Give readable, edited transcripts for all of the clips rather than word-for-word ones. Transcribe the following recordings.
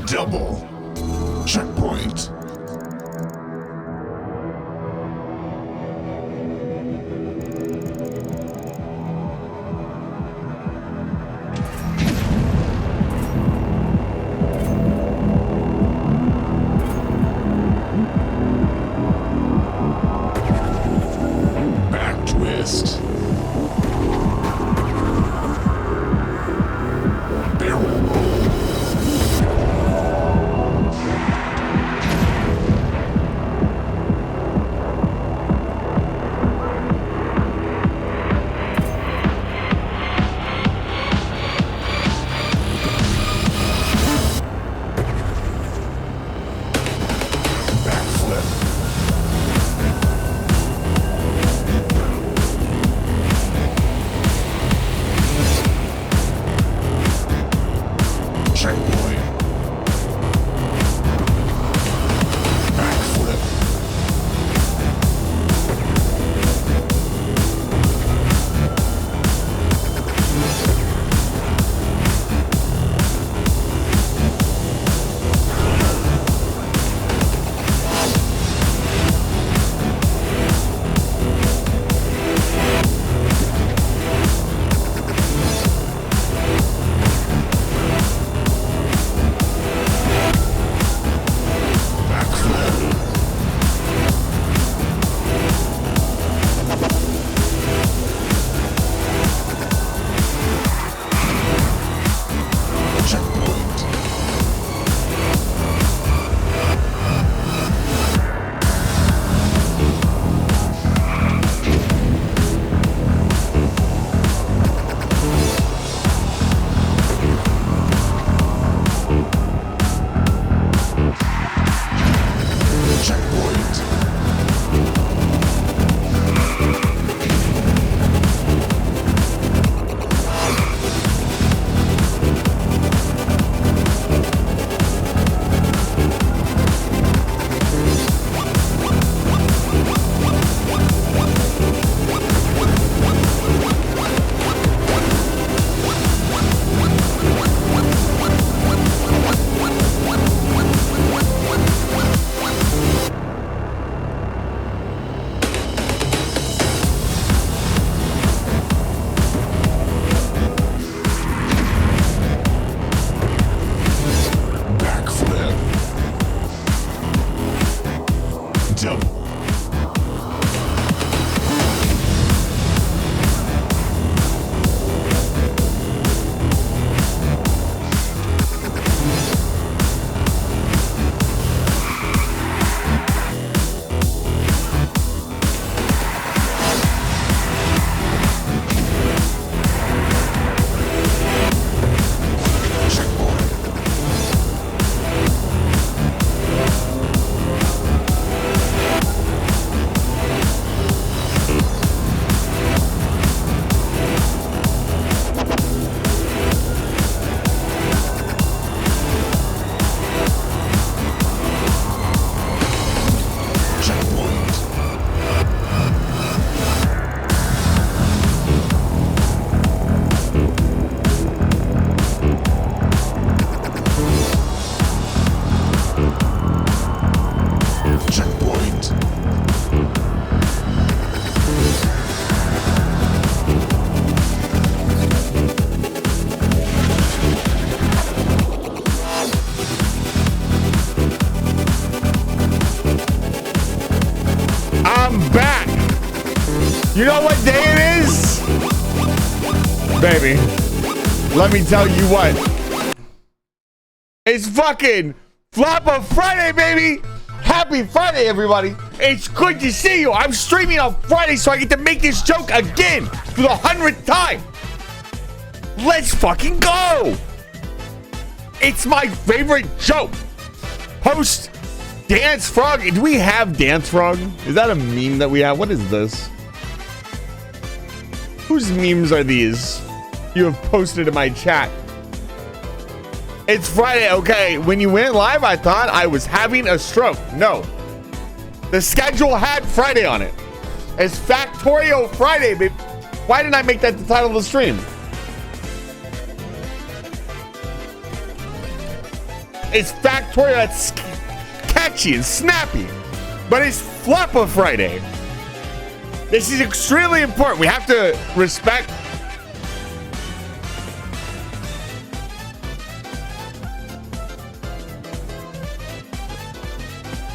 Double. Checkpoint. Back twist. Barrel roll. Backflip. Checkpoint. Backflip. Backflip. Checkpoint. Checkpoint. Backflip. Double. Checkpoint. Checkpoint. Checkpoint. I'm back. You know what day it is? Baby, let me tell you what. It's fucking Flopper Friday, baby. Happy Friday, everybody. It's good to see you. I'm streaming on Friday, so I get to make this joke again for the 100th time. Let's fucking go. It's my favorite joke. Post Dance Frog. Do we have Dance Frog? Is that a meme that we have? What is this? Whose memes are these? You have posted in my chat. It's Friday. Okay, when you went live, I thought I was having a stroke. No. The schedule had Friday on it. It's Factorio Friday, babe. Why didn't I make that the title of the stream? It's Factorio that's catchy and snappy. But it's Floppa Friday. This is extremely important. We have to respect.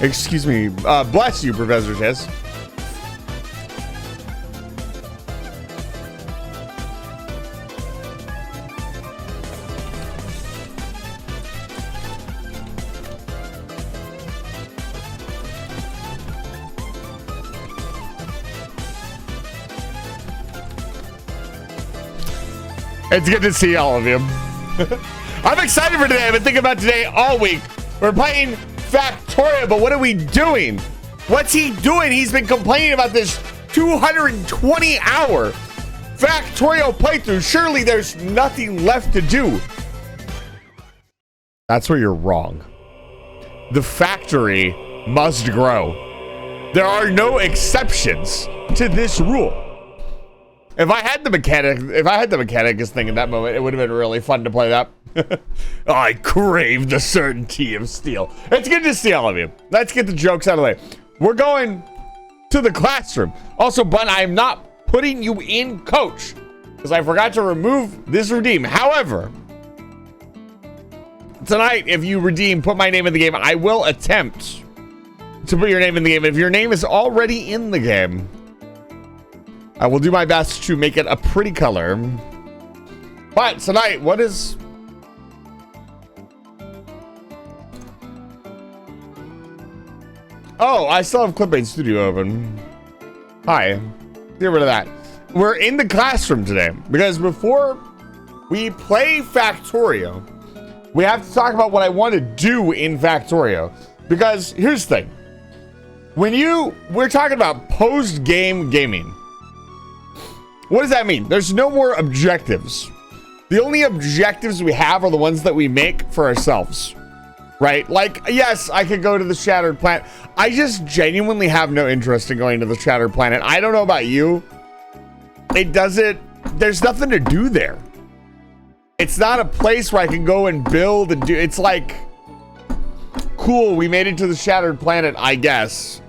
Excuse me. Bless you, Professor Chess. It's good to see all of you. I'm excited for today. I've been thinking about today all week. We're playing Factorio, but what are we doing? What's he doing? He's been complaining about this 220-hour Factorio playthrough. Surely there's nothing left to do. That's where you're wrong. The factory must grow. There are no exceptions to this rule. If I had the Mechanicus thing in that moment, it would have been really fun to play that. I crave the certainty of steel. It's good to see all of you. Let's get the jokes out of the way. We're going to the classroom. Also, Bun, I am not putting you in coach because I forgot to remove this redeem. However, tonight, if you redeem, put my name in the game, I will attempt to put your name in the game. If your name is already in the game, I will do my best to make it a pretty color. But tonight, what is... Oh, I still have Clipbait Studio open. Hi. Get rid of that. We're in the classroom today because before we play Factorio, we have to talk about what I want to do in Factorio. Because here's the thing. We're talking about post-game gaming. What does that mean? There's no more objectives. The only objectives we have are the ones that we make for ourselves, right? Like, yes, I could go to the Shattered Planet. I just genuinely have no interest in going to the Shattered Planet. I don't know about you. There's nothing to do there. It's not a place where I can go and build and do. It's like, cool, we made it to the Shattered Planet, I guess.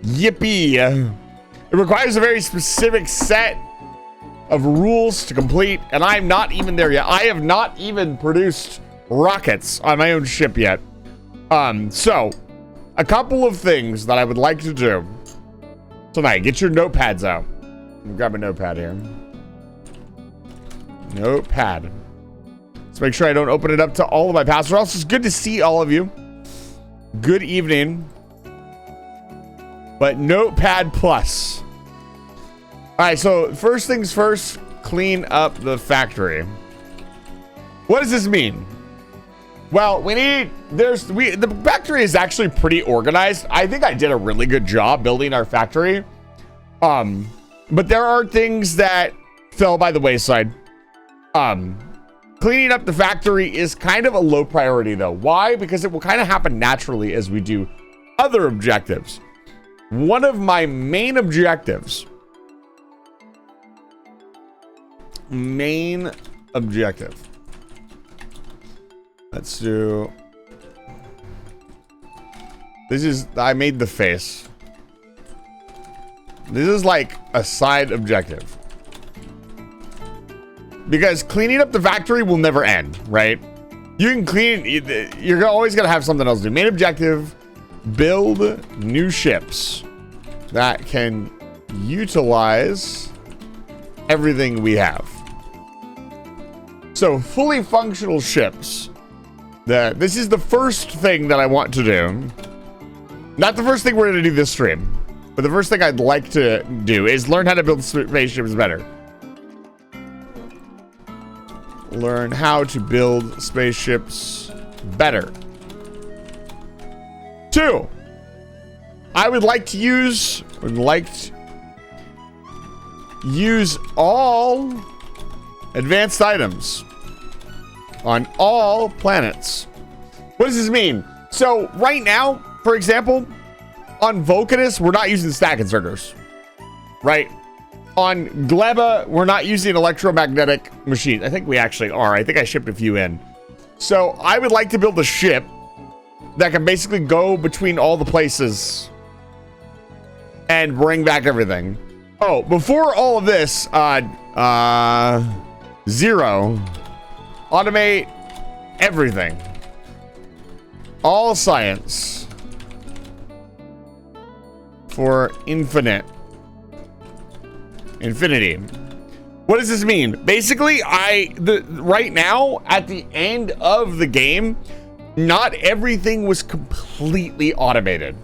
Yippee. It requires a very specific set of rules to complete, and I'm not even there yet. I have not even produced rockets on my own ship yet. So, a couple of things that I would like to do tonight. Get your notepads out. Let me grab a notepad here. Notepad. Let's make sure I don't open it up to all of my passwords. Also, it's good to see all of you. Good evening. But Notepad Plus. All right, so first things first, clean up the factory. What does this mean? Well, the factory is actually pretty organized. I think I did a really good job building our factory. But there are things that fell by the wayside. Cleaning up the factory is kind of a low priority though. Why? Because it will kind of happen naturally as we do other objectives. One of my main objectives. Let's do. I made the face. This is like a side objective. Because cleaning up the factory will never end, right? You can clean, you're always gonna have something else to do. Main objective, build new ships that can utilize everything we have. So fully functional ships. This is the first thing that I want to do. Not the first thing we're gonna do this stream, but the first thing I'd like to do is learn how to build spaceships better. Learn how to build spaceships better. 2, I would like to use all advanced items on all planets. What does this mean? So right now, for example, on Vulcanus, we're not using stack inserters, right? On Gleba, we're not using electromagnetic machines. I think we actually are. I think I shipped a few in. So I would like to build a ship that can basically go between all the places and bring back everything. Oh, before all of this, 0, automate everything. All science for infinity. What does this mean? Basically, right now at the end of the game, not everything was completely automated.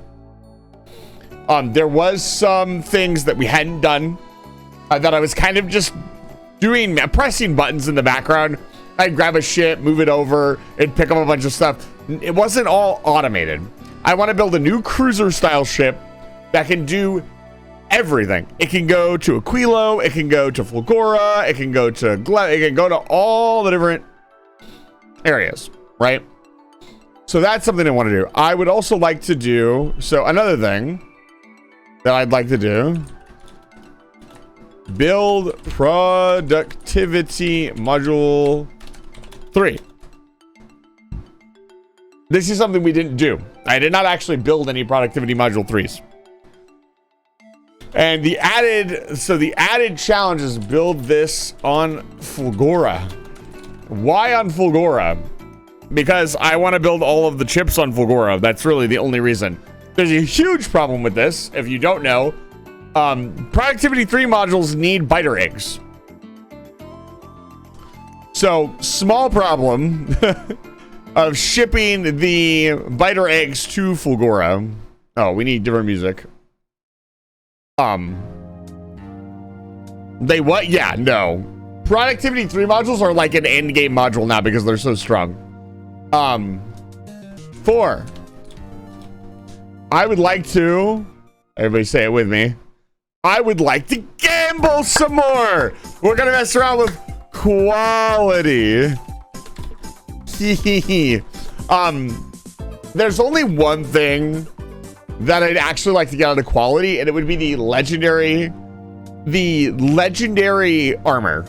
There was some things that we hadn't done that I was kind of just doing, pressing buttons in the background. I'd grab a ship, move it over, and pick up a bunch of stuff. It wasn't all automated. I want to build a new cruiser style ship that can do everything. It can go to Aquilo, it can go to Fulgora, it can go to it can go to all the different areas, right? So that's something I want to do. I would also like to do, so another thing that I'd like to do, build productivity module 3. This is something we didn't do. I did not actually build any productivity module 3s. And the added challenge is build this on Fulgora. Why on Fulgora? Because I want to build all of the chips on Fulgora. That's really the only reason. There's a huge problem with this. If you don't know, productivity 3 modules need biter eggs. So small problem of shipping the biter eggs to Fulgora. Oh, we need different music. They what? Yeah, no. Productivity 3 modules are like an end game module now because they're so strong. 4. I would like to, everybody say it with me, I would like to gamble some more. We're gonna mess around with quality. There's only one thing that I'd actually like to get out of quality, and it would be the legendary armor.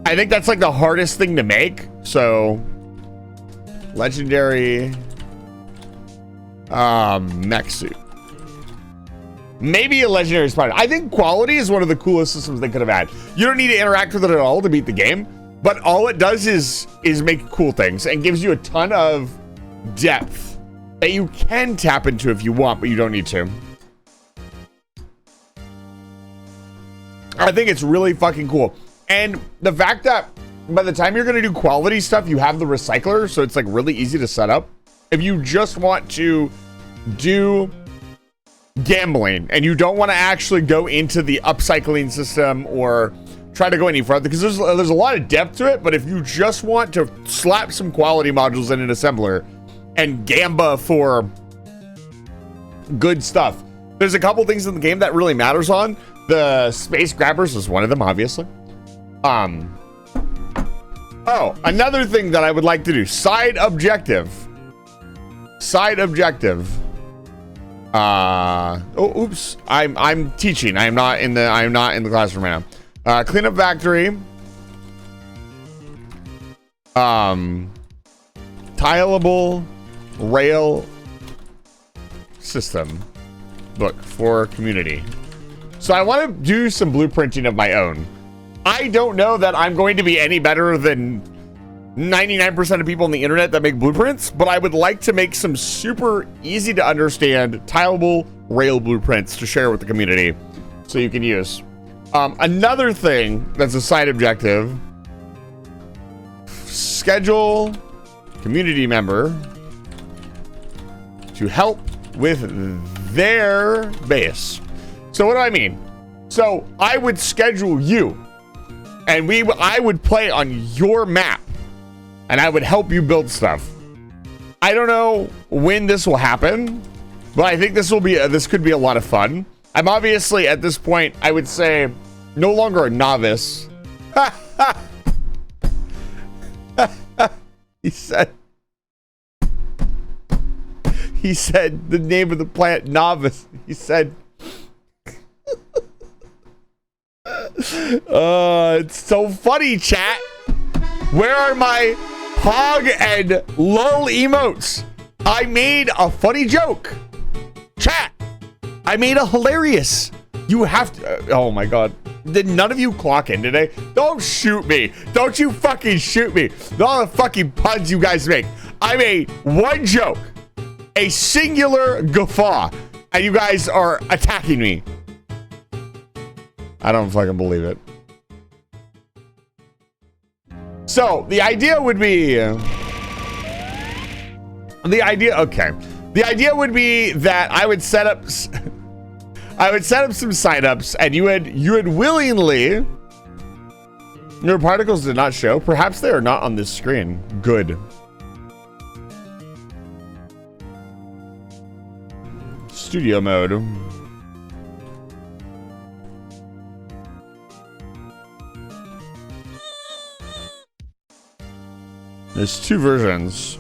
I think that's like the hardest thing to make. So legendary mech suit. Maybe a legendary spider. I think quality is one of the coolest systems they could have had. You don't need to interact with it at all to beat the game, but all it does is make cool things and gives you a ton of depth that you can tap into if you want, but you don't need to. I think it's really fucking cool. And the fact that by the time you're going to do quality stuff, you have the recycler, so it's like really easy to set up. If you just want to do gambling and you don't want to actually go into the upcycling system or try to go any further, because there's a lot of depth to it, but if you just want to slap some quality modules in an assembler and gamba for good stuff, there's a couple things in the game that really matters on. The space grabbers is one of them, obviously. Oh, another thing that I would like to do, side objective. Oh, oops. I'm teaching. I'm not in the classroom right now. Clean up factory. Tileable rail system book for community. So I want to do some blueprinting of my own. I don't know that I'm going to be any better than 99% of people on the internet that make blueprints, but I would like to make some super easy to understand tileable rail blueprints to share with the community so you can use. Another thing that's a side objective, schedule community member to help with their base. So what do I mean? So I would schedule you and I would play on your map and I would help you build stuff. I don't know when this will happen, but I think this could be a lot of fun. I'm obviously at this point, I would say, no longer a novice. He said the name of the plant, novice. He said, it's so funny, chat. Where are my Pog and lol emotes. I made a funny joke. Chat. I made a hilarious. You have to. Oh my God. Did none of you clock in today? Don't shoot me. Don't you fucking shoot me. All the fucking puns you guys make. I made one joke. A singular guffaw. And you guys are attacking me. I don't fucking believe it. So the idea would be. The idea would be that I would set up some signups, and you would willingly. Your particles did not show. Perhaps they are not on this screen. Good. Studio mode. There's two versions.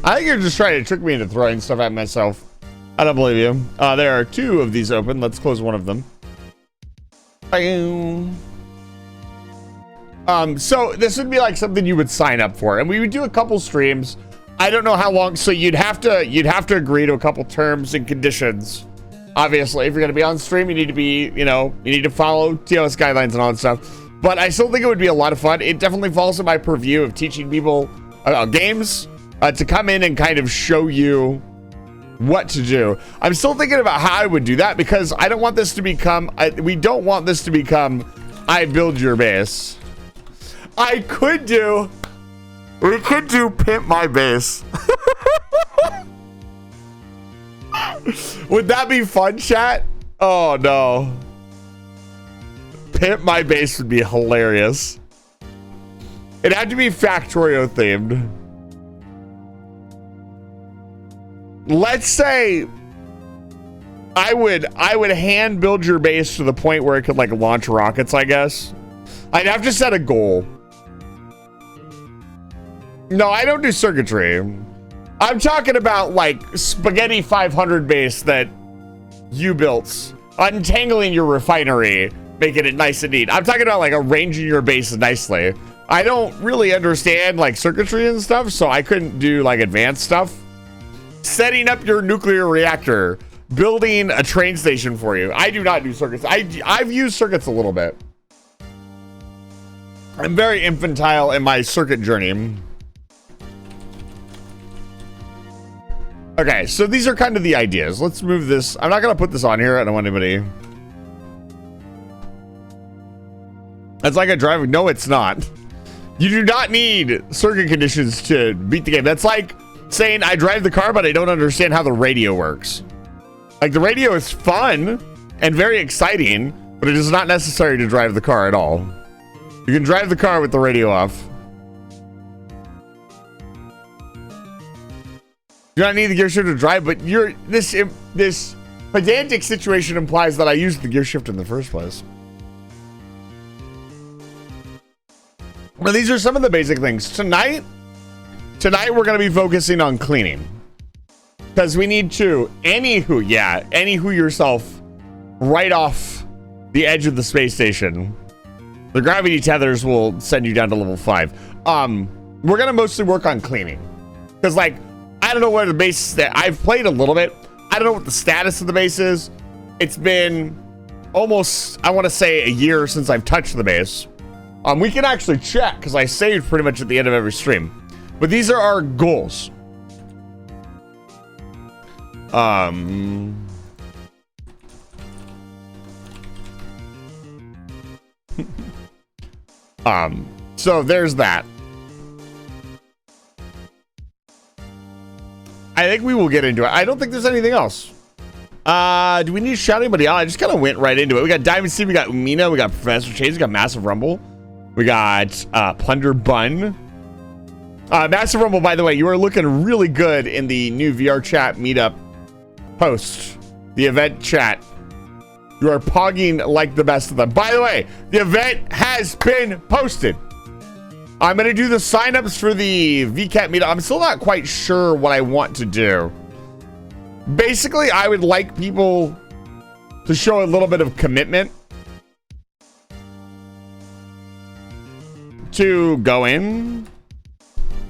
I think you're just trying to trick me into throwing stuff at myself. I don't believe you. There are two of these open. Let's close one of them. So this would be like something you would sign up for, and we would do a couple streams. I don't know how long. So you'd have to agree to a couple terms and conditions. Obviously, if you're going to be on stream, you need to be, you need to follow TOS guidelines and all that stuff. But I still think it would be a lot of fun. It definitely falls in my purview of teaching people about games. To come in and kind of show you what to do. I'm still thinking about how I would do that, because I don't want this to become, we don't want this to become, I build your base. We could do pimp my base. Would that be fun, chat? Oh no. Pimp my base would be hilarious. It'd have to be Factorio themed. Let's say I would hand build your base to the point where it could like launch rockets, I guess. I'd have to set a goal. No, I don't do circuitry. I'm talking about like spaghetti 500 base that you built. Untangling your refinery, making it nice and neat. I'm talking about like arranging your base nicely. I don't really understand like circuitry and stuff, so I couldn't do like advanced stuff. Setting up your nuclear reactor, building a train station for you. I do not do circuits. I've used circuits a little bit. I'm very infantile in my circuit journey. Okay, so these are kind of the ideas. Let's move this. I'm not going to put this on here. I don't want anybody. That's like a driving. No, it's not. You do not need circuit conditions to beat the game. That's like saying I drive the car, but I don't understand how the radio works. Like, the radio is fun and very exciting, but it is not necessary to drive the car at all. You can drive the car with the radio off. You don't need the gear shift to drive, but this pedantic situation implies that I used the gear shift in the first place. Well, these are some of the basic things. Tonight we're going to be focusing on cleaning. Because we need to, anywho yourself right off the edge of the space station. The gravity tethers will send you down to level 5. We're going to mostly work on cleaning. Because, like, I don't know where the base is. I've played a little bit. I don't know what the status of the base is. It's been almost, I want to say, a year since I've touched the base. We can actually check, because I saved pretty much at the end of every stream. But these are our goals. So there's that. I think we will get into it. I don't think there's anything else. Do we need to shout anybody out? I just kind of went right into it. We got Diamond Steve, we got Umina, we got Professor Chase, we got Massive Rumble. We got Plunder Bun. Massive Rumble, by the way, you are looking really good in the new VR chat meetup post. The event chat. You are pogging like the best of them. By the way, the event has been posted. I'm going to do the signups for the VCAT meetup. I'm still not quite sure what I want to do. Basically, I would like people to show a little bit of commitment. to go in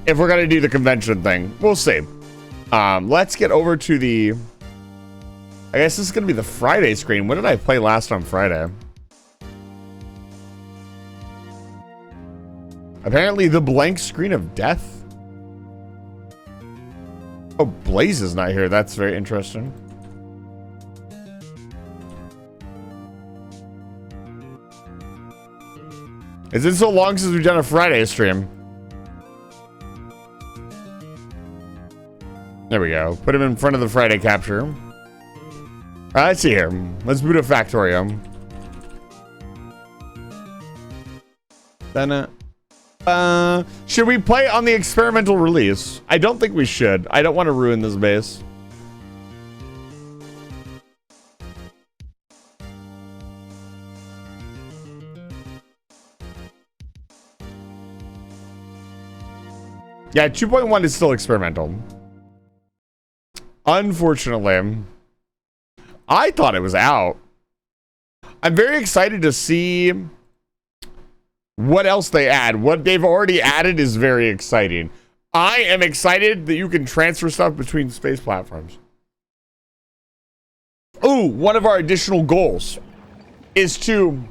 if we're gonna do the convention thing. We'll see. Let's get over to the... I guess this is gonna be the Friday screen. What did I play last on Friday? Apparently the blank screen of death. Oh, Blaze is not here. That's very interesting. It's been so long since we've done a Friday stream. There we go. Put him in front of the Friday capture. All right, let's see here. Let's boot up Factorio. Then, should we play on the experimental release? I don't think we should. I don't want to ruin this base. Yeah, 2.1 is still experimental. Unfortunately, I thought it was out. I'm very excited to see what else they add. What they've already added is very exciting. I am excited that you can transfer stuff between space platforms. Ooh, one of our additional goals is to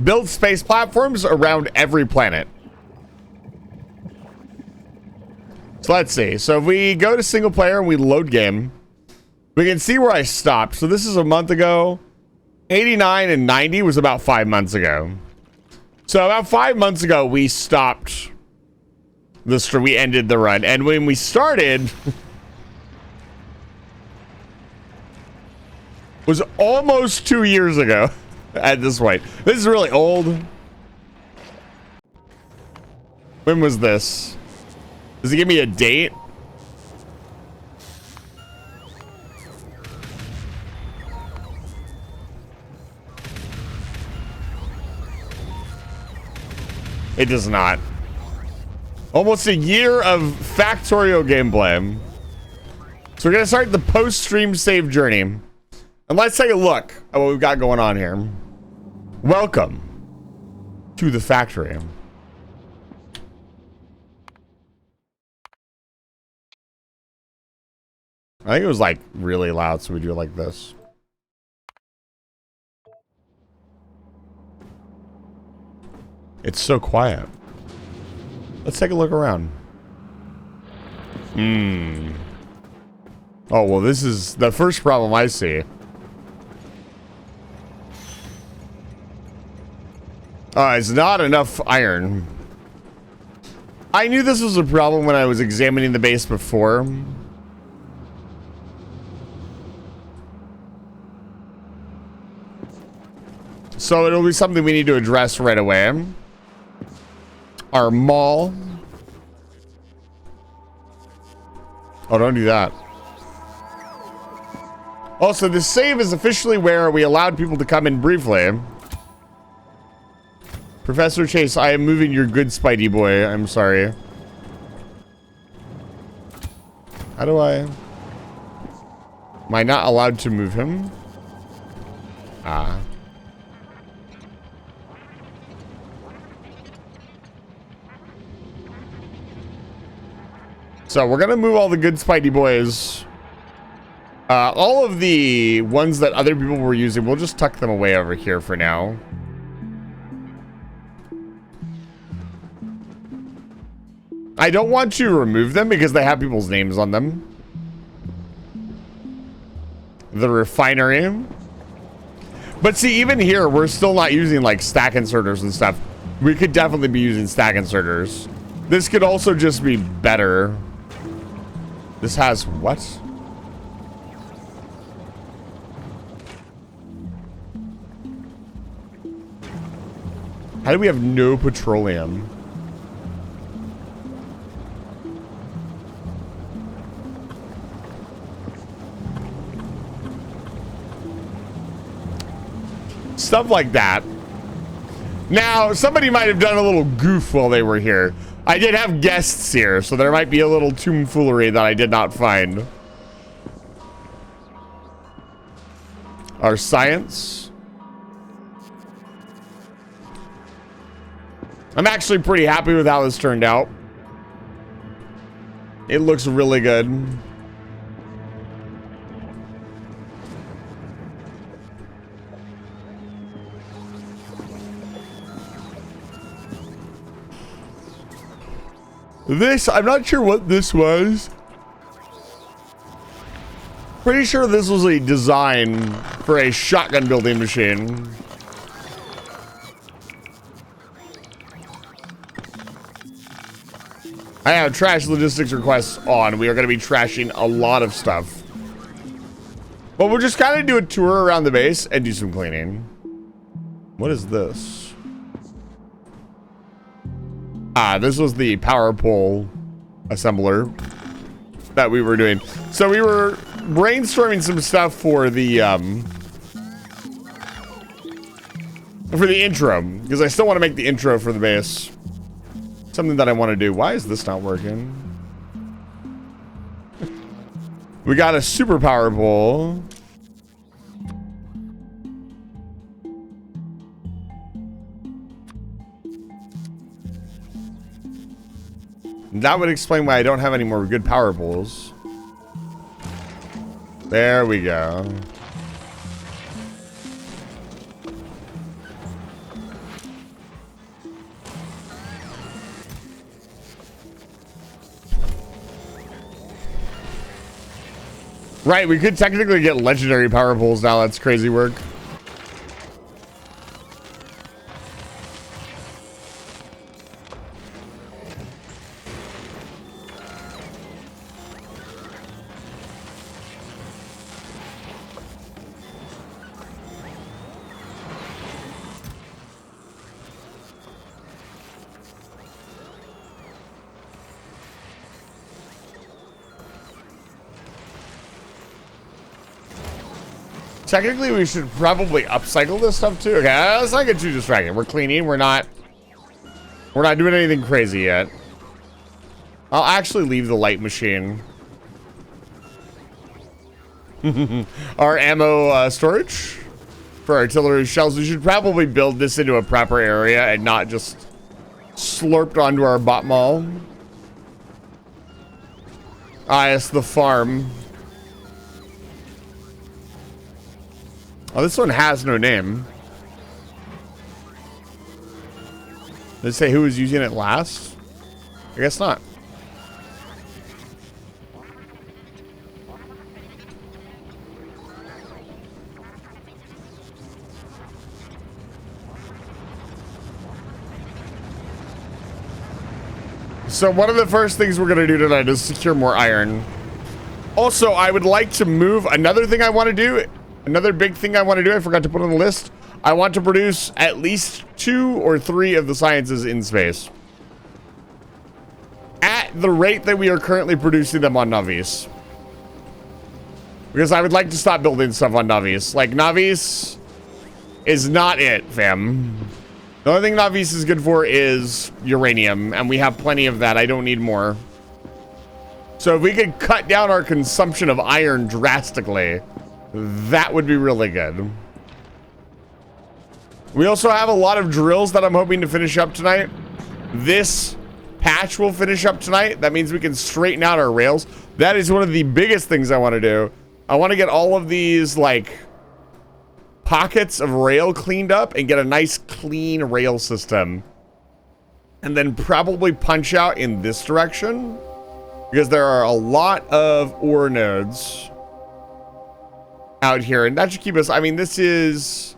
build space platforms around every planet. So let's see. So if we go to single player and we load game, we can see where I stopped. So this is a month ago. 89 and 90 was about 5 months ago. So about 5 months ago, we stopped this. We ended the run. And when we started, was almost 2 years ago at this point. This is really old. When was this? Does it give me a date? It does not. Almost a year of Factorio gameplay. So we're going to start the post-stream save journey. And let's take a look at what we've got going on here. Welcome to the factory. I think it was like really loud, so we do it like this. It's so quiet. Let's take a look around. Oh, well, this is the first problem I see. It's not enough iron. I knew this was a problem when I was examining the base before. So it'll be something we need to address right away. Our mall. Oh, don't do that. Also, the save is officially where we allowed people to come in briefly. Professor Chase, I am moving your good Spidey boy. I'm sorry. How do I... Am I not allowed to move him? Ah. So we're gonna move all the good Spidey boys. All of the ones that other people were using, we'll just tuck them away over here for now. I don't want to remove them because they have people's names on them. The refinery. But see, even here, we're still not using like stack inserters and stuff. We could definitely be using stack inserters. This could also just be better. This has what? How do we have no petroleum? Stuff like that. Now, somebody might have done a little goof while they were here. I did have guests here, so there might be a little tomfoolery that I did not find. Our science. I'm actually pretty happy with how this turned out. It looks really good. This, I'm not sure what this was. Pretty sure this was a design for a shotgun building machine. I have trash logistics requests on. We are going to be trashing a lot of stuff. But we'll just kind of do a tour around the base and do some cleaning. What is this? Ah, this was the power pole assembler that we were doing. So we were brainstorming some stuff for the intro, because I still want to make the intro for the base. Something that I want to do. Why is this not working? We got a super power pole. That would explain why I don't have any more good power poles. There we go. Right, we could technically get legendary power poles now. That's crazy work. Technically, we should probably upcycle this stuff too. Okay, let's not get too distracted. We're cleaning. We're not doing anything crazy yet. I'll actually leave the light machine. Our ammo storage for artillery shells. We should probably build this into a proper area and not just slurped onto our bot mall. Ah, it's the farm. Oh, this one has no name. Did it say who was using it last? I guess not. So one of the first things we're going to do tonight is secure more iron. Also, I would like to move another thing I want to do. Another big thing I want to do, I forgot to put on the list. I want to produce at least 2 or 3 of the sciences in space. At the rate that we are currently producing them on Navis. Because I would like to stop building stuff on Navis. Like, Navis is not it, fam. The only thing Navis is good for is uranium, and we have plenty of that. I don't need more. So if we could cut down our consumption of iron drastically, that would be really good. We also have a lot of drills that I'm hoping to finish up tonight. This patch will finish up tonight. That means we can straighten out our rails. That is one of the biggest things I want to do. I want to get all of these, like, pockets of rail cleaned up and get a nice clean rail system. And then probably punch out in this direction, because there are a lot of ore nodes out here, and that should keep us, I mean, this is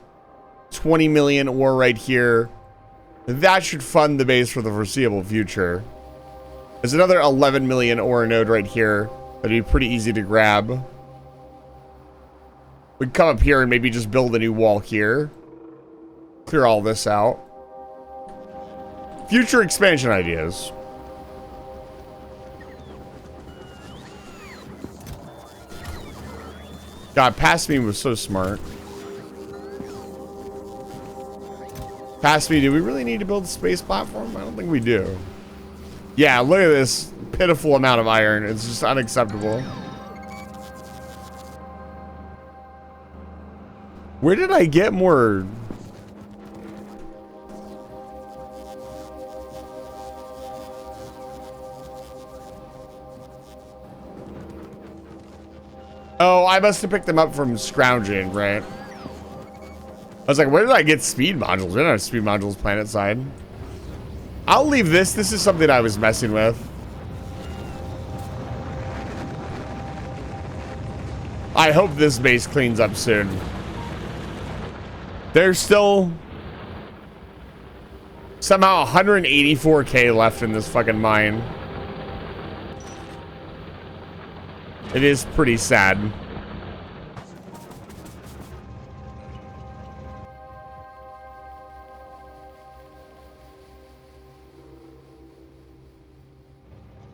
20 million ore right here. That should fund the base for the foreseeable future. There's another 11 million ore node right here. That'd be pretty easy to grab. We'd come up here and maybe just build a new wall here. Clear all this out. Future expansion ideas. God, Past Me was so smart. Past Me, do we really need to build a space platform? I don't think we do. Yeah, look at this pitiful amount of iron. It's just unacceptable. Where did I get more? Oh, I must have picked them up from scrounging, right? I was like, where did I get speed modules? We don't have speed modules planet side. I'll leave this. This is something I was messing with. I hope this base cleans up soon. There's still somehow 184k left in this fucking mine. It is pretty sad.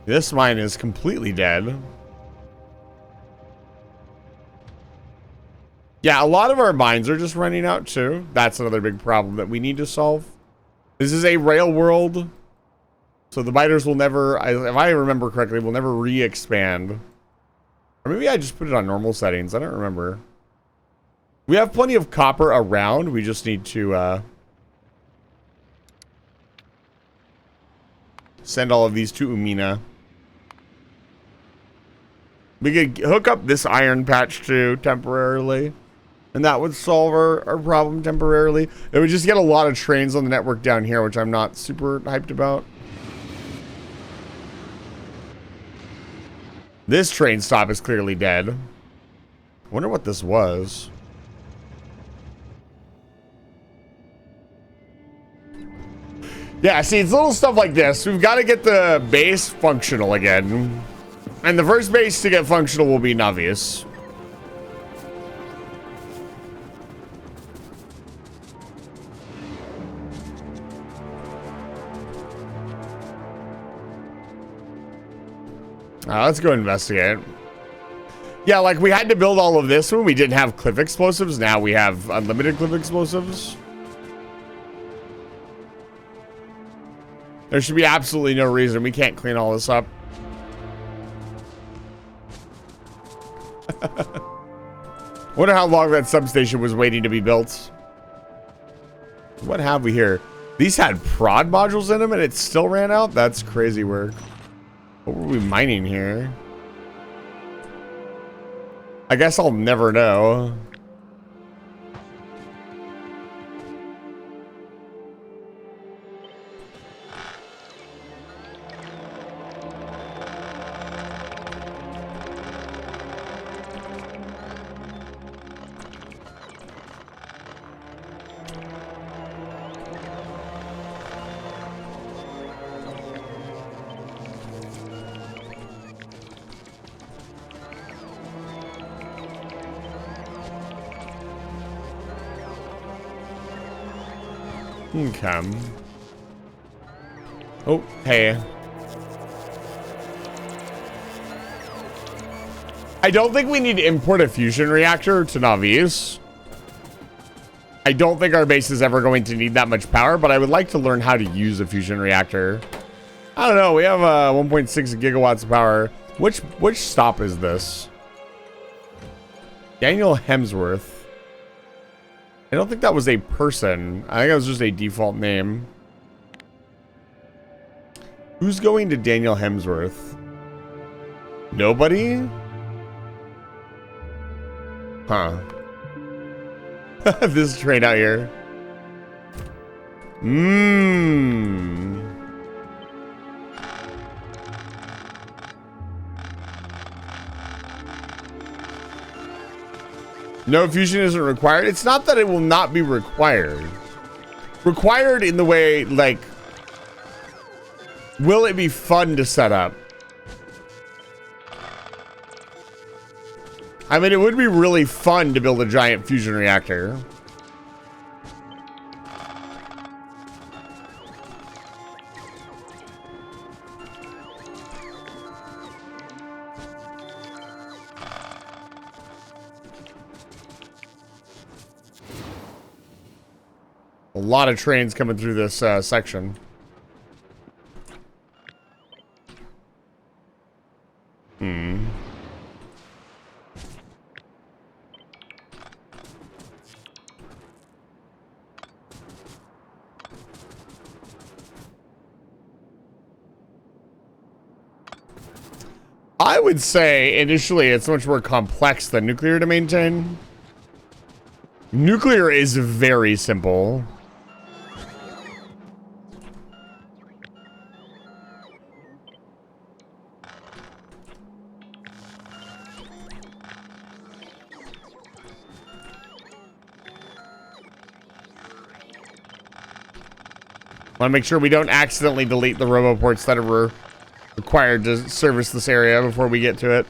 This mine is completely dead. Yeah, a lot of our mines are just running out too. That's another big problem that we need to solve. This is a rail world. So the biters will never, if I remember correctly, will never re-expand. Or maybe I just put it on normal settings. I don't remember. We have plenty of copper around. We just need to send all of these to Umina. We could hook up this iron patch too temporarily. And that would solve our problem temporarily. It would just get a lot of trains on the network down here, which I'm not super hyped about. This train stop is clearly dead. I wonder what this was. Yeah, see, it's little stuff like this. We've got to get the base functional again. And the first base to get functional will be Navius. Let's go investigate. Yeah, like we had to build all of this when we didn't have cliff explosives. Now we have unlimited cliff explosives. There should be absolutely no reason we can't clean all this up. Wonder how long that substation was waiting to be built. What have we here? These had prod modules in them and it still ran out? That's crazy work. What were we mining here? I guess I'll never know. Okay. Oh, hey. I don't think we need to import a fusion reactor to Navius. I don't think our base is ever going to need that much power, but I would like to learn how to use a fusion reactor. I don't know. We have 1.6 gigawatts of power. Which stop is this? Daniel Hemsworth. I don't think that was a person. I think that was just a default name. Who's going to Daniel Hemsworth? Nobody? Huh. This train out here. No fusion isn't required. It's not that it will not be required. Required in the way, like, will it be fun to set up? I mean, it would be really fun to build a giant fusion reactor. A lot of trains coming through this section. I would say initially it's much more complex than nuclear to maintain. Nuclear is very simple. Want to make sure we don't accidentally delete the roboports that are required to service this area before we get to it.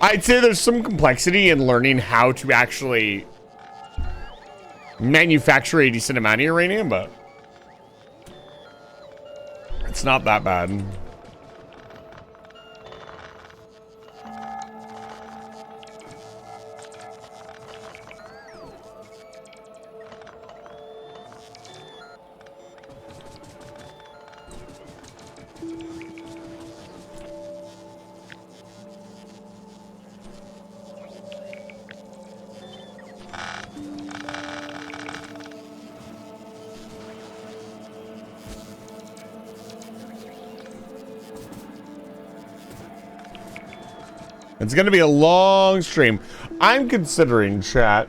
I'd say there's some complexity in learning how to actually manufacture a decent amount of uranium, but it's not that bad. It's going to be a long stream. I'm considering, chat,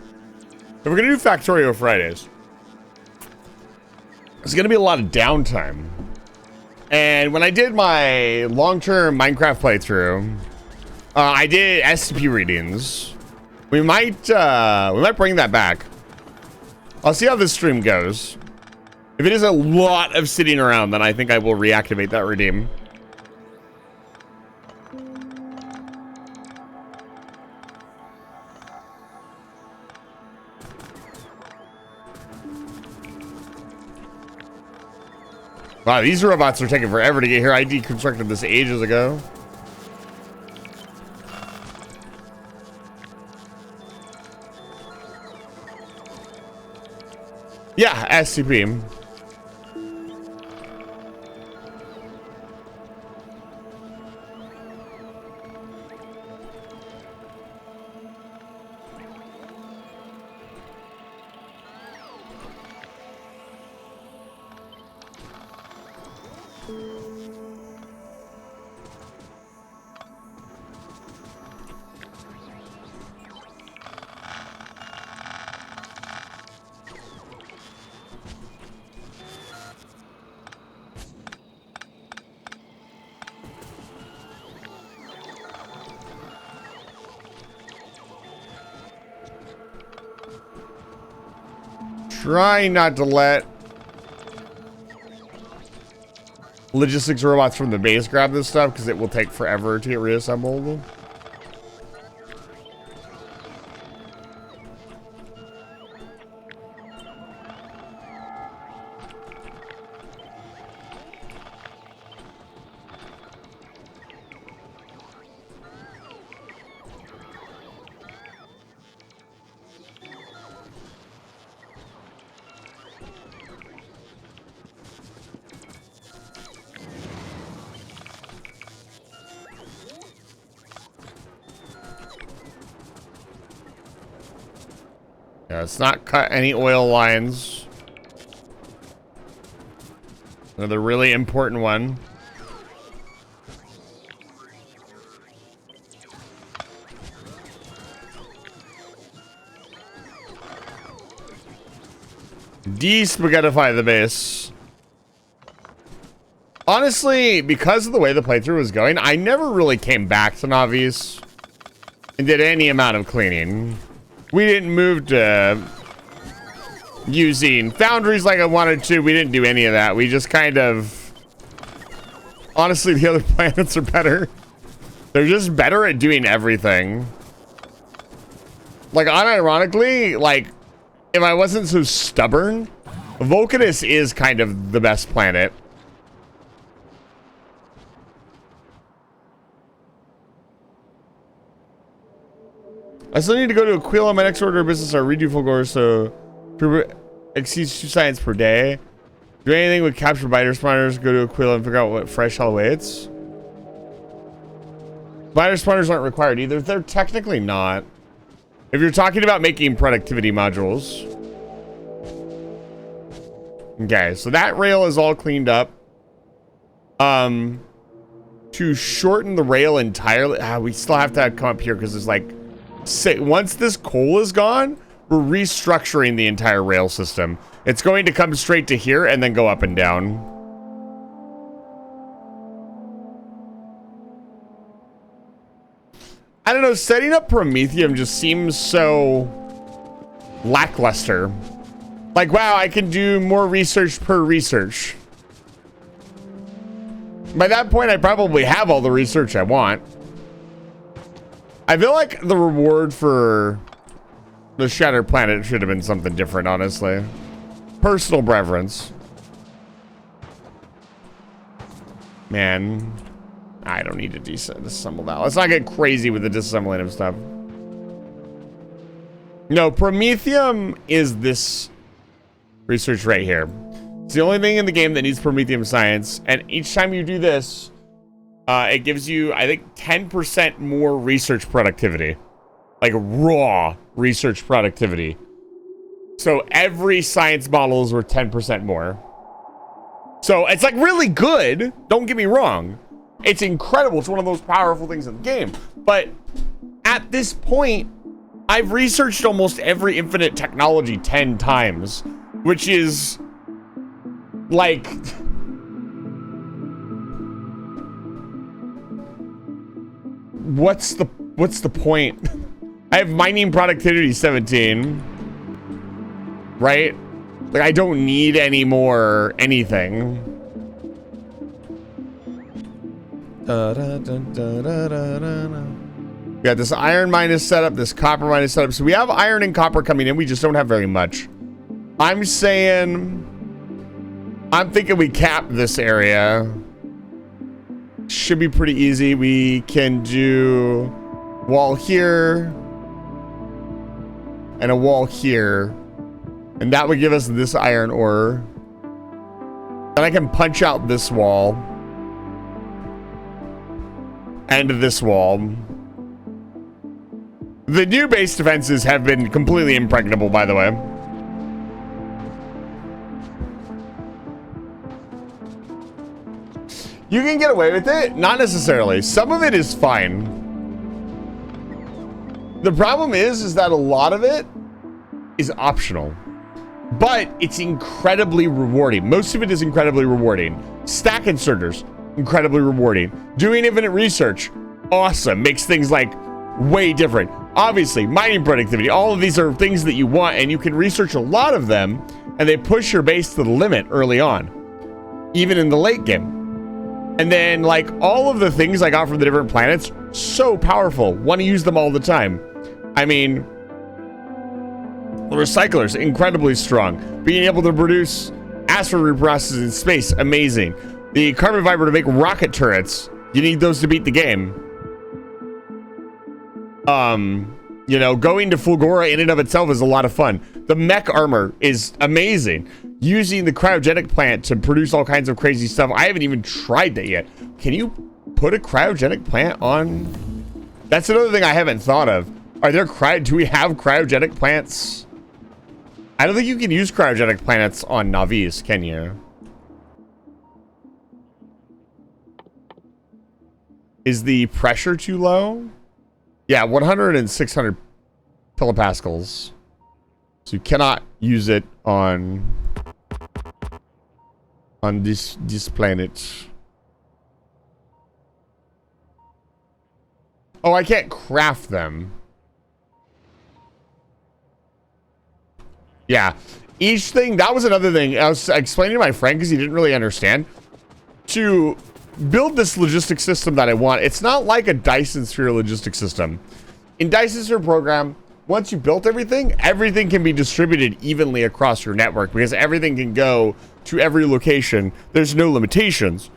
if we're going to do Factorio Fridays, it's going to be a lot of downtime. And when I did my long-term Minecraft playthrough, I did SCP readings. We might bring that back. I'll see how this stream goes. If it is a lot of sitting around, then I think I will reactivate that redeem. Wow, these robots are taking forever to get here. I deconstructed this ages ago. Yeah, SCP. Trying not to let logistics robots from the base grab this stuff because it will take forever to get reassembled. Yeah, let's not cut any oil lines. Another really important one. De-spaghettify the base. Honestly, because of the way the playthrough was going, I never really came back to Navis and did any amount of cleaning. We didn't move to using foundries like I wanted to. We didn't do any of that. We just kind of... Honestly, the other planets are better. They're just better at doing everything. Like, unironically, like, if I wasn't so stubborn, Vulcanus is kind of the best planet. I still need to go to Aquila. My next order of business are redo full course, so exceeds 2 science per day. Do anything with capture biter spawners, go to Aquila and figure out what fresh hell awaits. Biter spawners aren't required either. They're technically not. If you're talking about making productivity modules. Okay, so that rail is all cleaned up. To shorten the rail entirely, we still have to come up here because there's like, once this coal is gone, we're restructuring the entire rail system. It's going to come straight to here and then go up and down. I don't know, setting up Prometheum just seems so lackluster. Like, wow, I can do more research per research. By that point, I probably have all the research I want. I feel like the reward for the Shattered Planet should have been something different, honestly. Personal preference. Man, I don't need to disassemble that. Let's not get crazy with the disassembling of stuff. No, Prometheum is this research right here. It's the only thing in the game that needs Prometheum science, and each time you do this, it gives you, I think, 10% more research productivity. Like raw research productivity. So every science model is worth 10% more. So it's like really good, don't get me wrong. It's incredible, it's one of those powerful things in the game. But at this point, I've researched almost every infinite technology 10 times, which is like, what's the point? I have mining productivity 17, right? Like, I don't need any more anything. We got this iron mine is set up, this copper mine is set up. So we have iron and copper coming in, we just don't have very much. I'm thinking we cap this area. Should be pretty easy. We can do wall here and a wall here, and that would give us this iron ore. Then I can punch out this wall and this wall. The new base defenses have been completely impregnable, by the way. You can get away with it? Not necessarily. Some of it is fine. The problem is that a lot of it is optional. But it's incredibly rewarding. Most of it is incredibly rewarding. Stack inserters, incredibly rewarding. Doing infinite research, awesome. Makes things like way different. Obviously, mining productivity, all of these are things that you want, and you can research a lot of them, and they push your base to the limit early on, even in the late game. And then, like, all of the things I got from the different planets, so powerful. Want to use them all the time. I mean, the recyclers, incredibly strong. Being able to produce asteroid reprocessors in space, amazing. The carbon fiber to make rocket turrets, you need those to beat the game. You know, going to Fulgora in and of itself is a lot of fun. The mech armor is amazing. Using the cryogenic plant to produce all kinds of crazy stuff. I haven't even tried that yet. Can you put a cryogenic plant on? That's another thing I haven't thought of. Are there do we have cryogenic plants? I don't think you can use cryogenic plants on Navis, can you? Is the pressure too low? Yeah, 100 and 600 kilopascals. So you cannot use it on this planet. Oh, I can't craft them. Yeah, each thing, that was another thing I was explaining to my friend because he didn't really understand. To build this logistic system that I want, it's not like a Dyson Sphere logistic system. In Dyson Sphere program, once you built everything, everything can be distributed evenly across your network because everything can go to every location. There's no limitations.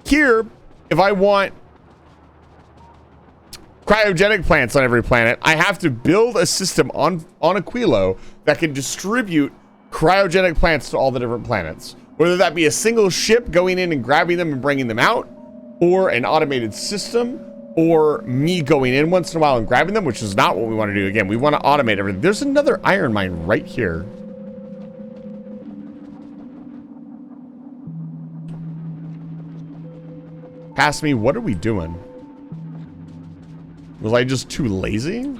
Here, if I want cryogenic plants on every planet, I have to build a system on Aquilo that can distribute cryogenic plants to all the different planets. Whether that be a single ship going in and grabbing them and bringing them out, or an automated system, or me going in once in a while and grabbing them, which is not what we want to do. Again, we want to automate everything. There's another iron mine right here. Ask me, what are we doing? Was I just too lazy?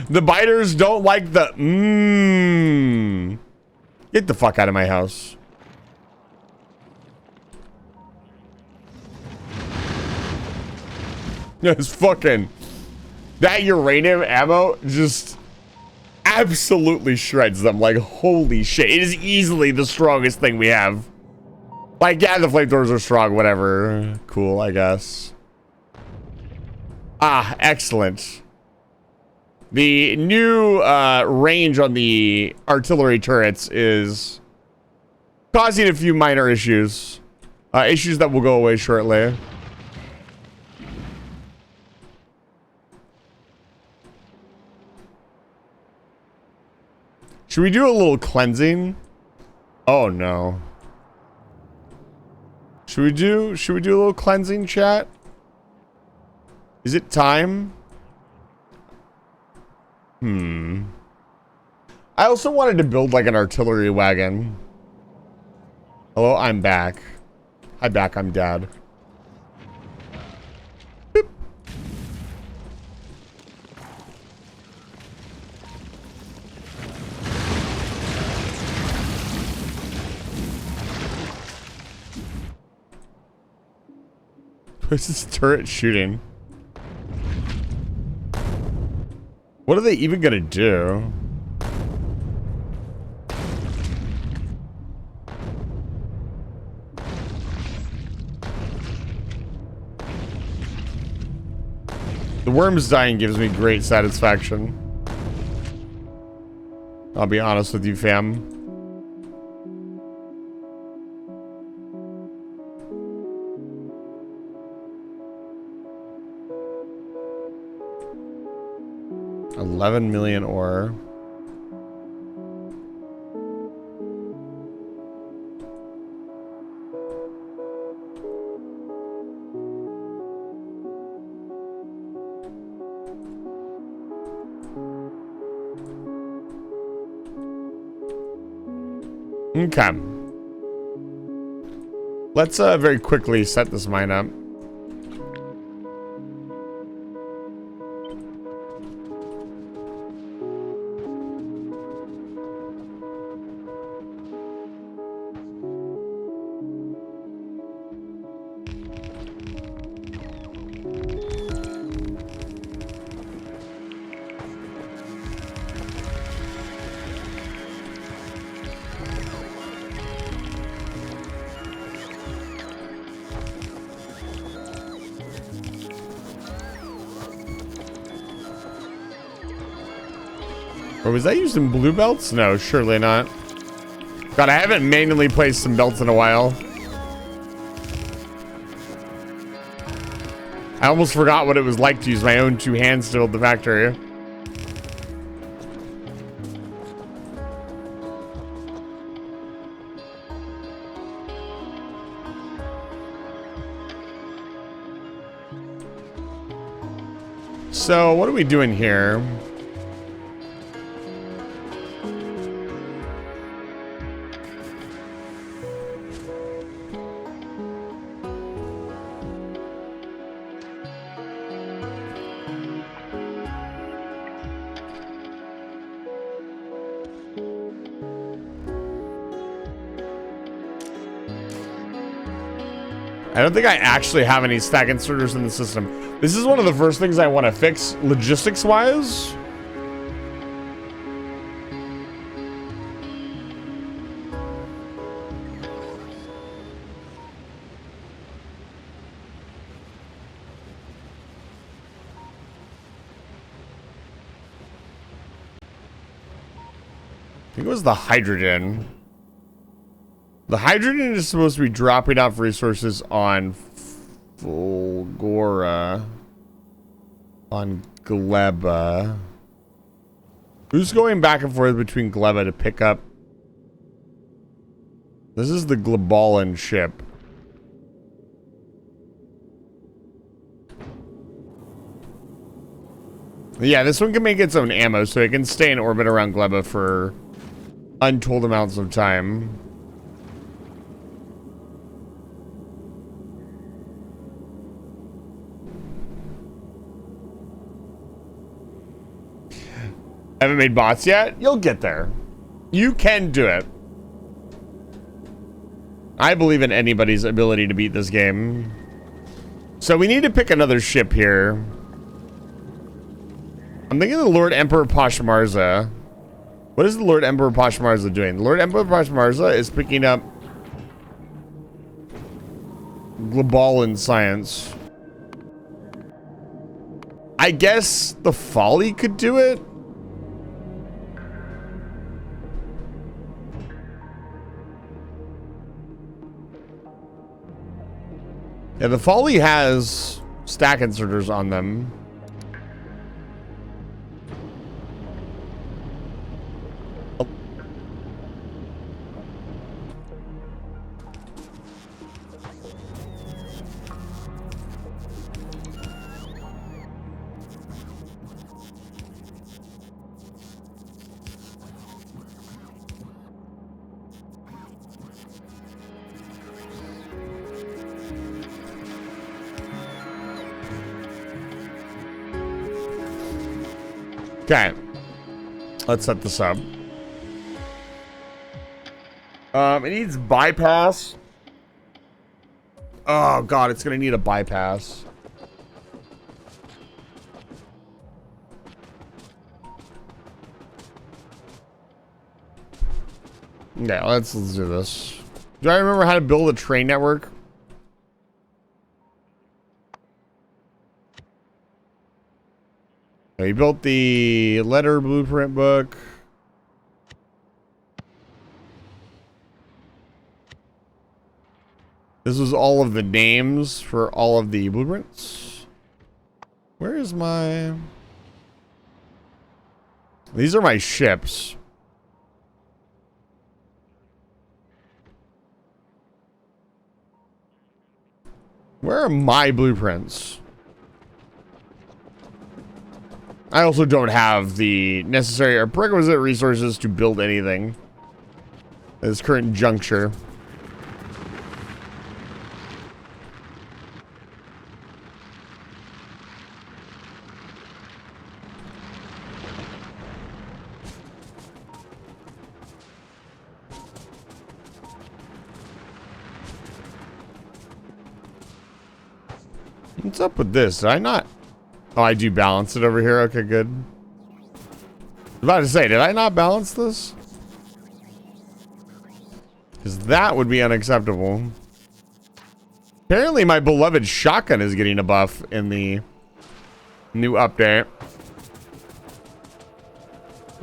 The biters don't like the Get the fuck out of my house. It's fucking that uranium ammo just absolutely shreds them. Like, holy shit. It is easily the strongest thing we have. Like, yeah, the flamethrowers are strong, whatever. Cool, I guess. Ah, excellent. The new range on the artillery turrets is causing a few minor issues. Issues that will go away shortly. Should we do a little cleansing? Oh no. Should we do a little cleansing, chat? Is it time? I also wanted to build like an artillery wagon. Hello, I'm back. Hi back, I'm dad. Boop. Where's this turret shooting? What are they even gonna do? The worms dying gives me great satisfaction. I'll be honest with you, fam. $11 million ore. Okay. Let's very quickly set this mine up. Or was that using blue belts? No, surely not. God, I haven't manually placed some belts in a while. I almost forgot what it was like to use my own two hands to build the factory. So, what are we doing here? I don't think I actually have any stack inserters in the system. This is one of the first things I want to fix logistics-wise. I think it was the hydrogen. The hydrogen is supposed to be dropping off resources on Fulgora. On Gleba. Who's going back and forth between Gleba to pick up? This is the Glebalan ship. Yeah, this one can make its own ammo, so it can stay in orbit around Gleba for untold amounts of time. Haven't made bots yet? You'll get there. You can do it. I believe in anybody's ability to beat this game. So we need to pick another ship here. I'm thinking of the Lord Emperor Pashmarza. What is the Lord Emperor Pashmarza doing? The Lord Emperor Pashmarza is picking up Globalan science. I guess the Folly could do it. Yeah, the Folly has stack inserters on them. Okay, let's set this up. It needs bypass. Oh god, it's gonna need a bypass. Yeah, let's do this. Do I remember how to build a train network? We built the letter blueprint book. This was all of the names for all of the blueprints. Where is my... These are my ships. Where are my blueprints? I also don't have the necessary or prerequisite resources to build anything at this current juncture. What's up with this? Did I not? Oh, I do balance it over here. Okay, good. I was about to say, did I not balance this? Because that would be unacceptable. Apparently, my beloved shotgun is getting a buff in the new update.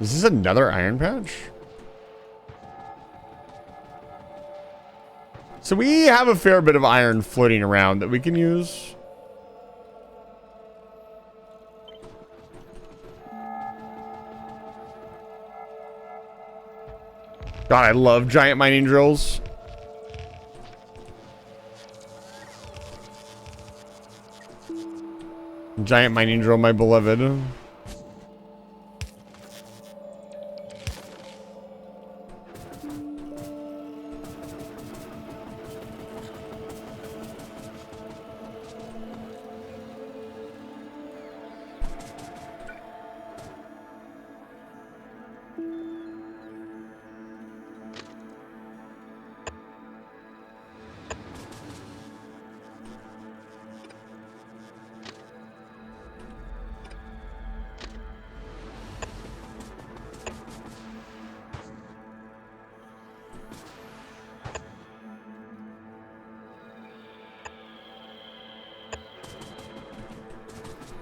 Is this another iron patch? So we have a fair bit of iron floating around that we can use. God, I love giant mining drills. Giant mining drill, my beloved.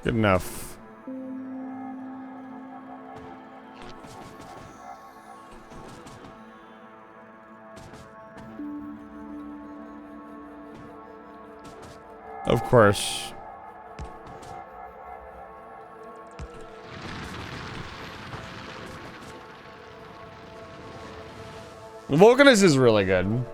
Good enough. Of course. Vulcanus is really good.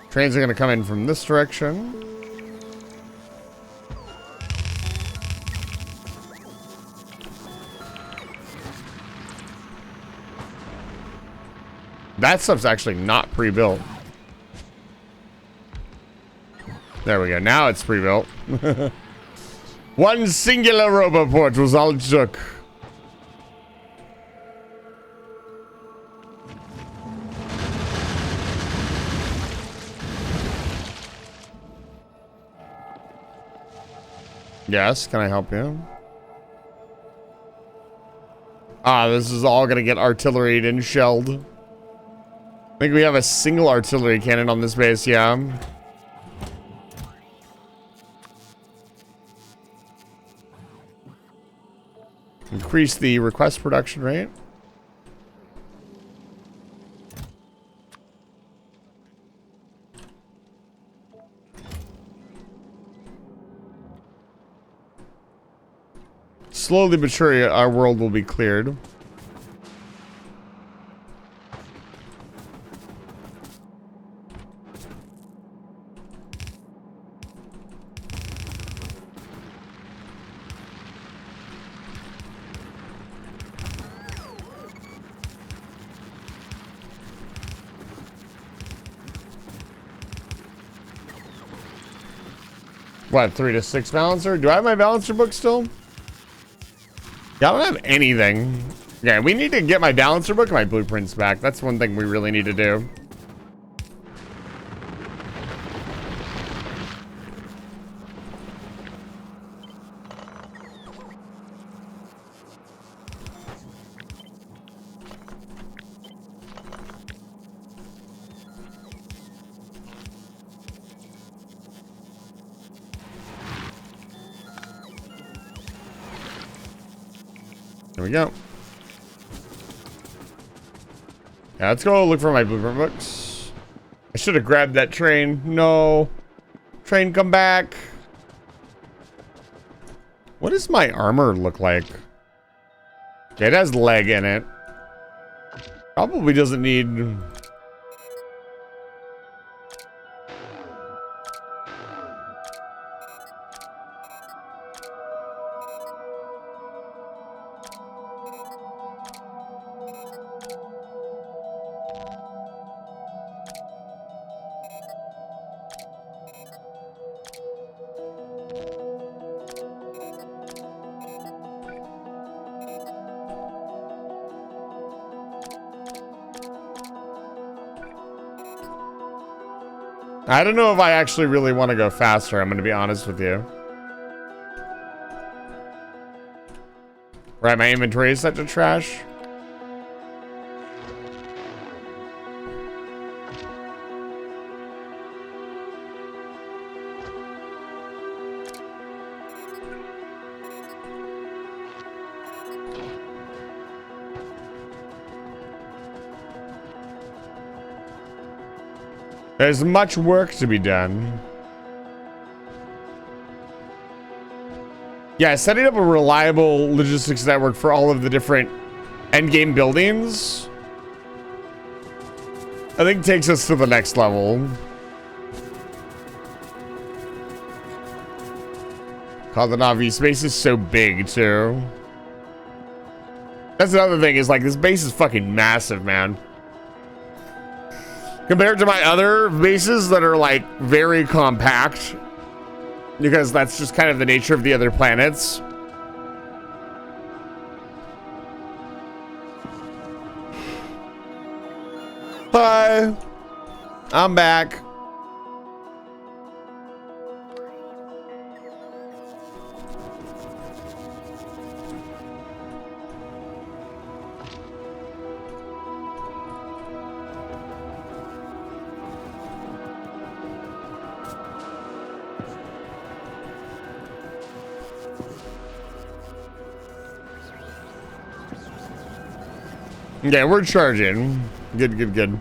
Trains are going to come in from this direction. That stuff's actually not pre-built. There we go. Now it's pre-built. One singular roboport was all it took. Yes, can I help you? Ah, this is all gonna get artilleried and shelled. I think we have a single artillery cannon on this base, yeah. Increase the request production rate. Slowly but surely, our world will be cleared. What, 3 to 6 balancer? Do I have my balancer book still? Yeah, I don't have anything. Yeah, we need to get my balancer book and my blueprints back. That's one thing we really need to do. There we go. Yeah, let's go look for my blueprint books. I should have grabbed that train. No. Train, come back. What does my armor look like? Okay, it has leg in it. Probably doesn't need... I don't know if I actually really want to go faster, I'm going to be honest with you. Right, my inventory is set to trash. There's much work to be done. Yeah, setting up a reliable logistics network for all of the different endgame buildings, I think takes us to the next level. God, the Navi space is so big, too. That's another thing, is like, this base is fucking massive, man. Compared to my other bases that are like very compact, because that's just kind of the nature of the other planets. Hi, I'm back. Yeah, we're charging. Good, good, good.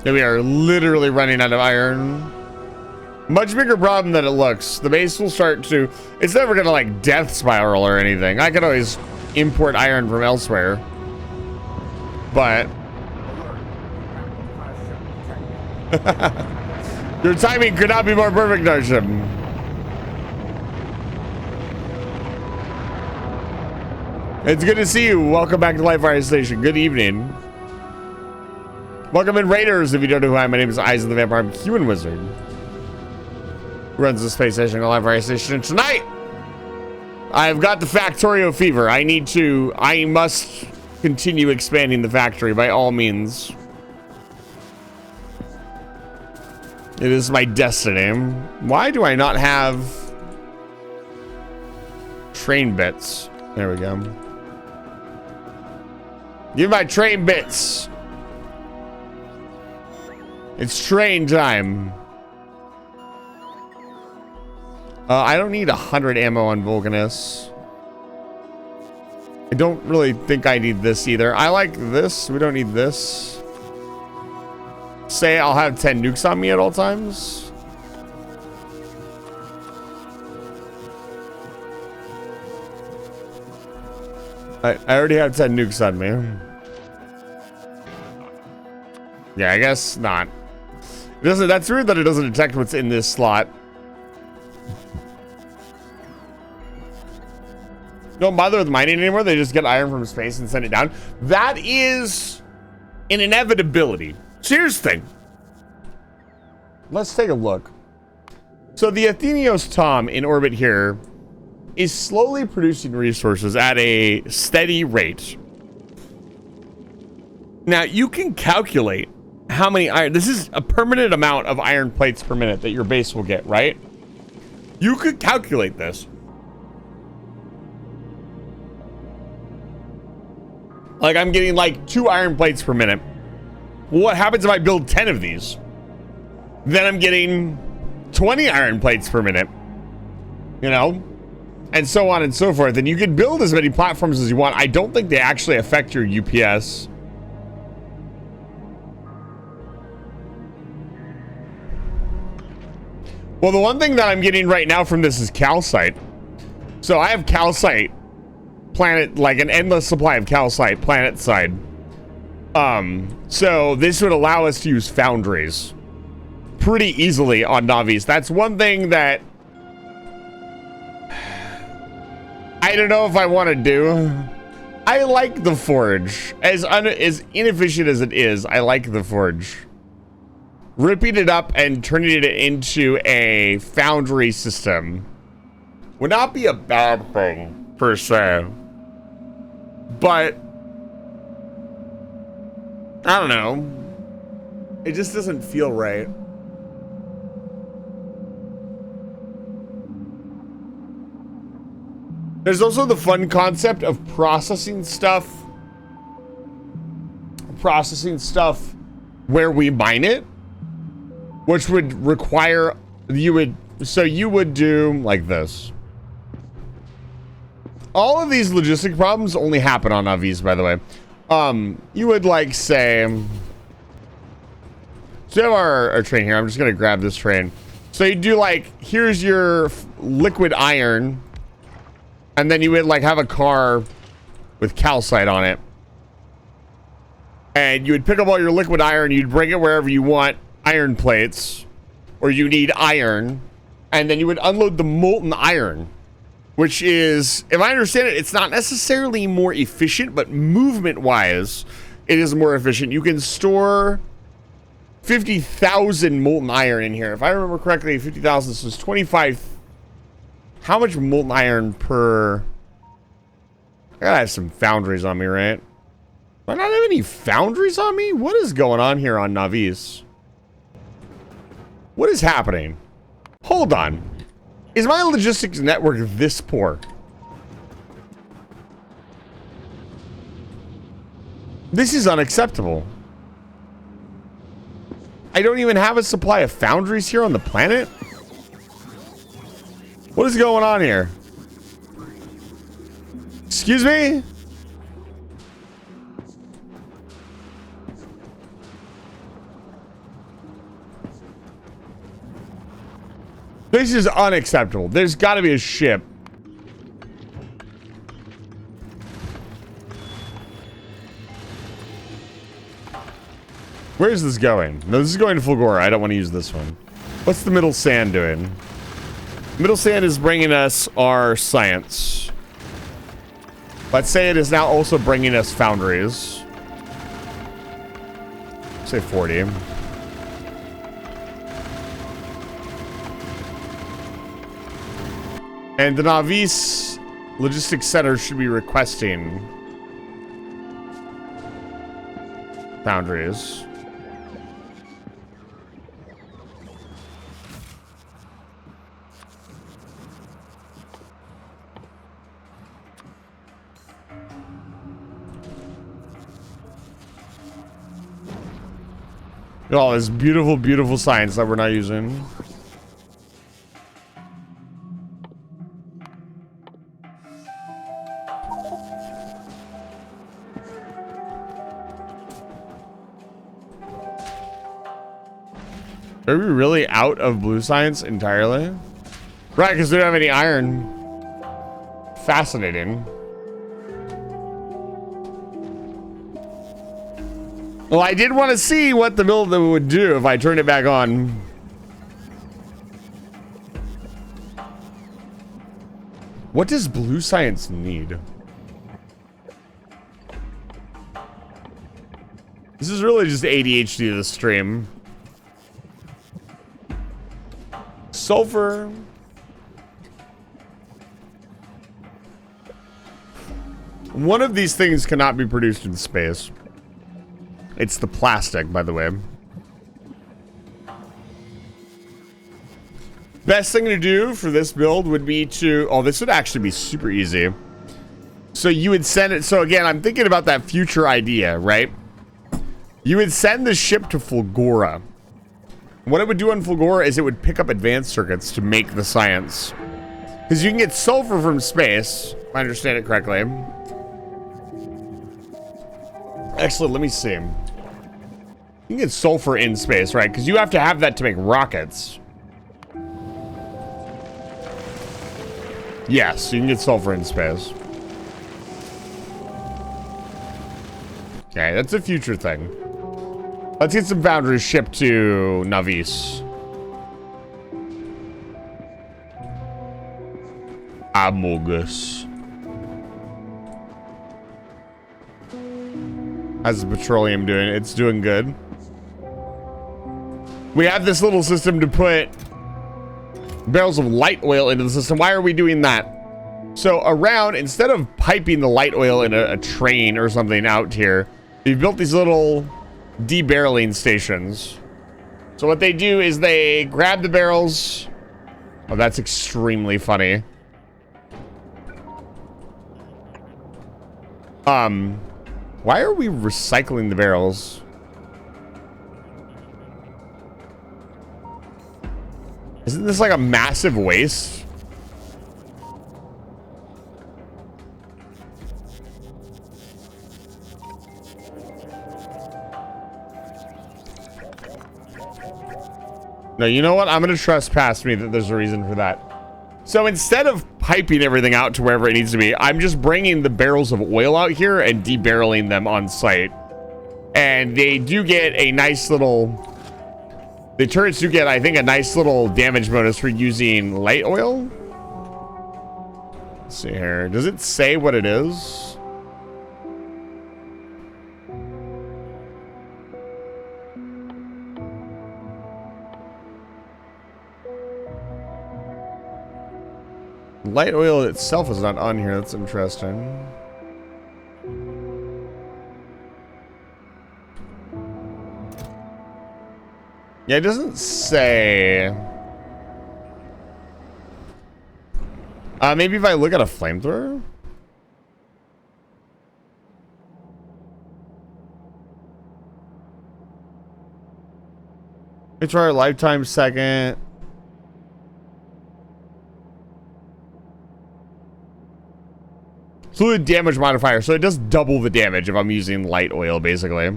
Yeah, we are literally running out of iron. Much bigger problem than it looks. The base will start to... It's never going to, like, death spiral or anything. I could always import iron from elsewhere. But... Your timing could not be more perfect, Darsham. It's good to see you. Welcome back to Live Fire Station. Good evening. Welcome in, Raiders. If you don't know who I am, my name is Eyes of the Vampire. I'm Human Wizard. Who runs the space station on Live Fire Station. And tonight, I've got the Factorio fever. I must continue expanding the factory by all means. It is my destiny. Why do I not have train bits? There we go. Give my train bits. It's train time. I don't need 100 ammo on Vulcanus. I don't really think I need this either. I like this. We don't need this. Say I'll have 10 nukes on me at all times. I already have 10 nukes on me. Yeah, I guess not. It doesn't. That's weird that it doesn't detect what's in this slot. Don't bother with mining anymore. They just get iron from space and send it down. That is an inevitability. So here's the thing. Let's take a look. So the Athenios Tom in orbit here is slowly producing resources at a steady rate. Now you can calculate how many iron. This is a permanent amount of iron plates per minute that your base will get, right? You could calculate this. Like I'm getting like 2 iron plates per minute. What happens if I build 10 of these? Then I'm getting 20 iron plates per minute. You know? And so on and so forth. And you can build as many platforms as you want. I don't think they actually affect your UPS. Well, the one thing that I'm getting right now from this is calcite. So I have calcite. Planet, like an endless supply of calcite planet side. So this would allow us to use foundries pretty easily on Navis. That's one thing that I don't know if I want to do. I like the forge. As inefficient as it is, I like the forge. Ripping it up and turning it into a foundry system would not be a bad thing per se. But I don't know. It just doesn't feel right. There's also the fun concept of processing stuff where we mine it, which would require you would do like this. All of these logistic problems only happen on Navis, by the way. You would like say, so we have our train here. I'm just gonna grab this train. So you do like, here's your liquid iron, and then you would like have a car with calcite on it, and you would pick up all your liquid iron. You'd bring it wherever you want iron plates, or you need iron, and then you would unload the molten iron. Which is, if I understand it, it's not necessarily more efficient, but movement-wise, it is more efficient. You can store 50,000 molten iron in here. If I remember correctly, 50,000, so it's 25. How much molten iron per... I gotta have some foundries on me, right? Do I not have any foundries on me? What is going on here on Navis? What is happening? Hold on. Is my logistics network this poor? This is unacceptable. I don't even have a supply of foundries here on the planet? What is going on here? Excuse me? This is unacceptable. There's got to be a ship. Where is this going? No, this is going to Fulgora. I don't want to use this one. What's the middle sand doing? Middle sand is bringing us our science. Let's say it is now also bringing us foundries. Say 40. And the Navis Logistics Center should be requesting foundries. Look at all this beautiful, beautiful science that we're not using. Are we really out of blue science entirely? Right, because we don't have any iron. Fascinating. Well, I did want to see what the build would do if I turned it back on. What does blue science need? This is really just ADHD of the stream. Sulfur. One of these things cannot be produced in space. It's the plastic, by the way. Best thing to do for this build would be to... Oh, this would actually be super easy. So you would send it... So again, I'm thinking about that future idea, right? You would send the ship to Fulgora. What it would do on Fulgora is it would pick up advanced circuits to make the science. Because you can get sulfur from space, if I understand it correctly. Excellent, let me see. You can get sulfur in space, right? Because you have to have that to make rockets. Yes, you can get sulfur in space. Okay, that's a future thing. Let's get some foundries shipped to Navis. Amogus. How's the petroleum doing? It's doing good. We have this little system to put barrels of light oil into the system. Why are we doing that? So around, instead of piping the light oil in a train or something out here, we've built these little debarreling stations. So what they do is they grab the barrels. Oh, that's extremely funny. Why are we recycling the barrels? Isn't this like a massive waste? No, you know what? I'm going to trust past me that there's a reason for that. So instead of piping everything out to wherever it needs to be, I'm just bringing the barrels of oil out here and debarreling them on site. And they do get a nice little... The turrets do get, I think, a nice little damage bonus for using light oil. Let's see here. Does it say what it is? Light oil itself is not on here. That's interesting. Yeah, it doesn't say. Maybe if I look at a flamethrower? It's our lifetime second. Fluid damage modifier, so it does double the damage if I'm using light oil, basically.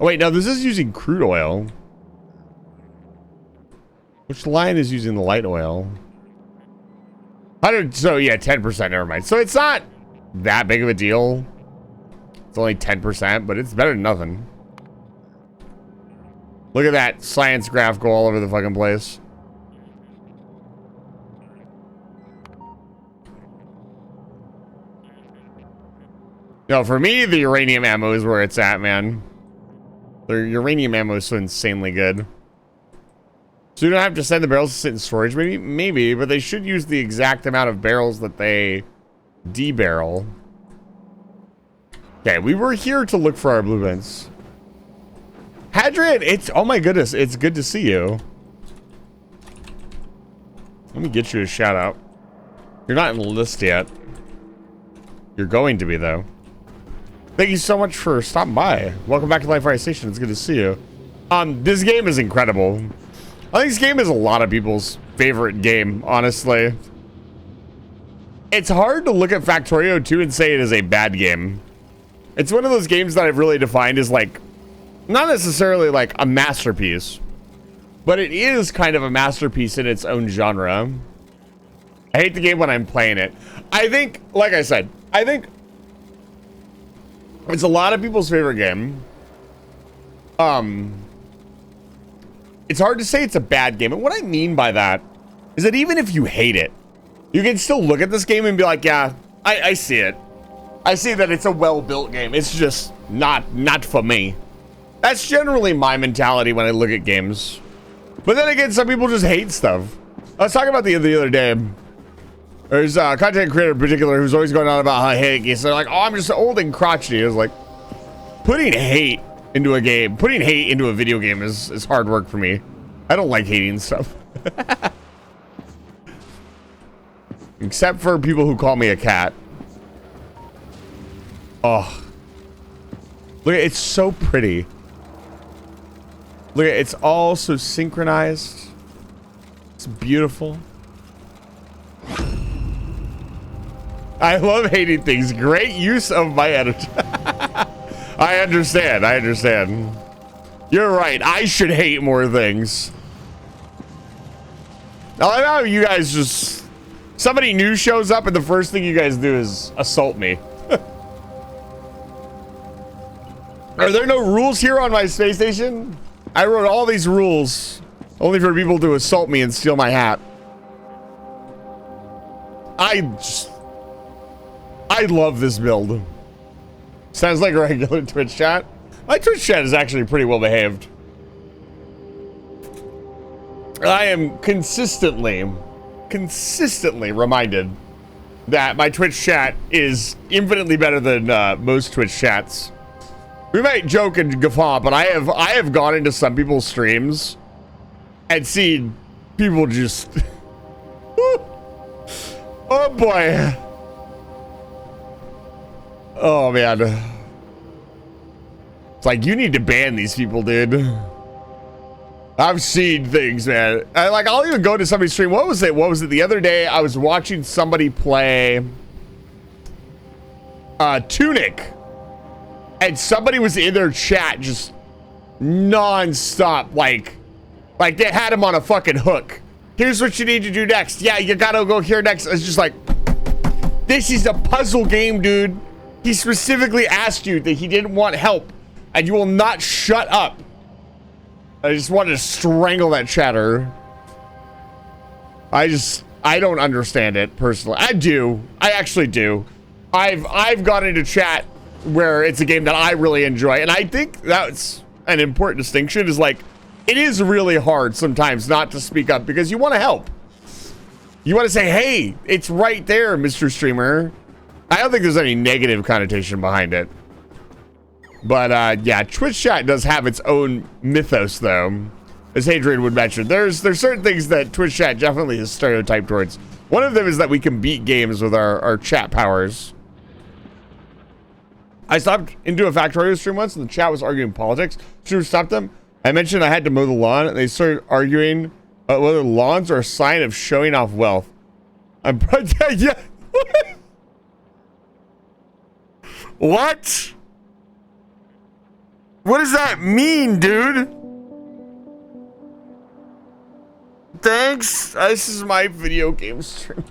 Oh wait, no, this is using crude oil. Which line is using the light oil? 100, so yeah, 10%, never mind. So it's not that big of a deal. It's only 10%, but it's better than nothing. Look at that science graph go all over the fucking place. No, for me, the uranium ammo is where it's at, man. The uranium ammo is so insanely good. So you don't have to send the barrels to sit in storage, maybe, but they should use the exact amount of barrels that they debarrel. Okay, we were here to look for our blueprints. Hadrian, it's, oh my goodness, it's good to see you. Let me get you a shout out. You're not in the list yet. You're going to be, though. Thank you so much for stopping by. Welcome back to Life Fire Station. It's good to see you. This game is incredible. I think this game is a lot of people's favorite game, honestly. It's hard to look at Factorio 2 and say it is a bad game. It's one of those games that I've really defined as like, not necessarily like a masterpiece, but it is kind of a masterpiece in its own genre. I hate the game when I'm playing it. I think, like I said, I think it's a lot of people's favorite game. It's hard to say it's a bad game. And what I mean by that is that even if you hate it, you can still look at this game and be like, yeah, I see it. I see that it's a well-built game. It's just not for me. That's generally my mentality when I look at games. But then again, some people just hate stuff. I was talking about the other day. There's a content creator in particular who's always going on about how hate games. They're like, oh, I'm just old and crotchety. I was like, putting hate into a game, putting hate into a video game is hard work for me. I don't like hating stuff. Except for people who call me a cat. Oh. Look, it's so pretty. Look, it's all so synchronized. It's beautiful. I love hating things. Great use of my energy. I understand. You're right. I should hate more things. I like how you guys just... Somebody new shows up and the first thing you guys do is assault me. Are there no rules here on my space station? I wrote all these rules only for people to assault me and steal my hat. I love this build. Sounds like a regular Twitch chat. My Twitch chat is actually pretty well behaved. I am consistently reminded that my Twitch chat is infinitely better than most Twitch chats. We might joke and guffaw, but I have gone into some people's streams and seen people just oh boy. Oh man. It's like, you need to ban these people, dude. I've seen things, man. I'll even go to somebody's stream. What was it the other day? I was watching somebody play Tunic, and somebody was in their chat just non-stop, like they had him on a fucking hook. Here's what you need to do next. Yeah, you gotta go here next. It's just like, this is a puzzle game, dude. He specifically asked you that he didn't want help, and you will not shut up. I just wanted to strangle that chatter. I don't understand it personally. I do. I actually do. I've got into chat where it's a game that I really enjoy, and I think that's an important distinction. Is like, it is really hard sometimes not to speak up because you want to help. You want to say, hey, it's right there, Mr. Streamer. I don't think there's any negative connotation behind it. But yeah, Twitch chat does have its own mythos, though. As Hadrian would mention, there's certain things that Twitch chat definitely is stereotyped towards. One of them is that we can beat games with our chat powers. I stopped into a Factorio stream once, and the chat was arguing politics. Streamer stopped them. I mentioned I had to mow the lawn, and they started arguing whether lawns are a sign of showing off wealth. I'm yeah. What? What does that mean, dude? What thanks. This is my video game stream.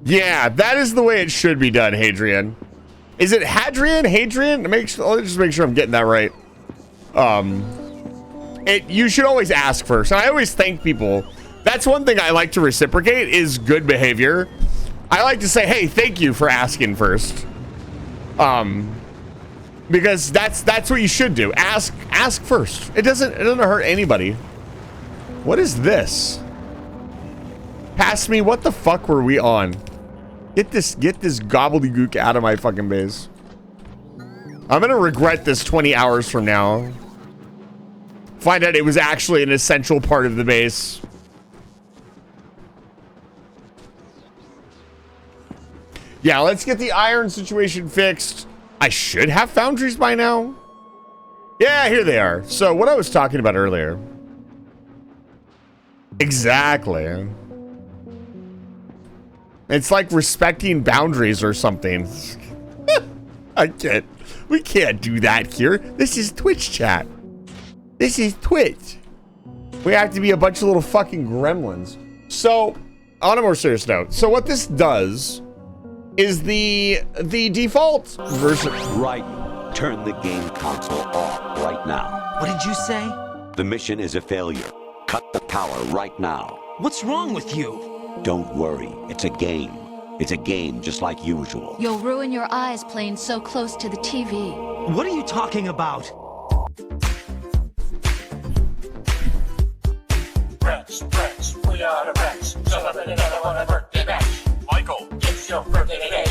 Yeah, that is the way it should be done, Hadrian. Is it Hadrian? Hadrian? Let's just make sure I'm getting that right. You should always ask first. And I always thank people. That's one thing I like to reciprocate is good behavior. I like to say, hey, thank you for asking first. Because that's what you should do. Ask first. It doesn't hurt anybody. What is this? Pass me. What the fuck were we on? Get this gobbledygook out of my fucking base. I'm gonna regret this 20 hours from now. Find out it was actually an essential part of the base. Yeah, let's get the iron situation fixed. I should have foundries by now. Yeah, here they are. So what I was talking about earlier. Exactly. It's like respecting boundaries or something. We can't do that here. This is Twitch chat. This is Twitch. We have to be a bunch of little fucking gremlins. So, on a more serious note, so what this does is the default version. Right. Turn the game console off right now. What did you say? The mission is a failure. Cut the power right now. What's wrong with you? Don't worry. It's a game. It's a game just like usual. You'll ruin your eyes playing so close to the TV. What are you talking about? Friends, we are the friends. Celebrate another one of birthday bash. Michael, it's your birthday today.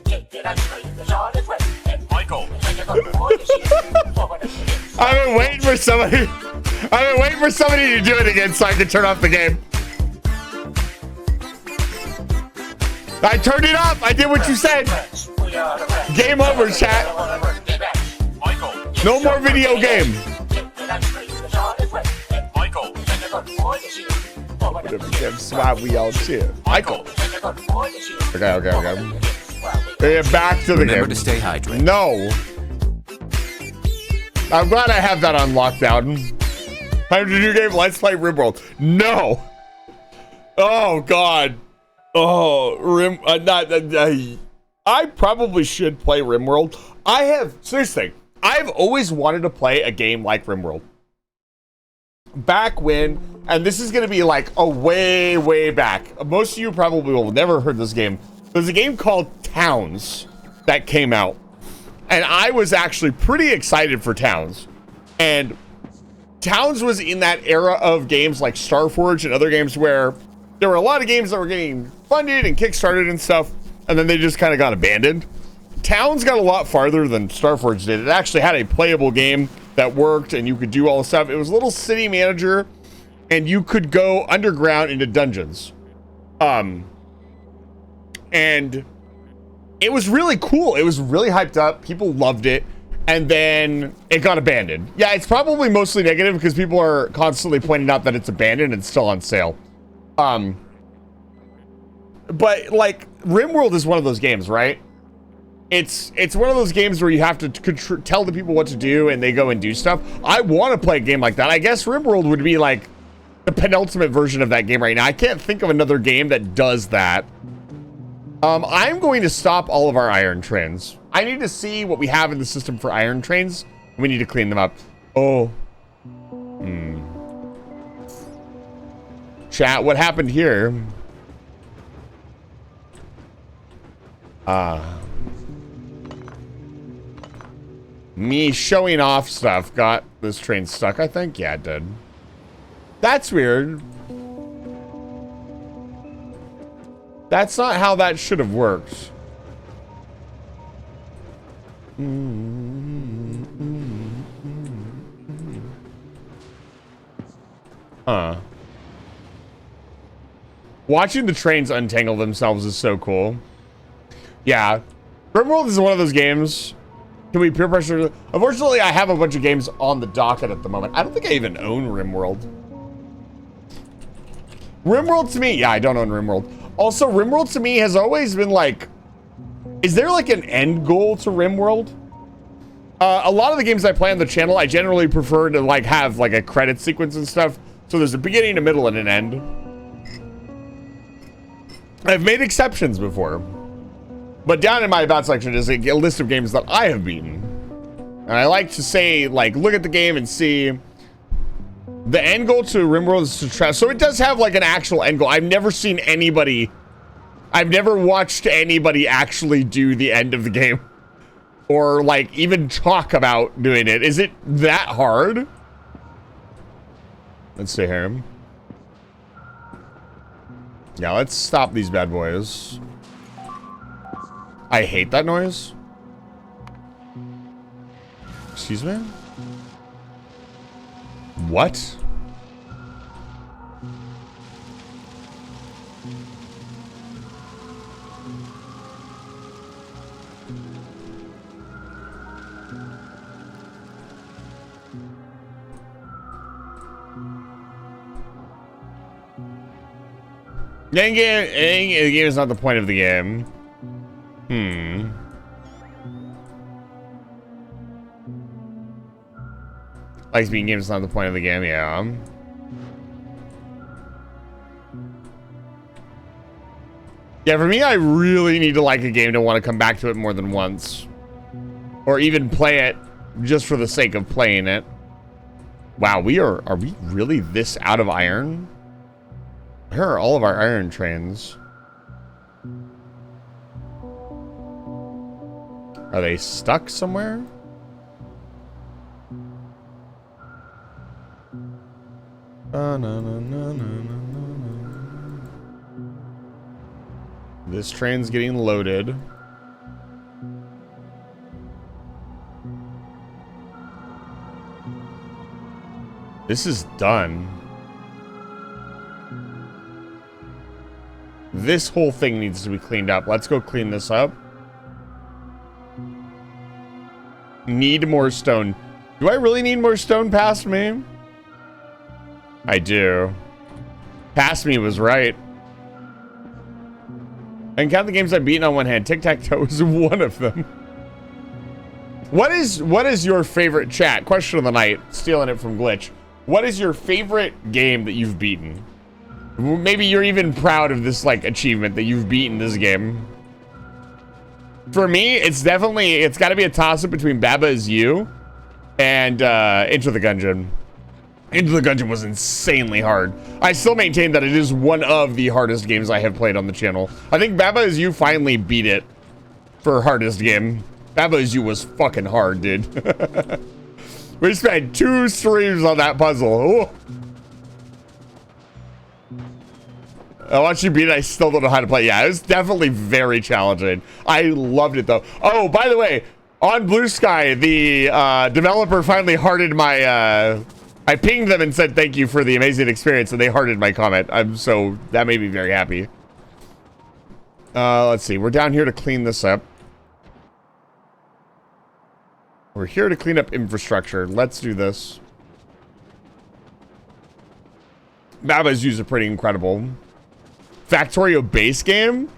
Get it ice cream, it's on its way. And Michael, I've been waiting for somebody. I've been waiting for somebody to do it again so I can turn off the game. I turned it off. I did what you said. Game over, chat. No more video game. Whatever, swap, we all cheer. Michael. Okay. Yeah, back to the game. Remember to stay hydrated. No. I'm glad I have that on lockdown. Time to do game. Let's play RimWorld. No. Oh God. Oh, I probably should play RimWorld. Seriously, I've always wanted to play a game like RimWorld. Back when, and this is going to be like a way back. Most of you probably will have never heard this game. There's a game called Towns that came out. And I was actually pretty excited for Towns. And Towns was in that era of games like Starforge and other games where there were a lot of games that were getting funded and kickstarted and stuff, and then they just kind of got abandoned. Towns got a lot farther than Starforge did. It actually had a playable game that worked, and you could do all the stuff. It was a little city manager, and you could go underground into dungeons. And it was really cool. It was really hyped up. People loved it, and then it got abandoned. Yeah, it's probably mostly negative because people are constantly pointing out that it's abandoned and still on sale. But like RimWorld is one of those games, right? It's one of those games where you have to tell the people what to do and they go and do stuff. I want to play a game like that. I guess RimWorld would be like the penultimate version of that game right now. I can't think of another game that does that. I'm going to stop all of our iron trains. I need to see what we have in the system for iron trains. We need to clean them up. Oh. Chat, what happened here? Me showing off stuff got this train stuck, I think. Yeah, it did. That's weird. That's not how that should have worked. Watching the trains untangle themselves is so cool. Yeah. RimWorld is one of those games. Can we peer pressure? Unfortunately, I have a bunch of games on the docket at the moment. I don't think I even own RimWorld. RimWorld to me, yeah, I don't own RimWorld. Also, RimWorld to me has always been like, is there like an end goal to RimWorld? A lot of the games I play on the channel, I generally prefer to like have like a credit sequence and stuff. So there's a beginning, a middle, and an end. I've made exceptions before. But down in my about section is a list of games that I have beaten. And I like to say, like, look at the game and see the end goal to RimWorld is to try. So it does have like an actual end goal. I've never seen anybody, I've never watched anybody actually do the end of the game. Or like even talk about doing it. Is it that hard? Let's see here. Yeah, let's stop these bad boys. I hate that noise. Excuse me? What? The game is not the point of the game. Likes being games is not the point of the game, yeah. Yeah, for me, I really need to like a game to want to come back to it more than once. Or even play it just for the sake of playing it. Wow, are we really this out of iron? Here are all of our iron trains. Are they stuck somewhere? This train's getting loaded. This is done. This whole thing needs to be cleaned up. Let's go clean this up. Need more stone. Do I really need more stone past me? I do. Past me was right. And count the games I've beaten on one hand. Tic-tac-toe is one of them. What is your favorite chat? Question of the night. Stealing it from Glitch. What is your favorite game that you've beaten? Maybe you're even proud of this like achievement that you've beaten this game. For me, it's got to be a toss-up between Baba Is You and Enter the Gungeon. Into the Gungeon was insanely hard. I still maintain that it is one of the hardest games I have played on the channel. I think Baba Is You finally beat it for hardest game. Baba Is You was fucking hard, dude. We spent 2 streams on that puzzle. Ooh. I watched you beat it. I still don't know how to play. Yeah, it was definitely very challenging. I loved it though. Oh, by the way, on Blue Sky, the developer finally hearted my. I pinged them and said thank you for the amazing experience, and they hearted my comment. That made me very happy. Let's see. We're down here to clean this up. We're here to clean up infrastructure. Let's do this. Baba's used are pretty incredible. Factorio base game?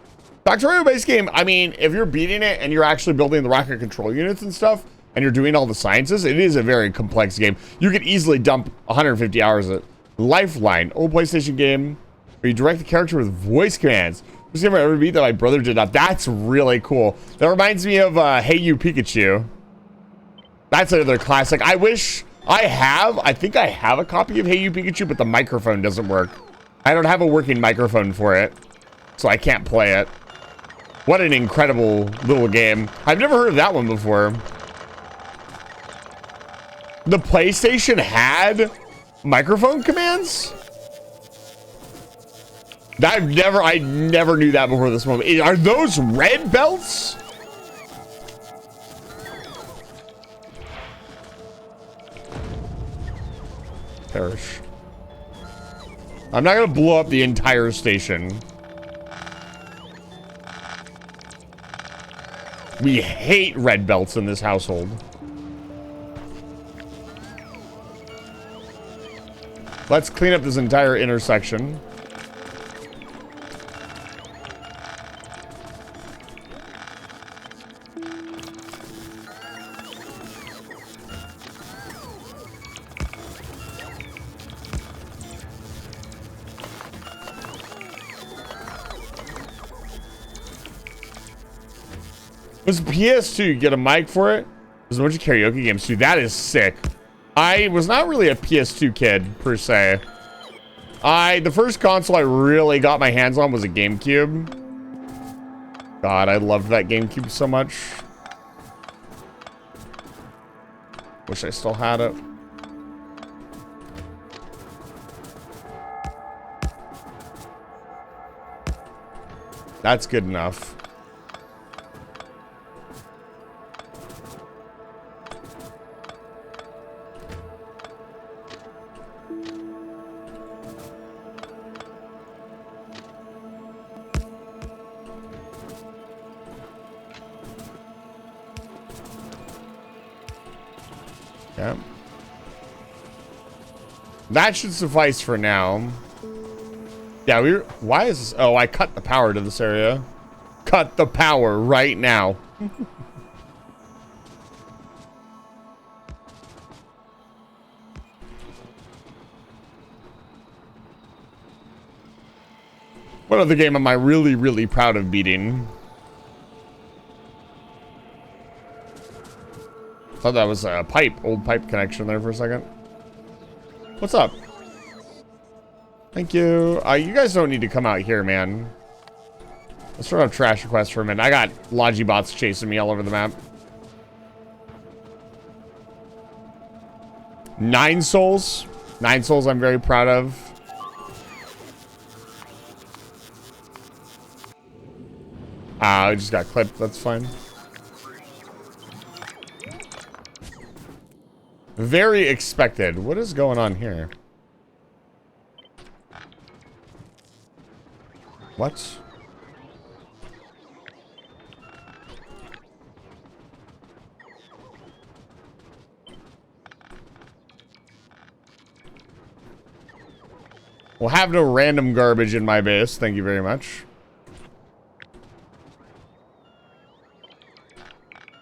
Factorio base game, I mean, if you're beating it and you're actually building the rocket control units and stuff, and you're doing all the sciences, it is a very complex game. You could easily dump 150 hours at Lifeline, old PlayStation game, where you direct the character with voice commands. First game I ever beat that my brother did not. That's really cool. That reminds me of Hey You Pikachu. That's another classic. I think I have a copy of Hey You Pikachu, but the microphone doesn't work. I don't have a working microphone for it, so I can't play it. What an incredible little game. I've never heard of that one before. The PlayStation had microphone commands? I never knew that before this moment. Are those red belts? Perish. I'm not gonna blow up the entire station. We hate red belts in this household. Let's clean up this entire intersection. Was PS2, you get a mic for it? There's a bunch of karaoke games too. That is sick. I was not really a PS2 kid per se. The first console I really got my hands on was a GameCube. God, I loved that GameCube so much. Wish I still had it. That's good enough. Yeah. That should suffice for now. Yeah, why is this? Oh, I cut the power to this area. Cut the power right now. What other game am I really, really proud of beating? Thought that was a old pipe connection there for a second. What's up? Thank you. You guys don't need to come out here, man. Let's throw out trash requests for a minute. I got Logibots chasing me all over the map. 9 souls. 9 souls I'm very proud of. I just got clipped. That's fine. Very expected. What is going on here? What? We'll have no random garbage in my base. Thank you very much.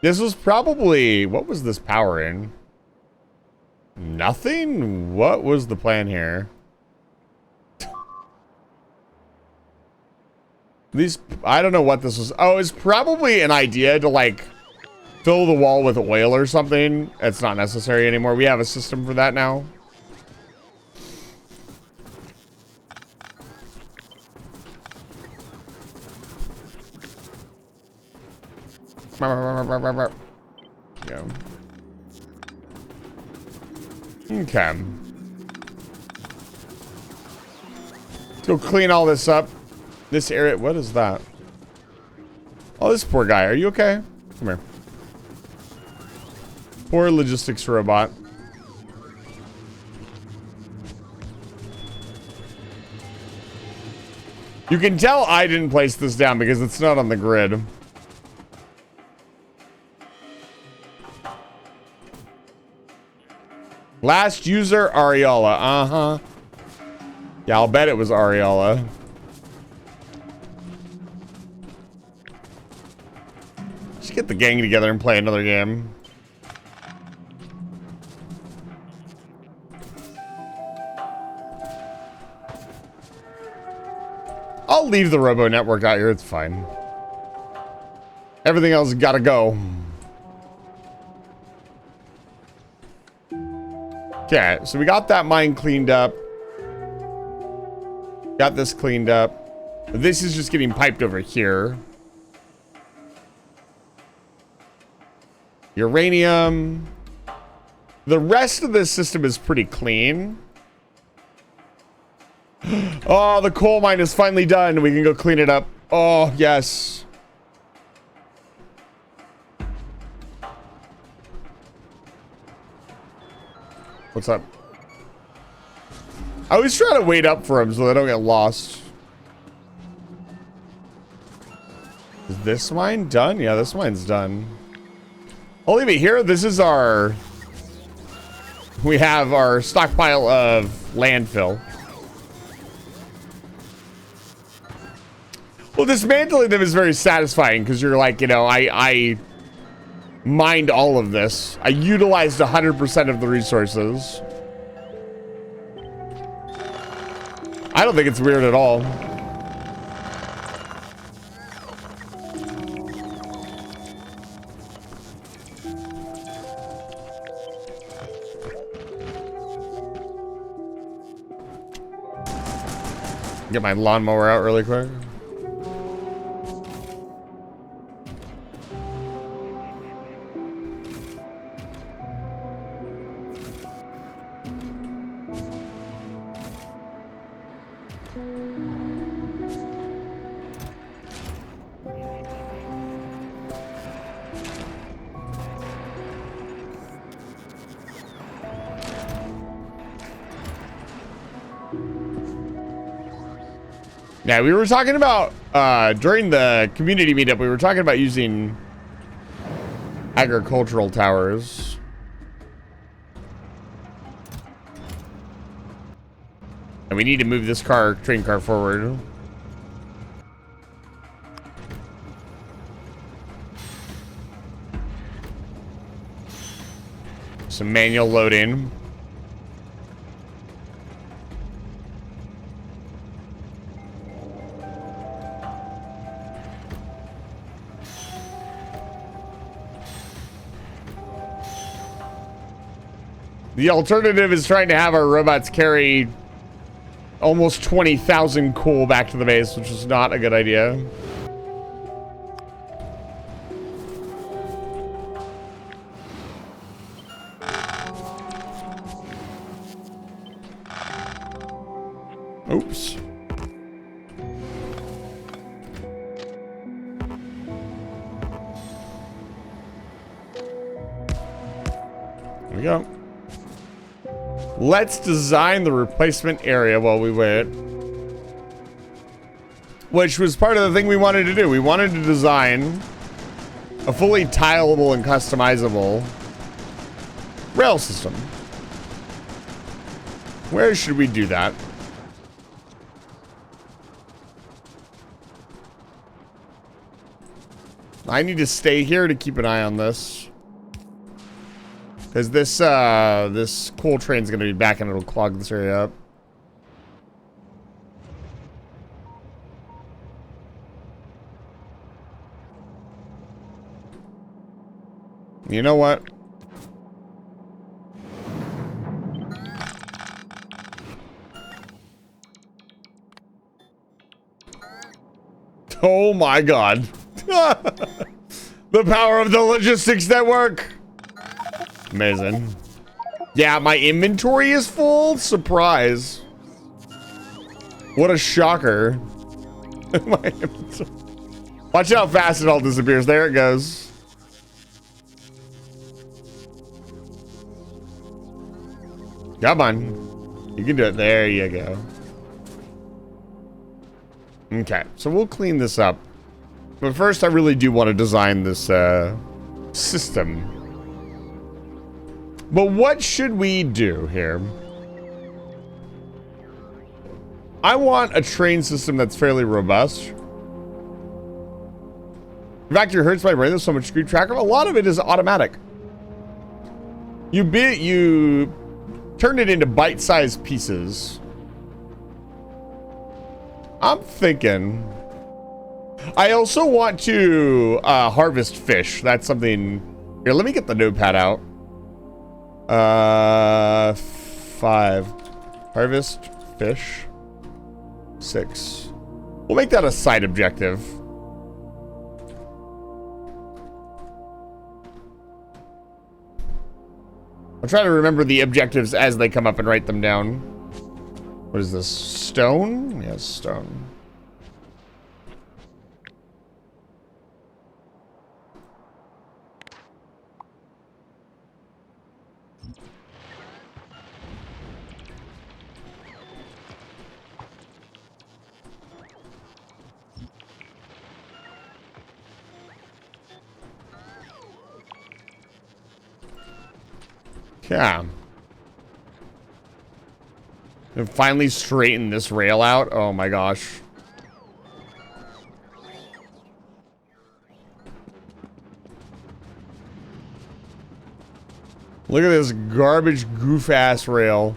This was probably... What was this powering? Nothing? What was the plan here? These... I don't know what this was. Oh, it's probably an idea to, like, fill the wall with oil or something. It's not necessary anymore. We have a system for that now. Yeah. Okay. Let's go clean all this up. This area, what is that? Oh, this poor guy. Are you okay? Come here. Poor logistics robot. You can tell I didn't place this down because it's not on the grid. Last user, Ariella. Uh-huh. Yeah, I'll bet it was Ariella. Just get the gang together and play another game. I'll leave the Robo Network out here. It's fine. Everything else gotta go. Okay, so we got that mine cleaned up. Got this cleaned up. This is just getting piped over here. Uranium. The rest of this system is pretty clean. Oh, the coal mine is finally done. We can go clean it up. Oh, yes. What's up? I always try to wait up for them so they don't get lost. Is this mine done? Yeah, this mine's done. I'll leave it here. This is our... We have our stockpile of landfill. Well, dismantling them is very satisfying because you're like, you know, I mined all of this. I utilized 100% of the resources. I don't think it's weird at all. Get my lawnmower out really quick. Yeah, we were talking about, during the community meetup, we were talking about using agricultural towers. And we need to move this train car forward. Some manual loading. The alternative is trying to have our robots carry almost 20,000 coal back to the base, which is not a good idea. Oops. There we go. Let's design the replacement area while we wait. Which was part of the thing we wanted to do. We wanted to design a fully tileable and customizable rail system. Where should we do that? I need to stay here to keep an eye on this. Because this coal train's gonna be back and it'll clog this area up. You know what? Oh my god. The power of the logistics network. Amazing. Yeah, my inventory is full. Surprise. What a shocker. Watch how fast it all disappears. There it goes. Come on. You can do it. There you go. Okay, so we'll clean this up. But first, I really do want to design this system. But what should we do here? I want a train system that's fairly robust. In fact, it hurts my brain. There's so much screen tracker. A lot of it is automatic. You turn it into bite-sized pieces. I'm thinking. I also want to harvest fish. That's something. Here, let me get the notepad out. 5. Harvest fish. 6. We'll make that a side objective. I'll try to remember the objectives as they come up and write them down. What is this? Stone? Yes, stone. Yeah. And finally straighten this rail out. Oh my gosh. Look at this garbage goof-ass rail.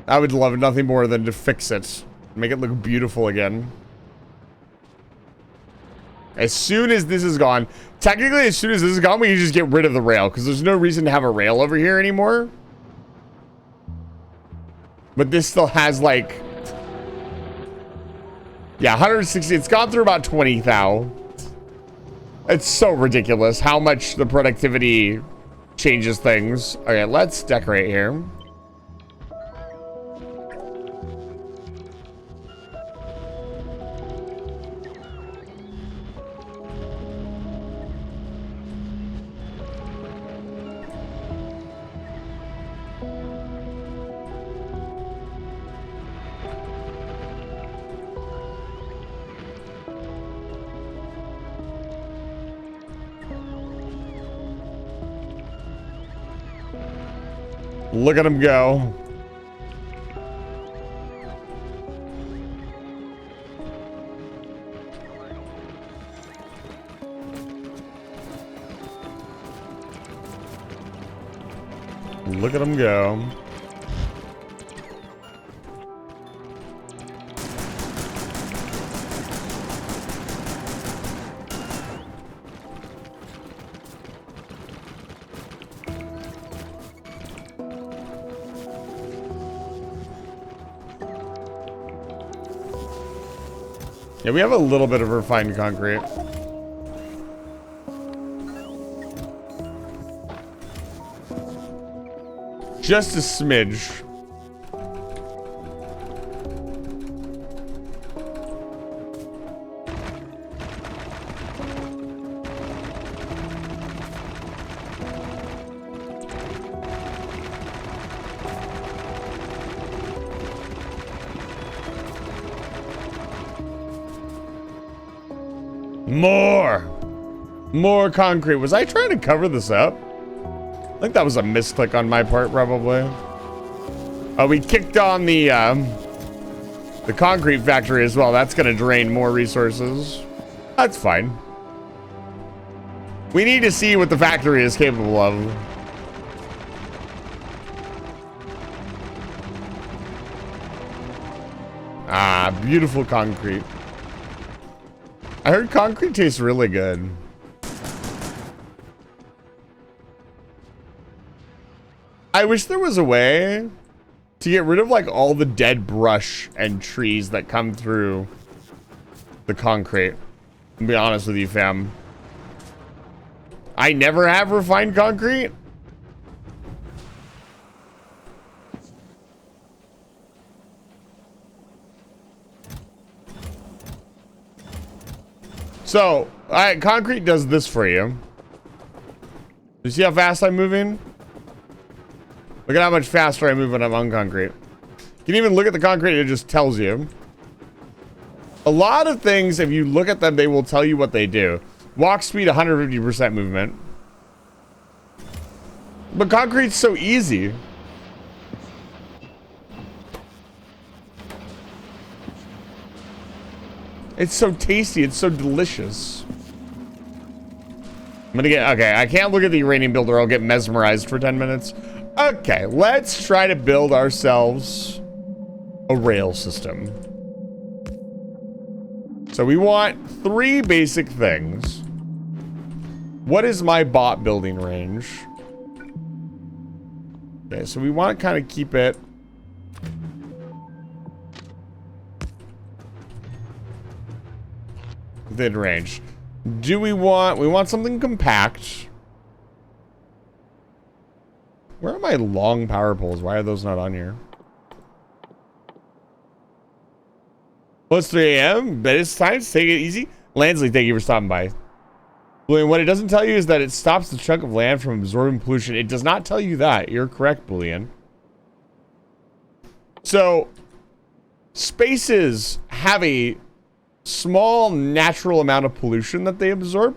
I would love nothing more than to fix it. Make it look beautiful again. As soon as this is gone, technically as soon as this is gone, we can just get rid of the rail because there's no reason to have a rail over here anymore. But this still has like Yeah, 160. It's gone through about 20 thou. It's so ridiculous how much the productivity changes things. Okay, let's decorate here. Look at him go. Look at him go. Yeah, we have a little bit of refined concrete. Just a smidge. More concrete. Was I trying to cover this up? I think that was a misclick on my part, probably. We kicked on the concrete factory as well. That's gonna drain more resources. That's fine. We need to see what the factory is capable of. Ah, beautiful concrete. I heard concrete tastes really good. I wish there was a way to get rid of like all the dead brush and trees that come through the concrete. I'll be honest with you, fam. I never have refined concrete. So, concrete does this for you. You see how fast I'm moving? Look at how much faster I move when I'm on concrete. You can even look at the concrete, it just tells you. A lot of things, if you look at them, they will tell you what they do. Walk speed, 150% movement. But concrete's so easy. It's so tasty, it's so delicious. I'm gonna get, okay, I can't look at the uranium builder, I'll get mesmerized for 10 minutes. Okay, let's try to build ourselves a rail system. So we want 3 basic things. What is my bot building range? Okay, so we want to kind of keep it within range. Do we want something compact? Where are my long power poles? Why are those not on here? Well, it's 3 a.m., but it's time to take it easy. Landsley, thank you for stopping by. Boolean, what it doesn't tell you is that it stops the chunk of land from absorbing pollution. It does not tell you that. You're correct, Boolean. So, spaces have a small natural amount of pollution that they absorb.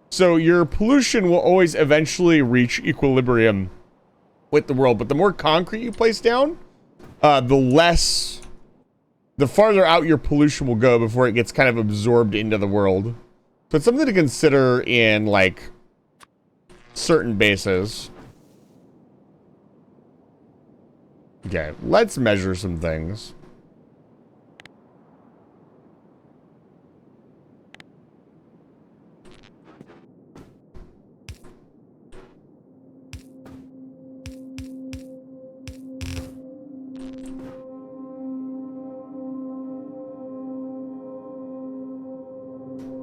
So your pollution will always eventually reach equilibrium with the world. But the more concrete you place down, the farther out your pollution will go before it gets kind of absorbed into the world. So it's something to consider in like certain bases. Okay, let's measure some things.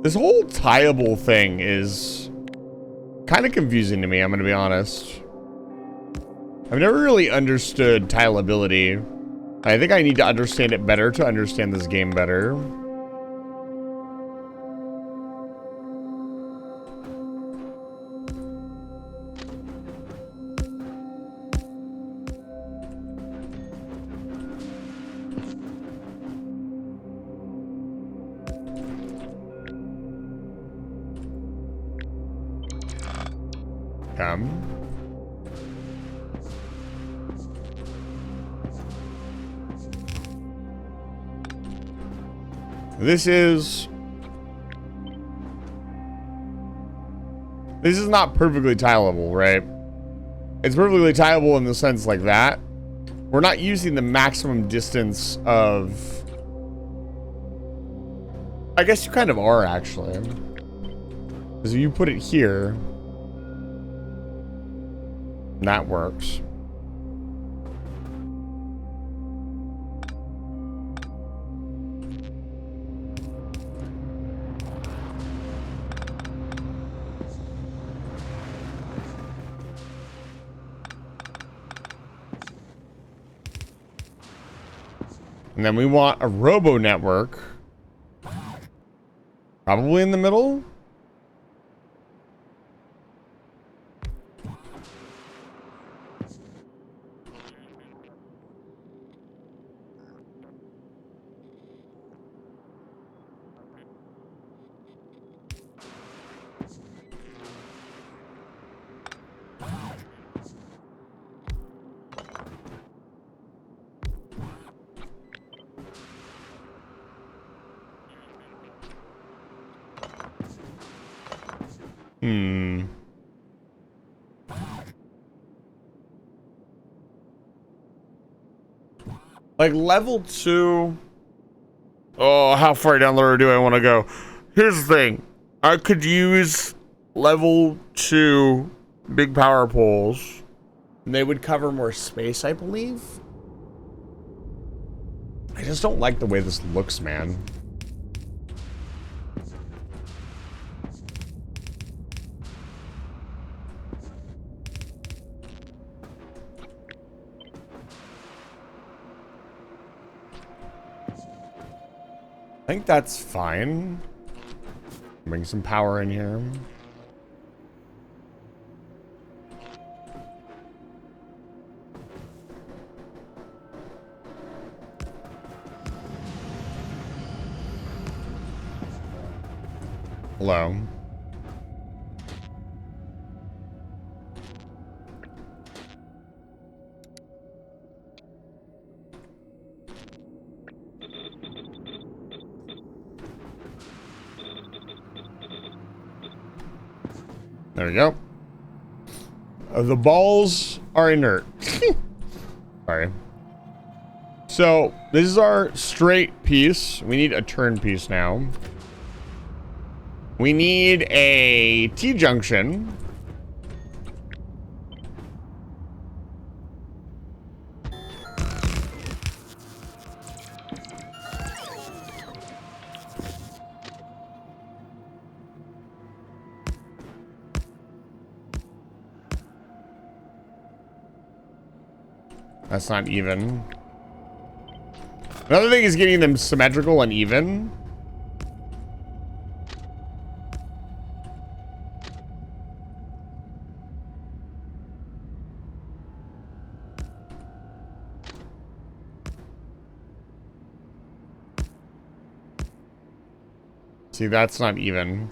This whole tieable thing is kind of confusing to me, I'm going to be honest. I've never really understood tileability. I think I need to understand it better to understand this game better. This is not perfectly tileable, right? It's perfectly tileable in the sense like that. We're not using the maximum distance of... I guess you kind of are, actually. Because if you put it here... that works. And then we want a robo network. Probably in the middle. Like level 2. Oh, how far down the road do I want to go? Here's the thing. I could use level 2 big power poles. And they would cover more space, I believe. I just don't like the way this looks, man. I think that's fine. Bring some power in here. Hello. There we go. The balls are inert. Sorry. So, this is our straight piece. We need a turn piece now. We need a T-junction. That's not even. Another thing is getting them symmetrical and even. See, that's not even.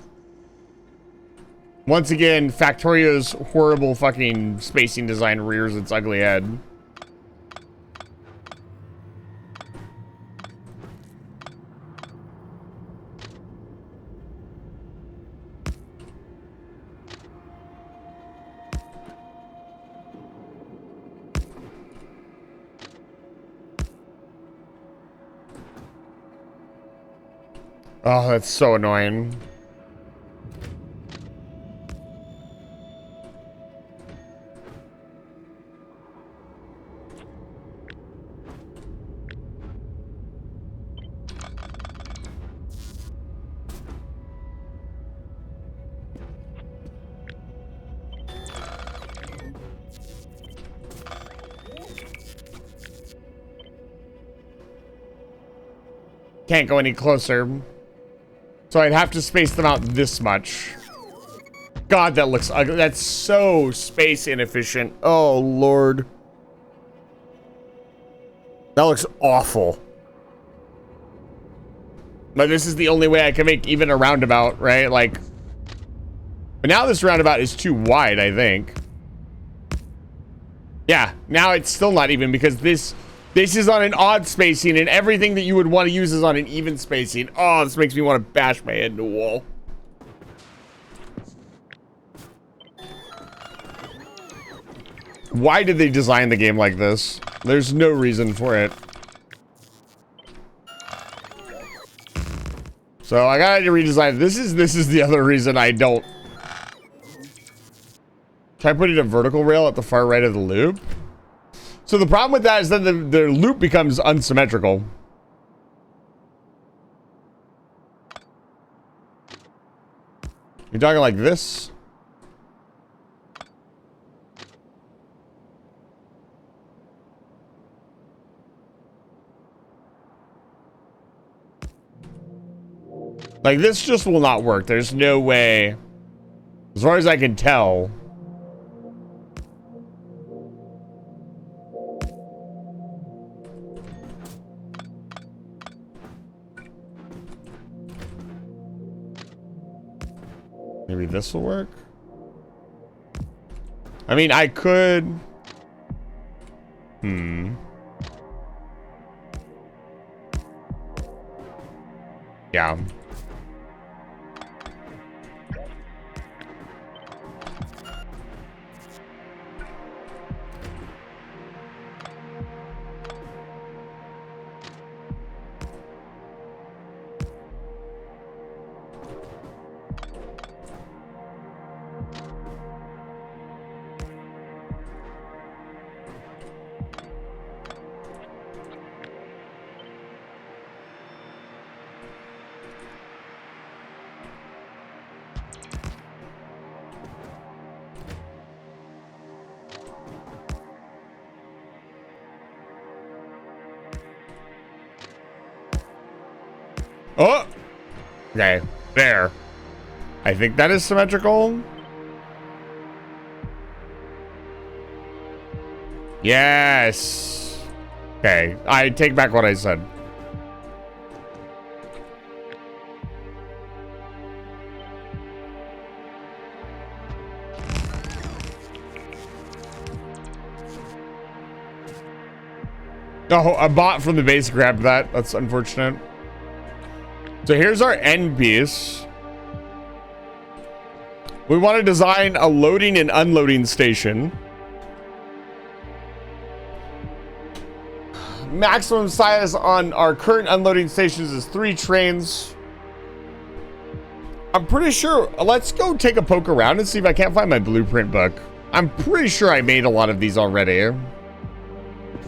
Once again, Factorio's horrible fucking spacing design rears its ugly head. Oh, that's so annoying. Can't go any closer. So I'd have to space them out this much. God, that looks ugly. That's so space inefficient. Oh, Lord. That looks awful. But this is the only way I can make even a roundabout, right? Like, but now this roundabout is too wide, I think. Yeah, now it's still not even because this is on an odd spacing and everything that you would want to use is on an even spacing. Oh, this makes me want to bash my head into a wall. Why did they design the game like this? There's no reason for it. So I gotta redesign it. This is the other reason I don't. Try putting a vertical rail at the far right of the loop. So the problem with that is that the loop becomes unsymmetrical. You're talking like this? Like, this just will not work. There's no way. As far as I can tell. Maybe this will work. I mean, I could. Yeah. Oh! Okay, there. I think that is symmetrical. Yes. Okay, I take back what I said. Oh, a bot from the base grabbed that. That's unfortunate. So here's our end piece. We want to design a loading and unloading station. Maximum size on our current unloading stations is 3 trains. I'm pretty sure. Let's go take a poke around and see if I can't find my blueprint book. I'm pretty sure I made a lot of these already.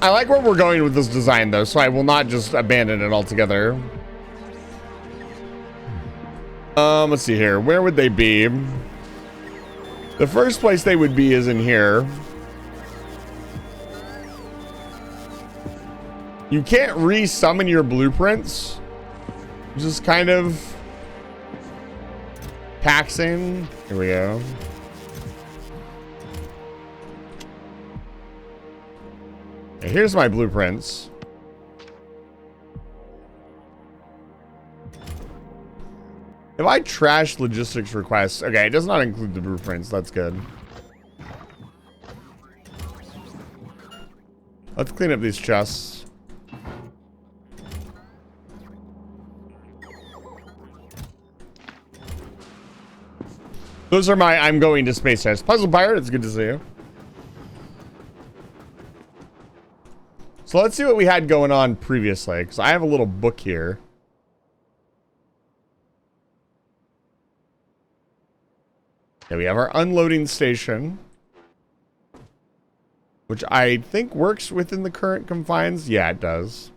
I like where we're going with this design though, so I will not just abandon it altogether. Let's see here. Where would they be? The first place they would be is in here. You can't re-summon your blueprints. Just kind of taxing. Here we go. Okay, here's my blueprints. If I trash logistics requests, okay, it does not include the blueprints. That's good. Let's clean up these chests. Those are my I'm going to space tests. Puzzle Pirate, it's good to see you. So let's see what we had going on previously, because I have a little book here. Okay, we have our unloading station, which I think works within the current confines. Yeah, it does.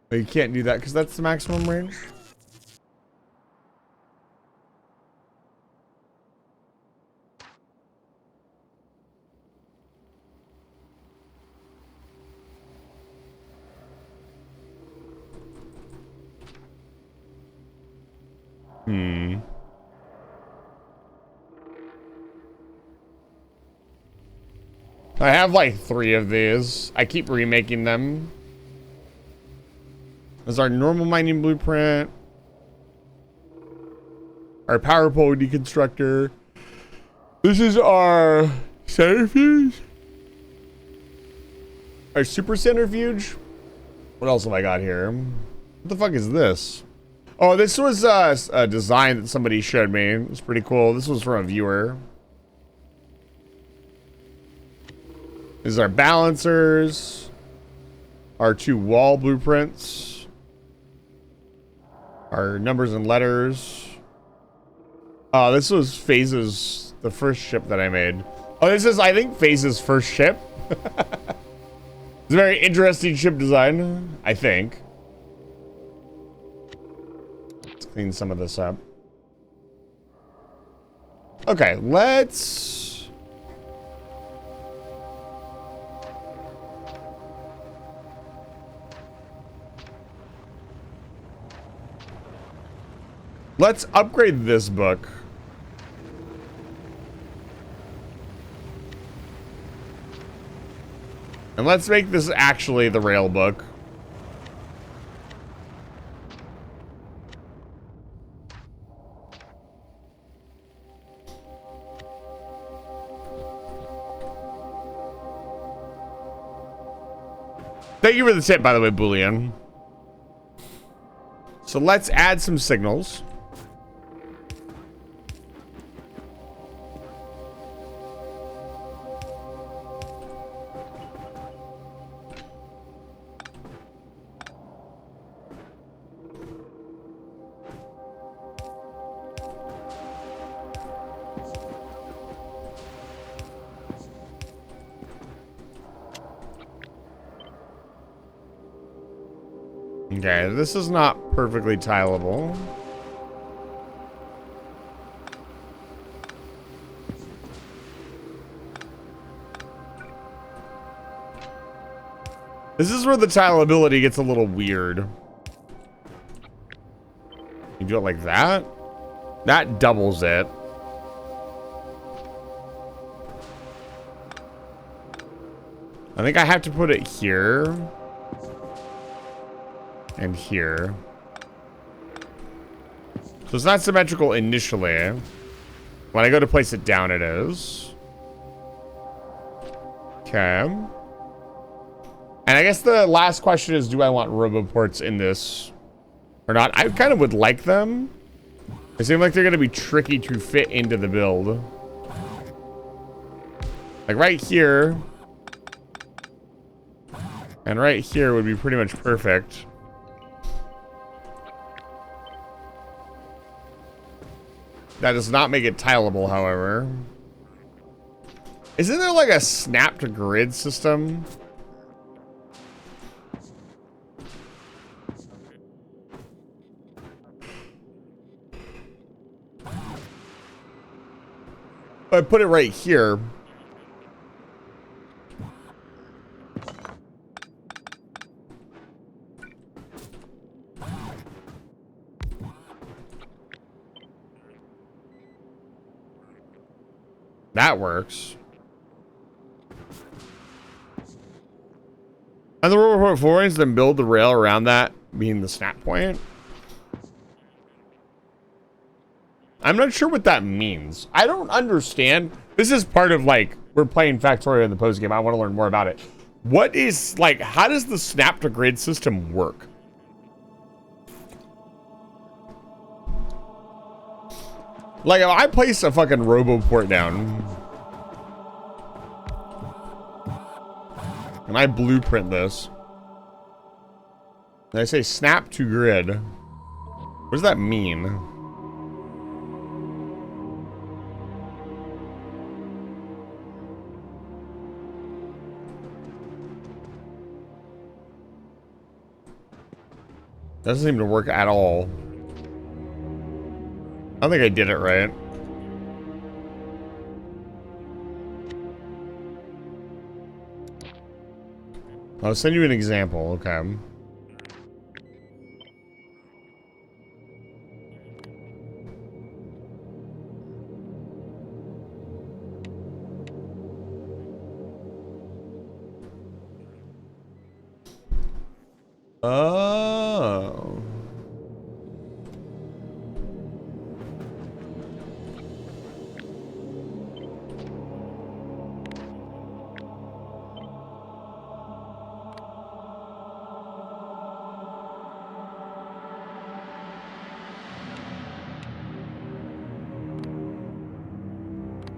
But you can't do that because that's the maximum range. I have like 3 of these. I keep remaking them. This is our normal mining blueprint. Our power pole deconstructor. This is our centrifuge. Our super centrifuge. What else have I got here? What the fuck is this? Oh, this was a design that somebody showed me. It was pretty cool. This was from a viewer. This is our balancers. Our 2 wall blueprints. Our numbers and letters. This was Phase's, the first ship that I made. Oh, this is, I think, Phase's first ship. It's a very interesting ship design, I think. Let's clean some of this up. Okay, let's... Let's upgrade this book. And let's make this actually the rail book. Thank you for the tip, by the way, Boolean. So let's add some signals. Okay, this is not perfectly tileable. This is where the tileability gets a little weird. You do it like that? That doubles it. I think I have to put it here. And here. So it's not symmetrical initially. When I go to place it down, it is. Okay. And I guess the last question is, do I want roboports in this or not? I kind of would like them. They seem like they're going to be tricky to fit into the build. Like right here. And right here would be pretty much perfect. That does not make it tileable, however. Isn't there like a snap to grid system? If I put it right here. That works. And the roboport forwards, then build the rail around that being the snap point. I'm not sure what that means. I don't understand. This is part of like, we're playing Factorio in the post game. I want to learn more about it. What is like, how does the snap to grid system work? Like, if I place a fucking roboport down and I blueprint this, and I say snap to grid, what does that mean? Doesn't seem to work at all. I don't think I did it right. I'll send you an example, okay. Oh.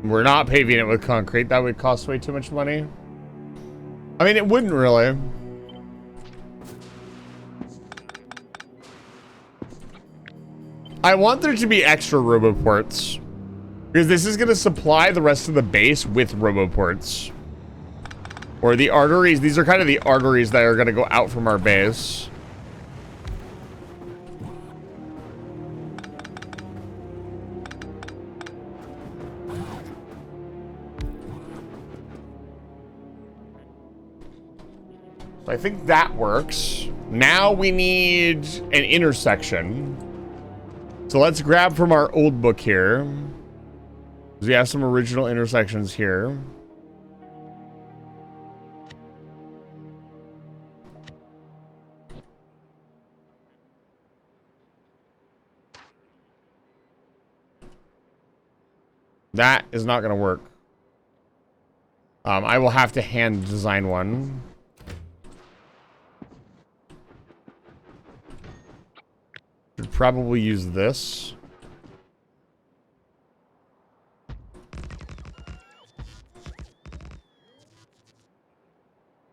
We're not paving it with concrete. That would cost way too much money. I mean, it wouldn't really. I want there to be extra roboports. Because this is going to supply the rest of the base with roboports. Or the arteries. These are kind of the arteries that are going to go out from our base. I think that works. Now we need an intersection. So let's grab from our old book here. We have some original intersections here. That is not going to work. I will have to hand design one. Should probably use this.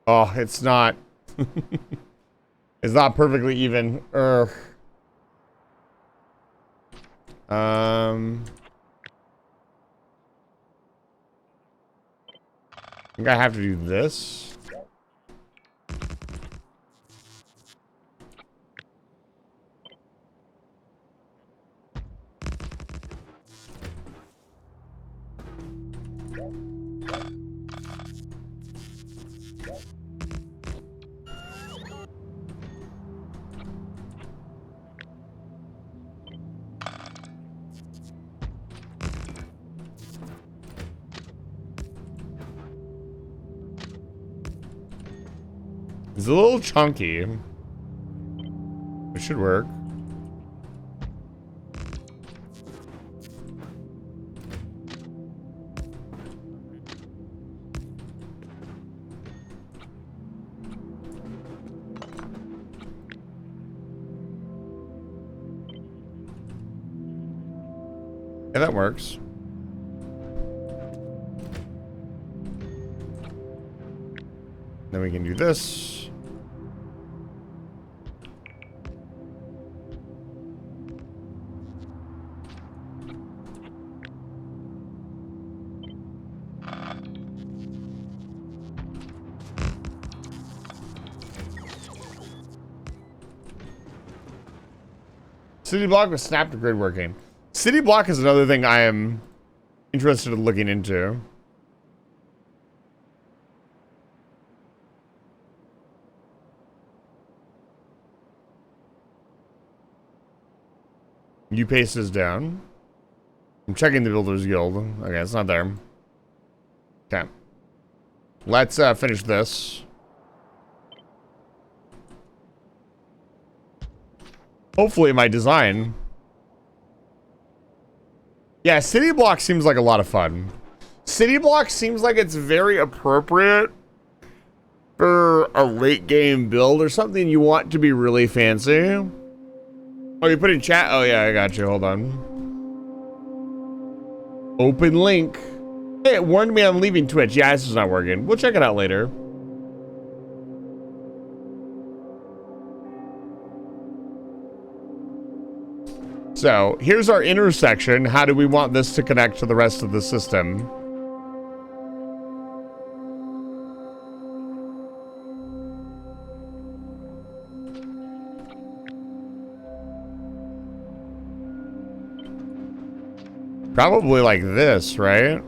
Oh, it's not. It's not perfectly even. Ugh. I think I have to do this. It's a little chunky. It should work. Yeah, that works. Then we can do this. City block with snap to grid working. City block is another thing I am interested in looking into. You paste this down. I'm checking the Builders Guild. Okay, it's not there. Okay. Let's finish this. Hopefully my design. Yeah, city block seems like a lot of fun. City block seems like it's very appropriate for a late game build or something you want to be really fancy. Oh, you put in chat? Oh yeah, I got you. Hold on. Open link. Hey, it warned me I'm leaving Twitch. Yeah, this is not working. We'll check it out later. So, here's our intersection. How do we want this to connect to the rest of the system? Probably like this, right?